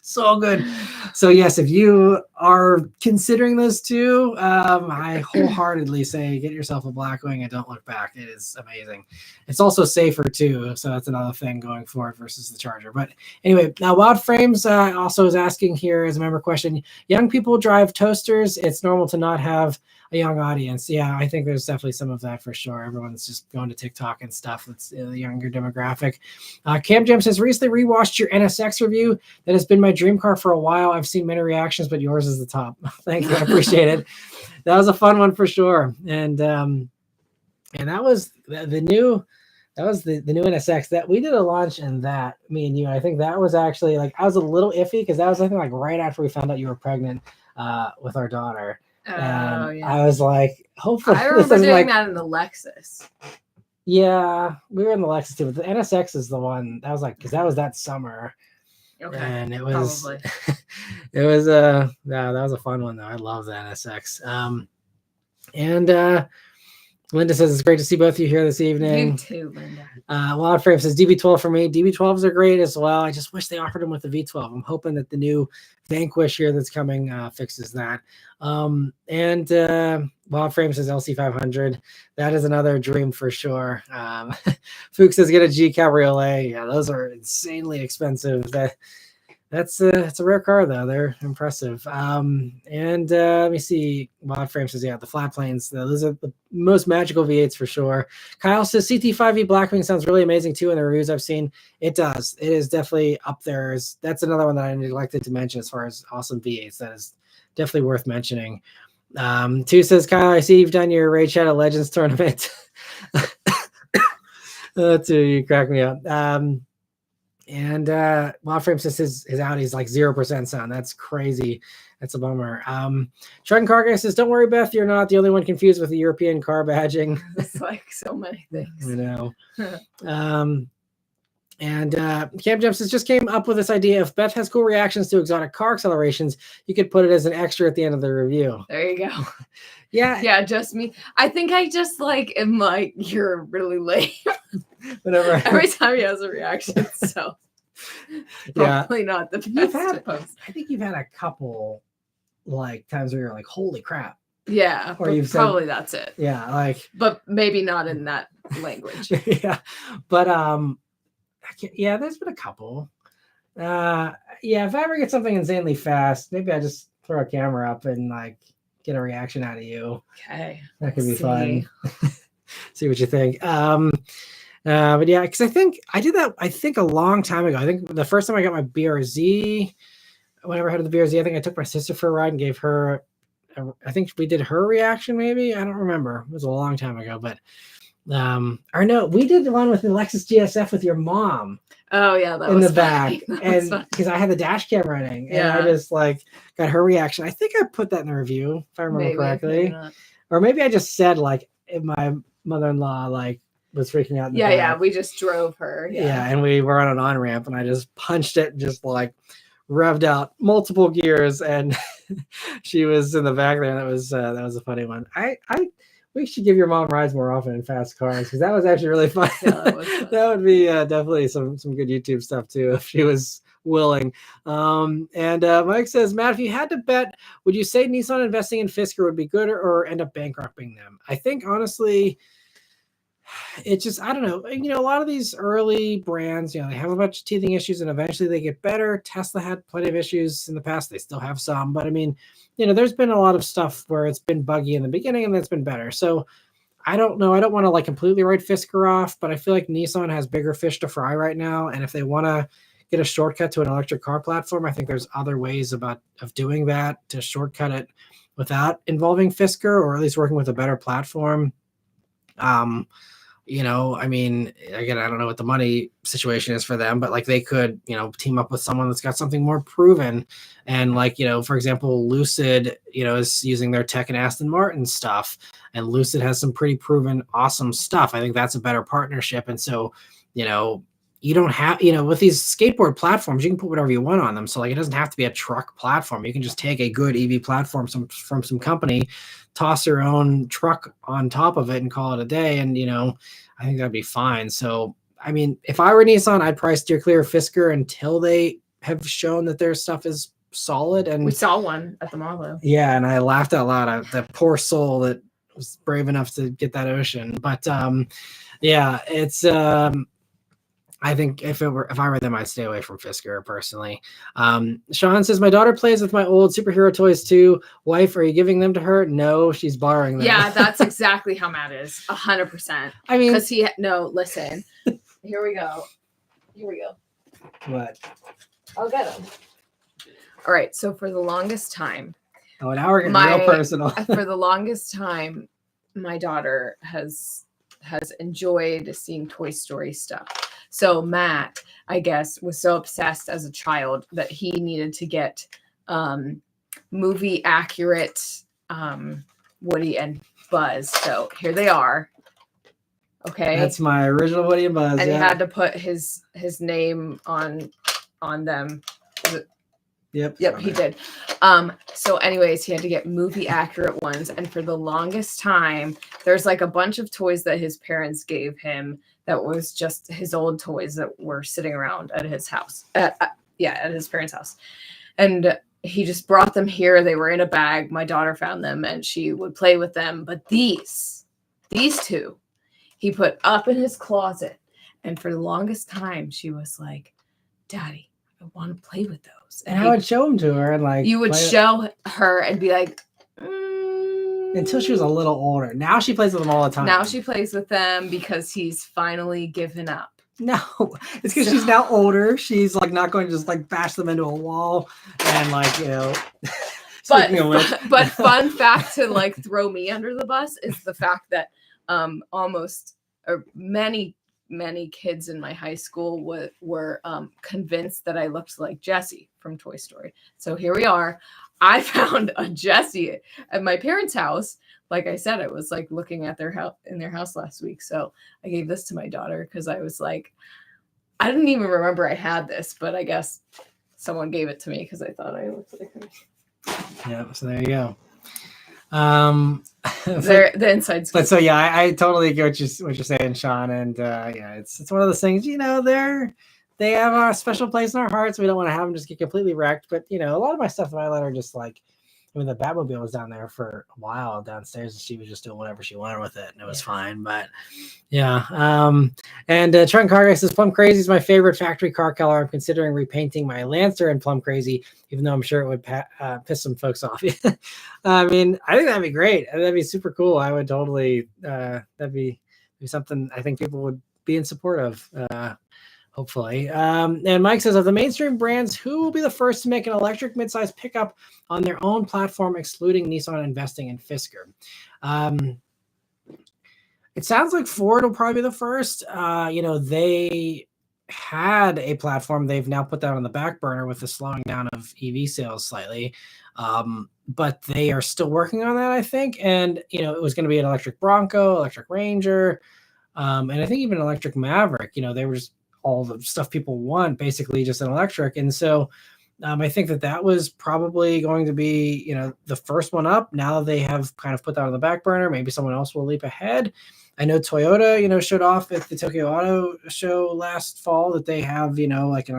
so good. So yes, if you are considering those two, I wholeheartedly say get yourself a Blackwing and don't look back. It is amazing. It's also safer too, so that's another thing going forward versus the Charger. But anyway, now Wild Frames also is asking here as a member question: young people drive toasters. It's normal to not have a young audience. Yeah, I think there's definitely some of that for sure. Everyone's just going to TikTok and stuff. It's the younger demographic. Cam Jam says, recently rewatched your NSX review. That has been my dream car for a while. I've seen many reactions, but yours is the top. Thank you. I appreciate it. That was a fun one for sure. And that was the new new NSX that we did a launch in that, me and you. I think that was actually like, I was a little iffy because that was, I think, like right after we found out you were pregnant with our daughter. And I was like, hopefully I remember doing that in the Lexus. Yeah, we were in the Lexus too, but the NSX is the one that was like, because that was that summer. Okay. And it was probably. it was that was a fun one though. I love the NSX. Linda says it's great to see both of you here this evening. You too, Linda. Wild Frame says DB12 for me. DB12s are great as well. I just wish they offered them with the V12. I'm hoping that the new Vanquish here that's coming fixes that. Wild Frame says LC500. That is another dream for sure. Fuchs says get a G Cabriolet. Yeah, those are insanely expensive. It's a rare car though. They're impressive. Let me see. Wild Frame says, yeah, the flat planes. Those are the most magical V8s for sure. Kyle says CT5V Blackwing sounds really amazing too in the reviews I've seen. It does. It is definitely up there. That's another one that I neglected to mention as far as awesome V8s. That is definitely worth mentioning. Two says, Kyle, I see you've done your Raid Shadow Legends tournament. Two, you crack me up. Wild Frame says his Audi's like 0% sound. That's crazy. That's a bummer. Truck and Car Guy says, don't worry, Beth. You're not the only one confused with the European car badging. It's like so many things. I know. Camp Jump says, just came up with this idea. If Beth has cool reactions to exotic car accelerations, you could put it as an extra at the end of the review. There you go. Yeah, just me. I think I just like am like, you're really lame. Whatever. Every time he has a reaction, so probably not the best. I think you've had a couple like times where you're like, holy crap. Yeah, or you've probably said, that's it. Yeah, like, but maybe not in that language. Yeah, but there's been a couple. If I ever get something insanely fast, maybe I just throw a camera up and like get a reaction out of you. Okay, that could be fun. See what you think. But yeah, because I think I did that. I think a long time ago. I think the first time I got my BRZ, whenever I had the BRZ, I think I took my sister for a ride and gave her. I think we did her reaction. Maybe I don't remember. It was a long time ago, but or no, we did the one with the Lexus GSF with your mom. Oh yeah, that in was the back, and fun. Because I had the dash cam running, and I just like got her reaction. I think I put that in the review if I remember correctly, or maybe I just said like my mother-in-law like was freaking out. In the back. We just drove her. Yeah, and we were on an on-ramp, and I just punched it, just like revved out multiple gears, and she was in the back there. That was a funny one. We should give your mom rides more often in fast cars because that was actually really fun. Yeah, that was fun. That would be definitely some good YouTube stuff too if she was willing. Mike says, Matt, if you had to bet, would you say Nissan investing in Fisker would be good or end up bankrupting them? I think honestly, it's just, I don't know. A lot of these early brands, they have a bunch of teething issues and eventually they get better. Tesla had plenty of issues in the past. They still have some, but I mean, there's been a lot of stuff where it's been buggy in the beginning and it's been better. So I don't know. I don't want to like completely write Fisker off, but I feel like Nissan has bigger fish to fry right now. And if they want to get a shortcut to an electric car platform, I think there's other ways of doing that to shortcut it without involving Fisker, or at least working with a better platform. I mean, again, I don't know what the money situation is for them, but like they could, team up with someone that's got something more proven. And like, for example, Lucid, is using their tech in Aston Martin stuff, and Lucid has some pretty proven, awesome stuff. I think that's a better partnership. And so, you don't have, with these skateboard platforms, you can put whatever you want on them. So like, it doesn't have to be a truck platform. You can just take a good EV platform from some company, toss your own truck on top of it and call it a day. And, I think that'd be fine. So, I mean, if I were Nissan, I'd probably steer clear of Fisker until they have shown that their stuff is solid. And we saw one at the Marlow. Yeah. And I laughed out loud at that poor soul that was brave enough to get that Ocean. But it's, I think if I were them, I'd stay away from Fisker personally. Sean says, my daughter plays with my old superhero toys too. Wife, are you giving them to her? No, she's borrowing them. Yeah, that's exactly how Matt is. 100%. I mean, because listen, here we go. What? I'll get them. All right. So for the longest time. Oh, now we're getting real personal. For the longest time, my daughter has enjoyed seeing Toy Story stuff. So Matt, I guess, was so obsessed as a child that he needed to get movie accurate Woody and Buzz. So here they are. Okay. That's my original Woody and Buzz. And he had to put his name on them. Yep. He did. So anyways, he had to get movie accurate ones. And for the longest time, there's like a bunch of toys that his parents gave him that was just his old toys that were sitting around at his house. At his parents' house. And he just brought them here. They were in a bag. My daughter found them and she would play with them. But these two, he put up in his closet. And for the longest time, she was like, Daddy, I want to play with those. And I would show them to her. And like, you would show her and be like, until she was a little older. Now she plays with them all the time. Now she plays with them because he's finally given up. No, it's because she's now older. She's like not going to just like bash them into a wall and like, you know. but fun fact to like throw me under the bus is the fact that many kids in my high school were convinced that I looked like Jessie from Toy Story. So here we are. I found a Jessie at my parents' house. Like I said, I was like looking at their house last week. So I gave this to my daughter because I was like, I didn't even remember I had this, but I guess someone gave it to me because I thought I looked like her. Yeah, so there you go. The inside scoop. But so yeah, I totally get what you're saying, Sean. And yeah, it's one of those things, you know, they have a special place in our hearts. We don't want to have them just get completely wrecked. But you know, a lot of my stuff that I let her just like, I mean, the Batmobile was down there for a while downstairs, and she was just doing whatever she wanted with it, and it was fine. But yeah, and Trent Car says Plum Crazy is my favorite factory car color. I'm considering repainting my Lancer in Plum Crazy, even though I'm sure it would piss some folks off. I mean, I think that'd be great. That'd be super cool. I would totally. That'd be something I think people would be in support of. Hopefully. And Mike says, of the mainstream brands, who will be the first to make an electric midsize pickup on their own platform, excluding Nissan investing in Fisker? It sounds like Ford will probably be the first. You know, they had a platform. They've now put that on the back burner with the slowing down of EV sales slightly. But they are still working on that, I think. And, you know, it was going to be an electric Bronco, electric Ranger, and I think even electric Maverick. You know, they were just all the stuff people want, basically just an electric. And so I think that was probably going to be, you know, the first one up. Now they have kind of put that on the back burner. Maybe someone else will leap ahead. I know Toyota, you know, showed off at the Tokyo Auto Show last fall that they have, you know, like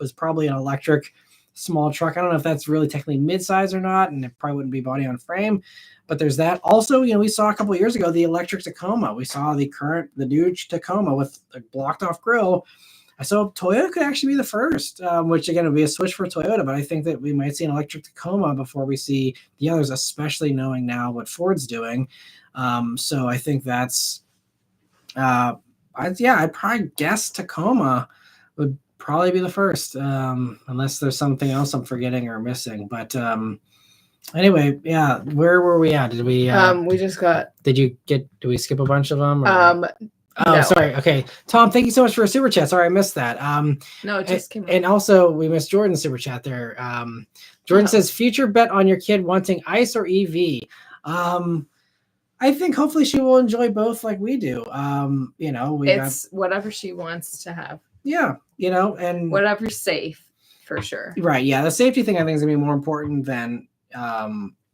was probably an electric small truck. I don't know if that's really technically midsize or not, and it probably wouldn't be body on frame. But there's that. Also, you know, we saw a couple of years ago the electric Tacoma. We saw the new Tacoma with a blocked off grill. So Toyota could actually be the first, which again would be a switch for Toyota. But I think that we might see an electric Tacoma before we see the others, especially knowing now what Ford's doing. So I think that's, I'd probably guess Tacoma would probably be the first, unless there's something else I'm forgetting or missing. But anyway, yeah, where were we at? Did we? We just got. Did we skip a bunch of them? Or? No. Sorry. Okay, Tom, thank you so much for a super chat. Sorry, I missed that. No, it just came out. And also, we missed Jordan's super chat there. Jordan says, "Future bet on your kid wanting ICE or EV." I think hopefully she will enjoy both, like we do. You know, it's whatever she wants to have. Yeah, you know, and whatever's safe for sure. Right. Yeah, the safety thing I think is gonna be more important than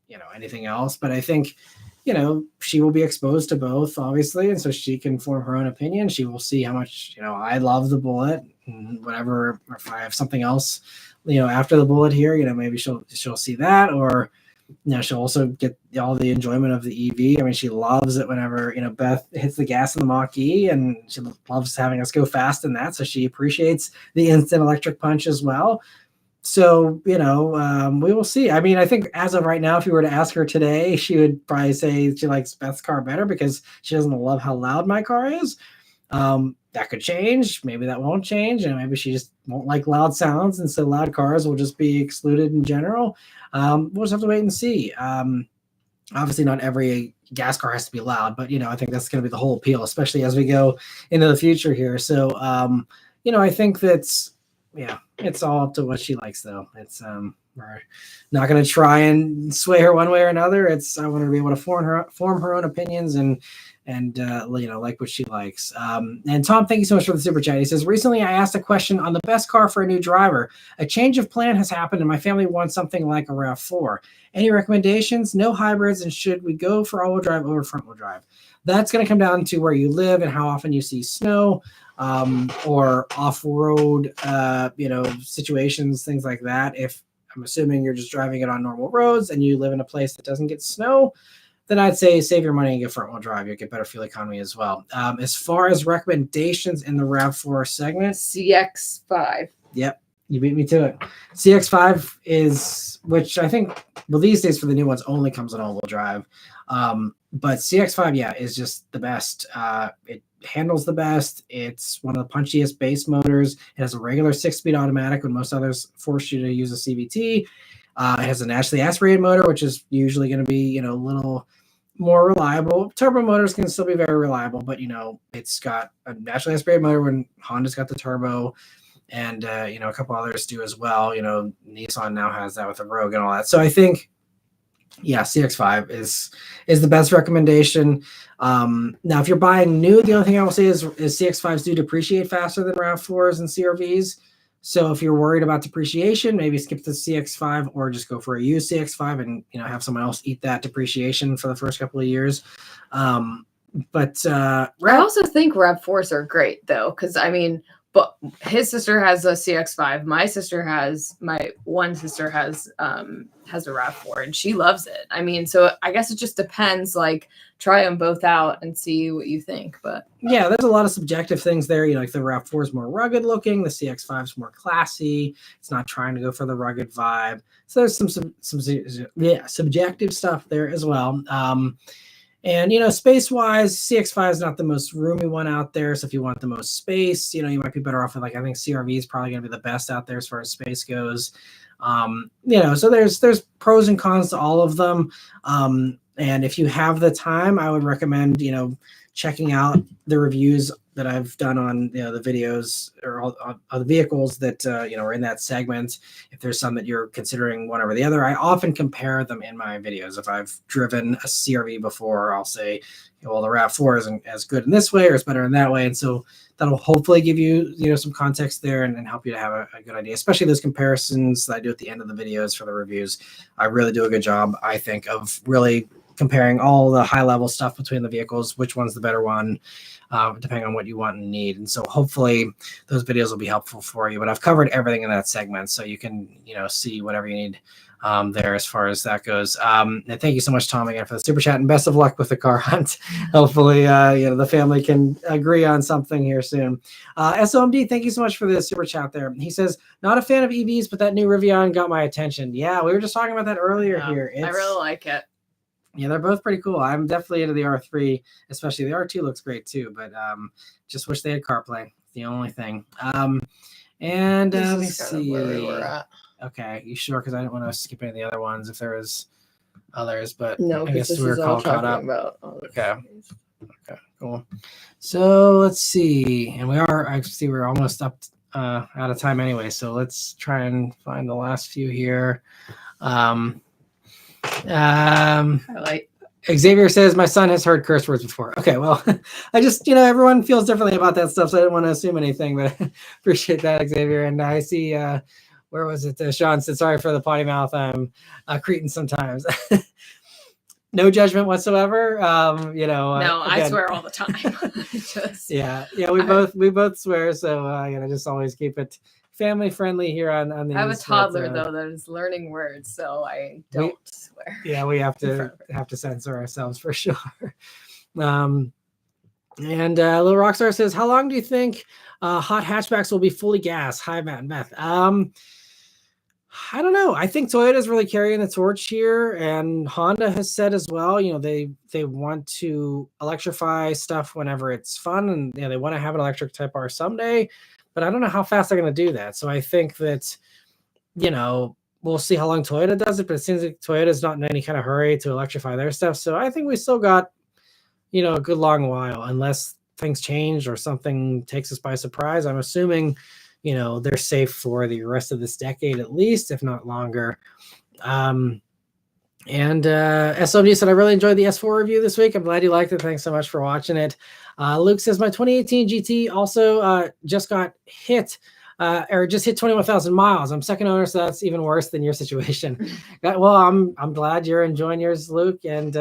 you know, anything else. But I think, you know, she will be exposed to both, obviously, and so she can form her own opinion. She will see how much, you know, I love the Bullet and whatever, or if I have something else, you know, after the Bullet here, you know, maybe she'll see that, or, you know, she'll also get all the enjoyment of the EV. I mean, she loves it whenever, you know, Beth hits the gas in the Mach-E, and she loves having us go fast in that. So she appreciates the instant electric punch as well. So, you know, we will see. I mean, I think as of right now, if you were to ask her today, she would probably say she likes Beth's car better because she doesn't love how loud my car is. That could change. Maybe that won't change. And maybe she just won't like loud sounds. And so loud cars will just be excluded in general. We'll just have to wait and see. Obviously, not every gas car has to be loud, but, you know, I think that's going to be the whole appeal, especially as we go into the future here. So, you know, I think that's, yeah, it's all up to what she likes, though. It's we're not going to try and sway her one way or another. I want her to be able to form her own opinions and like what she likes. And Tom, thank you so much for the super chat. He says, recently I asked a question on the best car for a new driver. A change of plan has happened and my family wants something like a RAV4. Any recommendations? No hybrids, and should we go for all-wheel drive over front-wheel drive? That's going to come down to where you live and how often you see snow, or off-road, situations, things like that. If I'm assuming you're just driving it on normal roads and you live in a place that doesn't get snow, then I'd say save your money and get front-wheel drive. You'll get better fuel economy as well. As far as recommendations in the RAV4 segment, CX5. Yep, you beat me to it. CX5 is, which I think, well, these days for the new ones only comes on all-wheel drive. But CX5, yeah, is just the best. It handles the best. It's one of the punchiest base motors. It has a regular 6-speed automatic when most others force you to use a CVT. It has a naturally aspirated motor, which is usually going to be, a little more reliable. Turbo motors can still be very reliable, but, it's got a naturally aspirated motor when Honda's got the turbo, and, a couple others do as well. Nissan now has that with the Rogue and all that. So I think, yeah, CX5 is the best recommendation. Now, if you're buying new, the only thing I will say is CX5s do depreciate faster than RAV4s and CRVs. So if you're worried about depreciation, maybe skip the CX5 or just go for a used CX5 and have someone else eat that depreciation for the first couple of years. But I also think RAV4s are great though, because but his sister has a CX5. My one sister has a RAV4 and she loves it. So I guess it just depends. Like, try them both out and see what you think. But yeah, there's a lot of subjective things there. Like the RAV4 is more rugged looking, the CX5 is more classy. It's not trying to go for the rugged vibe. So there's some subjective stuff there as well. And, space-wise, CX5 is not the most roomy one out there. So if you want the most space, you might be better off with, I think CRV is probably going to be the best out there as far as space goes. So there's pros and cons to all of them. And if you have the time, I would recommend, checking out the reviews that I've done on the videos or on the vehicles that are in that segment. If there's some that you're considering one over the other, I often compare them in my videos. If I've driven a CRV before, I'll say, well, the RAV4 isn't as good in this way or it's better in that way. And so that'll hopefully give you some context there and help you to have a good idea, especially those comparisons that I do at the end of the videos for the reviews. I really do a good job, I think, of really comparing all the high level stuff between the vehicles, which one's the better one, depending on what you want and need. And so hopefully those videos will be helpful for you, but I've covered everything in that segment. So you can, see whatever you need there as far as that goes. And thank you so much, Tom, again for the super chat, and best of luck with the car hunt. Hopefully, the family can agree on something here soon. SOMD, thank you so much for the super chat there. He says, not a fan of EVs, but that new Rivian got my attention. Yeah, we were just talking about that earlier here. I really like it. Yeah, they're both pretty cool. I'm definitely into the R3, especially the R2 looks great too, but just wish they had CarPlay. The only thing. And let me see. Where we were at. Okay, you sure? Because I didn't want to skip any of the other ones if there was others, but no, I guess this we were is all caught up. About okay, cool. So let's see, and we're almost up out of time anyway. So let's try and find the last few here. Xavier says my son has heard curse words before. Okay, well, I just everyone feels differently about that stuff, so I didn't want to assume anything, but I appreciate that, Xavier. And I see where was it? Sean said sorry for the potty mouth. I'm Cretan sometimes. No judgment whatsoever. No, again, I swear all the time. We both swear, so just always keep it family friendly here on the. I have a toddler though that is learning words, so I don't swear. Yeah, we have to censor ourselves for sure. And Little Rockstar says, how long do you think hot hatchbacks will be fully gas? Hi, Matt and Beth. I don't know. I think Toyota's really carrying the torch here, and Honda has said as well, they want to electrify stuff whenever it's fun, and they want to have an electric Type R someday. But I don't know how fast they're going to do that. So I think that, we'll see how long Toyota does it. But it seems like Toyota's not in any kind of hurry to electrify their stuff. So I think we still got, a good long while, unless things change or something takes us by surprise. I'm assuming they're safe for the rest of this decade at least, if not longer. And SOMG said, I really enjoyed the S4 review this week. I'm glad you liked it. Thanks so much for watching it. Luke says, my 2018 GT also just got hit, or just hit 21,000 miles. I'm second owner, so that's even worse than your situation. Well, I'm glad you're enjoying yours, Luke. And,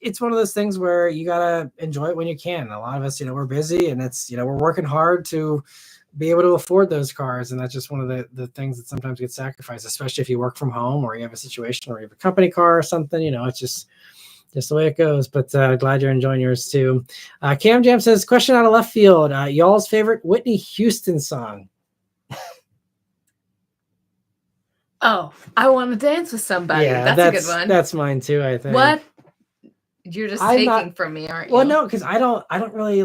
it's one of those things where you got to enjoy it when you can. A lot of us, we're busy, and it's, we're working hard to be able to afford those cars. And that's just one of the things that sometimes gets sacrificed, especially if you work from home or you have a situation where you have a company car or something, it's just the way it goes. But glad you're enjoying yours too. Cam Jam says, question out of left field, y'all's favorite Whitney Houston song. Oh, I Want to Dance with Somebody. Yeah, that's a good one. That's mine too, I think. What? You're just taking from me, aren't you? Well, no, because I don't really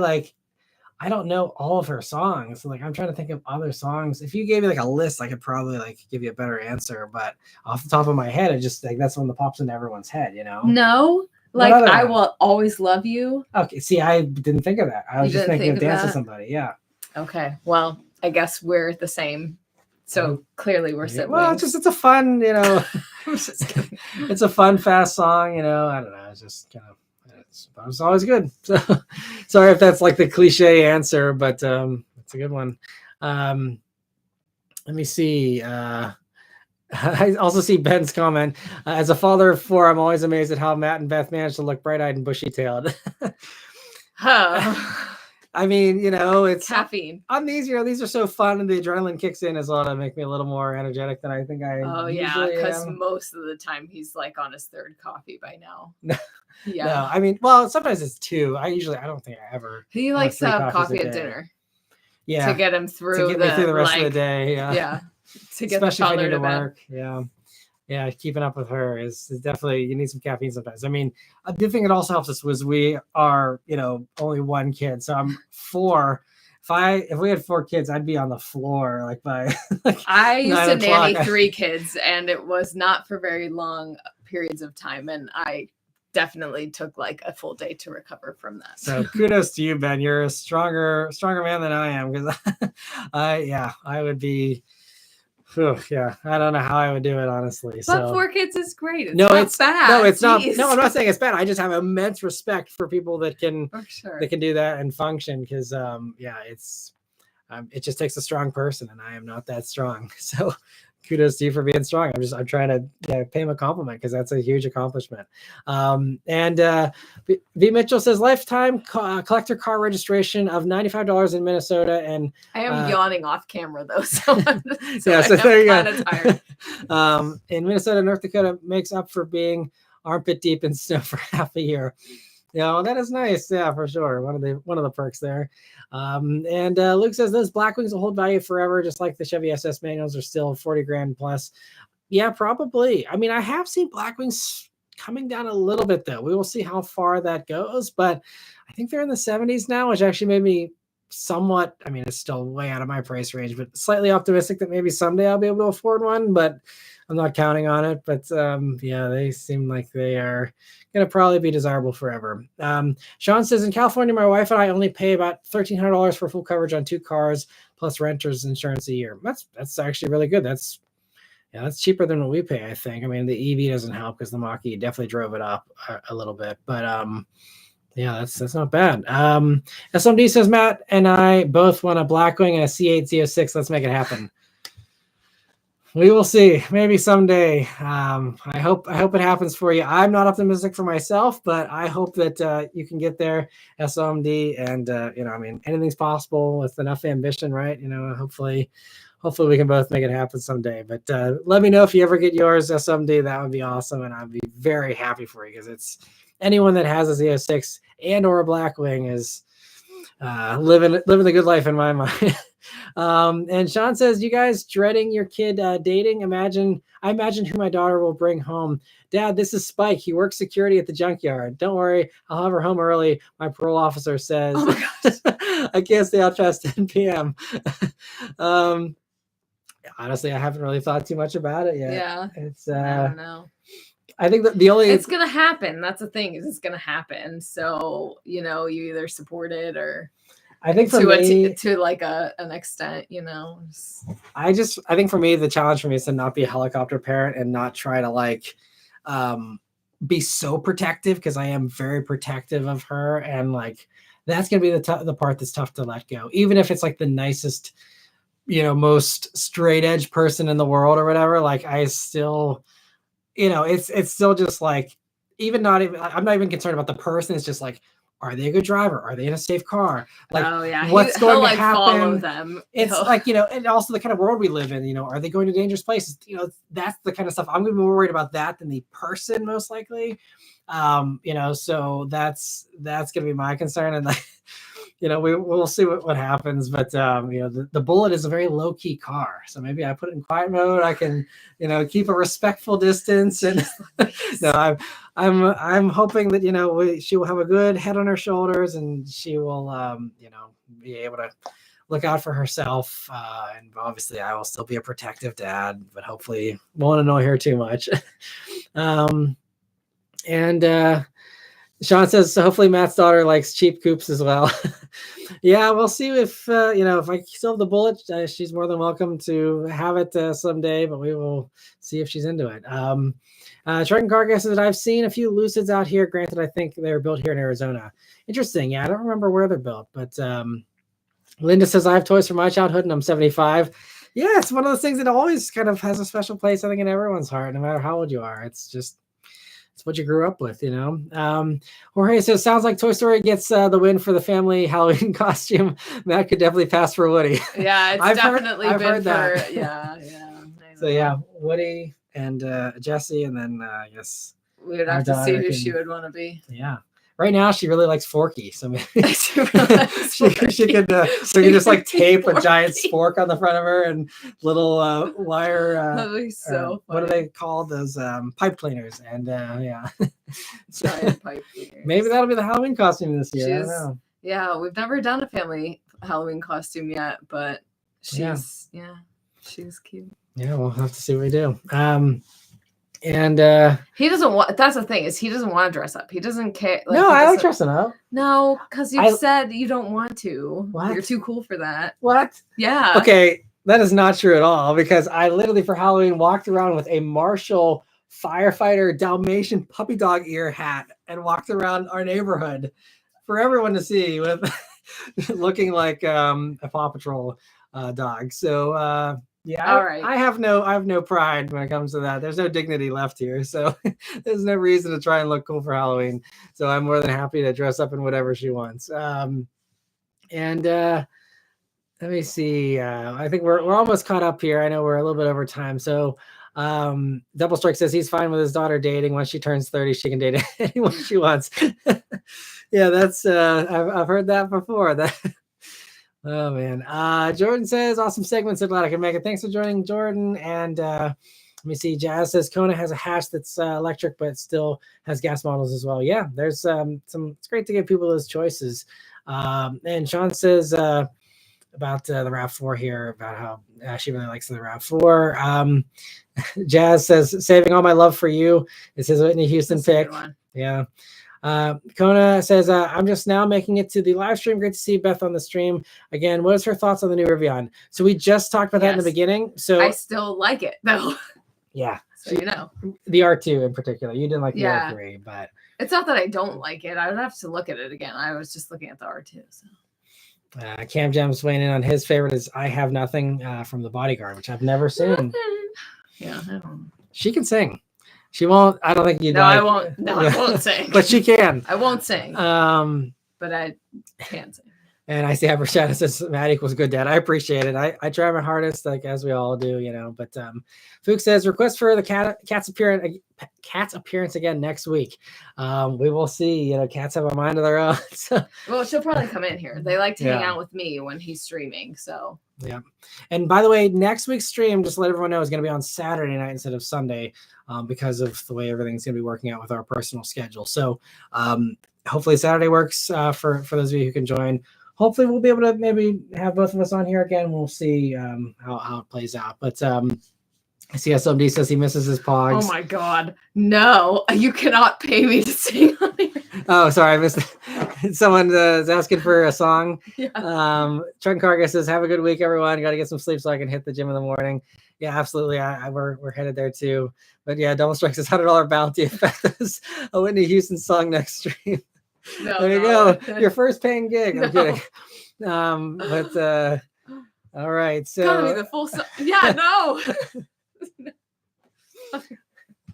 I don't know all of her songs. Like, I'm trying to think of other songs. If you gave me a list, I could probably give you a better answer. But off the top of my head, it just that's one that pops into everyone's head, No, I Will Always Love You. Okay, see, I didn't think of that. I was just thinking of Dance with Somebody. Yeah. Okay, well, I guess we're the same. So clearly we're siblings. Well, it's a fun, I'm just kidding. It's a fun, fast song, I don't know. It's just kind of. It's always good. So sorry if that's the cliche answer, but it's a good one. Let me see. I also see Ben's comment. As a father of 4, I'm always amazed at how Matt and Beth managed to look bright-eyed and bushy-tailed. I mean, it's caffeine. On these, these are so fun, and the adrenaline kicks in as well to make me a little more energetic than I think I usually because most of the time he's on his 3rd coffee by now. Yeah. No, I mean, well, sometimes it's 2. I don't think I ever. He likes to have coffee at dinner. Yeah. To get him through me through the rest of the day. Yeah. Yeah. To get especially if I need to bed. work. Yeah. Yeah, keeping up with her is definitely, you need some caffeine sometimes. I mean, the thing that also helps us was we are, only 1 kid. So I'm 4. If we had 4 kids, I'd be on the floor by I used to nanny 3 kids, and it was not for very long periods of time. And I definitely took a full day to recover from that. So kudos to you, Ben. You're a stronger man than I am, because I would be. Yeah, I don't know how I would do it, honestly. But 4 kids is great. It's not bad. No, it's not. No, I'm not saying it's bad. I just have immense respect for people that can do that and function, because it just takes a strong person, and I am not that strong. So kudos to you for being strong. I'm trying to pay him a compliment, because that's a huge accomplishment. And V Mitchell says lifetime collector car registration of $95 in Minnesota. And I am yawning off camera though, so there you go. Tired. In Minnesota, North Dakota makes up for being armpit deep in snow for half a year. That is nice. Yeah, for sure. One of the perks there. And Luke says those Blackwings will hold value forever, just like the Chevy SS manuals are still 40 grand plus. Yeah, probably. I mean, I have seen Blackwings coming down a little bit though. We will see how far that goes, but I think they're in the 70s now, which actually made me somewhat, I mean, it's still way out of my price range, but slightly optimistic that maybe someday I'll be able to afford one, but I'm not counting on it. But they seem like they are going to probably be desirable forever. Sean says, in California, my wife and I only pay about $1,300 for full coverage on 2 cars plus renter's insurance a year. That's actually really good. That's cheaper than what we pay, I think. I mean, the EV doesn't help, because the Mach-E definitely drove it up a little bit, but that's not bad. SMD says, Matt and I both want a Blackwing and a C8 Z06. Let's make it happen. We will see. Maybe someday. I hope it happens for you. I'm not optimistic for myself, but I hope that you can get there, SOMD. And I mean, anything's possible with enough ambition, right? Hopefully we can both make it happen someday. But let me know if you ever get yours, SOMD. That would be awesome, and I'd be very happy for you, because it's anyone that has a Z06 and or a Blackwing is living the good life in my mind. And Sean says, you guys dreading your kid dating? I imagine who my daughter will bring home. Dad, this is Spike. He works security at the junkyard. Don't worry, I'll have her home early. My parole officer says. Oh my gosh. I can't stay out past 10 p.m. Honestly, I haven't really thought too much about it yet. Yeah. It's I don't know. I think that the only it's gonna happen. That's the thing, is it's gonna happen. So you either support it or I think for me, to like an extent, you know. I think for me, the challenge for me is to not be a helicopter parent and not try to like be so protective, because I am very protective of her, and like that's gonna be the part that's tough to let go, even if it's like the nicest, you know, most straight edge person in the world or whatever. Like I still, you know, it's still just like, I'm not even concerned about the person. It's just like, are they a good driver? Are they in a safe car? Like, what's going to happen? Follow them. It's like, you know, and also the kind of world we live in, you know, are they going to dangerous places? You know, that's the kind of stuff I'm going to be more worried about that than the person, most likely. You know, so that's going to be my concern. And like, you know, we'll see what happens, but you know, the Bullet is a very low key car, so maybe I put it in quiet mode. I can, you know, keep a respectful distance, and no, I'm hoping that, you know, she will have a good head on her shoulders, and she will, you know, be able to look out for herself. And obviously, I will still be a protective dad, but hopefully, won't annoy her too much. And Sean says, so hopefully Matt's daughter likes cheap coupes as well. Yeah, we'll see if, you know, if I still have the Bullet, she's more than welcome to have it someday, but we will see if she's into it. Trucking Car Guy says that I've seen a few Lucids out here. Granted, I think they were built here in Arizona. Interesting. Yeah, I don't remember where they're built, but Linda says, I have toys from my childhood and I'm 75. Yeah, it's one of those things that always kind of has a special place, I think, in everyone's heart, no matter how old you are. It's just, it's what you grew up with, you know. Jorge says, sounds like Toy Story gets the win for the family Halloween costume. That could definitely pass for Woody. Yeah, it's I've heard that. Yeah. So yeah, Woody and Jesse, and then I guess we would have to see who she would want to be. Yeah. Right now, she really likes Forky, so maybe she could just like tape a giant spork on the front of her and little wire. That would be so funny. What are they called? Those pipe cleaners, and yeah, giant pipe cleaners. Maybe that'll be the Halloween costume this year. I don't know. Yeah, we've never done a family Halloween costume yet, but she's cute. Yeah, we'll have to see what we do. And he doesn't want, that's the thing, is he doesn't want to dress up. He doesn't care. Like, no, I like dressing up. No, because you said you don't want to. What? You're too cool for that. What? Yeah. Okay, that is not true at all, because I literally for Halloween walked around with a Marshall firefighter Dalmatian puppy dog ear hat and walked around our neighborhood for everyone to see with looking like a Paw Patrol dog. So yeah, all right. I have no pride when it comes to that. There's no dignity left here, so there's no reason to try and look cool for Halloween. So I'm more than happy to dress up in whatever she wants. And let me see. I think we're almost caught up here. I know we're a little bit over time. So Double Strike says he's fine with his daughter dating. Once she turns 30, she can date anyone she wants. Yeah, that's I've heard that before. That. Oh man. Jordan says, awesome segment. So glad I can make it. Thanks for joining, Jordan. And let me see. Jazz says Kona has a hatch that's electric, but still has gas models as well. Yeah, there's some. It's great to give people those choices. And Sean says about the RAV4 here, about how she really likes the RAV4. Jazz says, saving all my love for you. It's his Whitney Houston pick. Yeah. Kona says, I'm just now making it to the live stream. Great to see Beth on the stream again. What is her thoughts on the new Rivian? So we just talked about that in the beginning. So I still like it though. Yeah. So you know, the R2 in particular. You didn't like the R3, but it's not that I don't like it. I would have to look at it again. I was just looking at the R2. So Cam Jam's weighing in on his favorite is I Have Nothing from The Bodyguard, which I've never seen. Yeah, I don't know. She can sing. She won't. I don't think you. No, I won't. No, I won't sing. But she can. I won't sing. But I can sing. And I see Shadow says Matt equals good dad. I appreciate it. I try my hardest, like as we all do, you know. But Fuchs says request for the cat's appearance again next week. We will see. You know, cats have a mind of their own. So. Well, she'll probably come in here. They like to hang out with me when he's streaming. So yeah. And by the way, next week's stream, just to let everyone know, is going to be on Saturday night instead of Sunday, because of the way everything's going to be working out with our personal schedule. So hopefully Saturday works for those of you who can join. Hopefully we'll be able to maybe have both of us on here again. We'll see how it plays out. But I see SMD says he misses his pogs. Oh my God. No, you cannot pay me to sing on here. Oh, sorry. I missed it. Someone is asking for a song. Yeah. Truck and Car Guy says, have a good week, everyone. Got to get some sleep so I can hit the gym in the morning. Yeah, absolutely. We're headed there too. But yeah, Double Strike says $100 bounty effect us a Whitney Houston song next stream. No, there you go. Your first paying gig. I'm kidding. All right. So gotta be the full song. Yeah, no.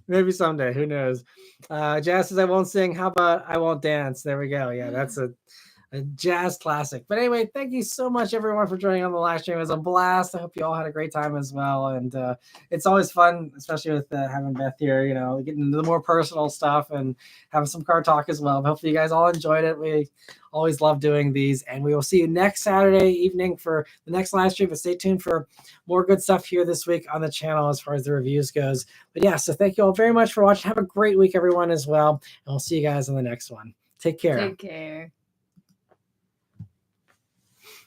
Maybe someday. Who knows? Jazz says, I won't sing. How about I won't dance? There we go. Yeah, that's a jazz classic. But anyway, thank you so much, everyone, for joining on the live stream. It was a blast. I hope you all had a great time as well. And it's always fun, especially with having Beth here, getting into the more personal stuff and having some car talk as well. But hopefully you guys all enjoyed it. We always love doing these. And we will see you next Saturday evening for the next live stream. But stay tuned for more good stuff here this week on the channel as far as the reviews goes. But yeah, so thank you all very much for watching. Have a great week, everyone, as well. And we'll see you guys on the next one. Take care. Take care.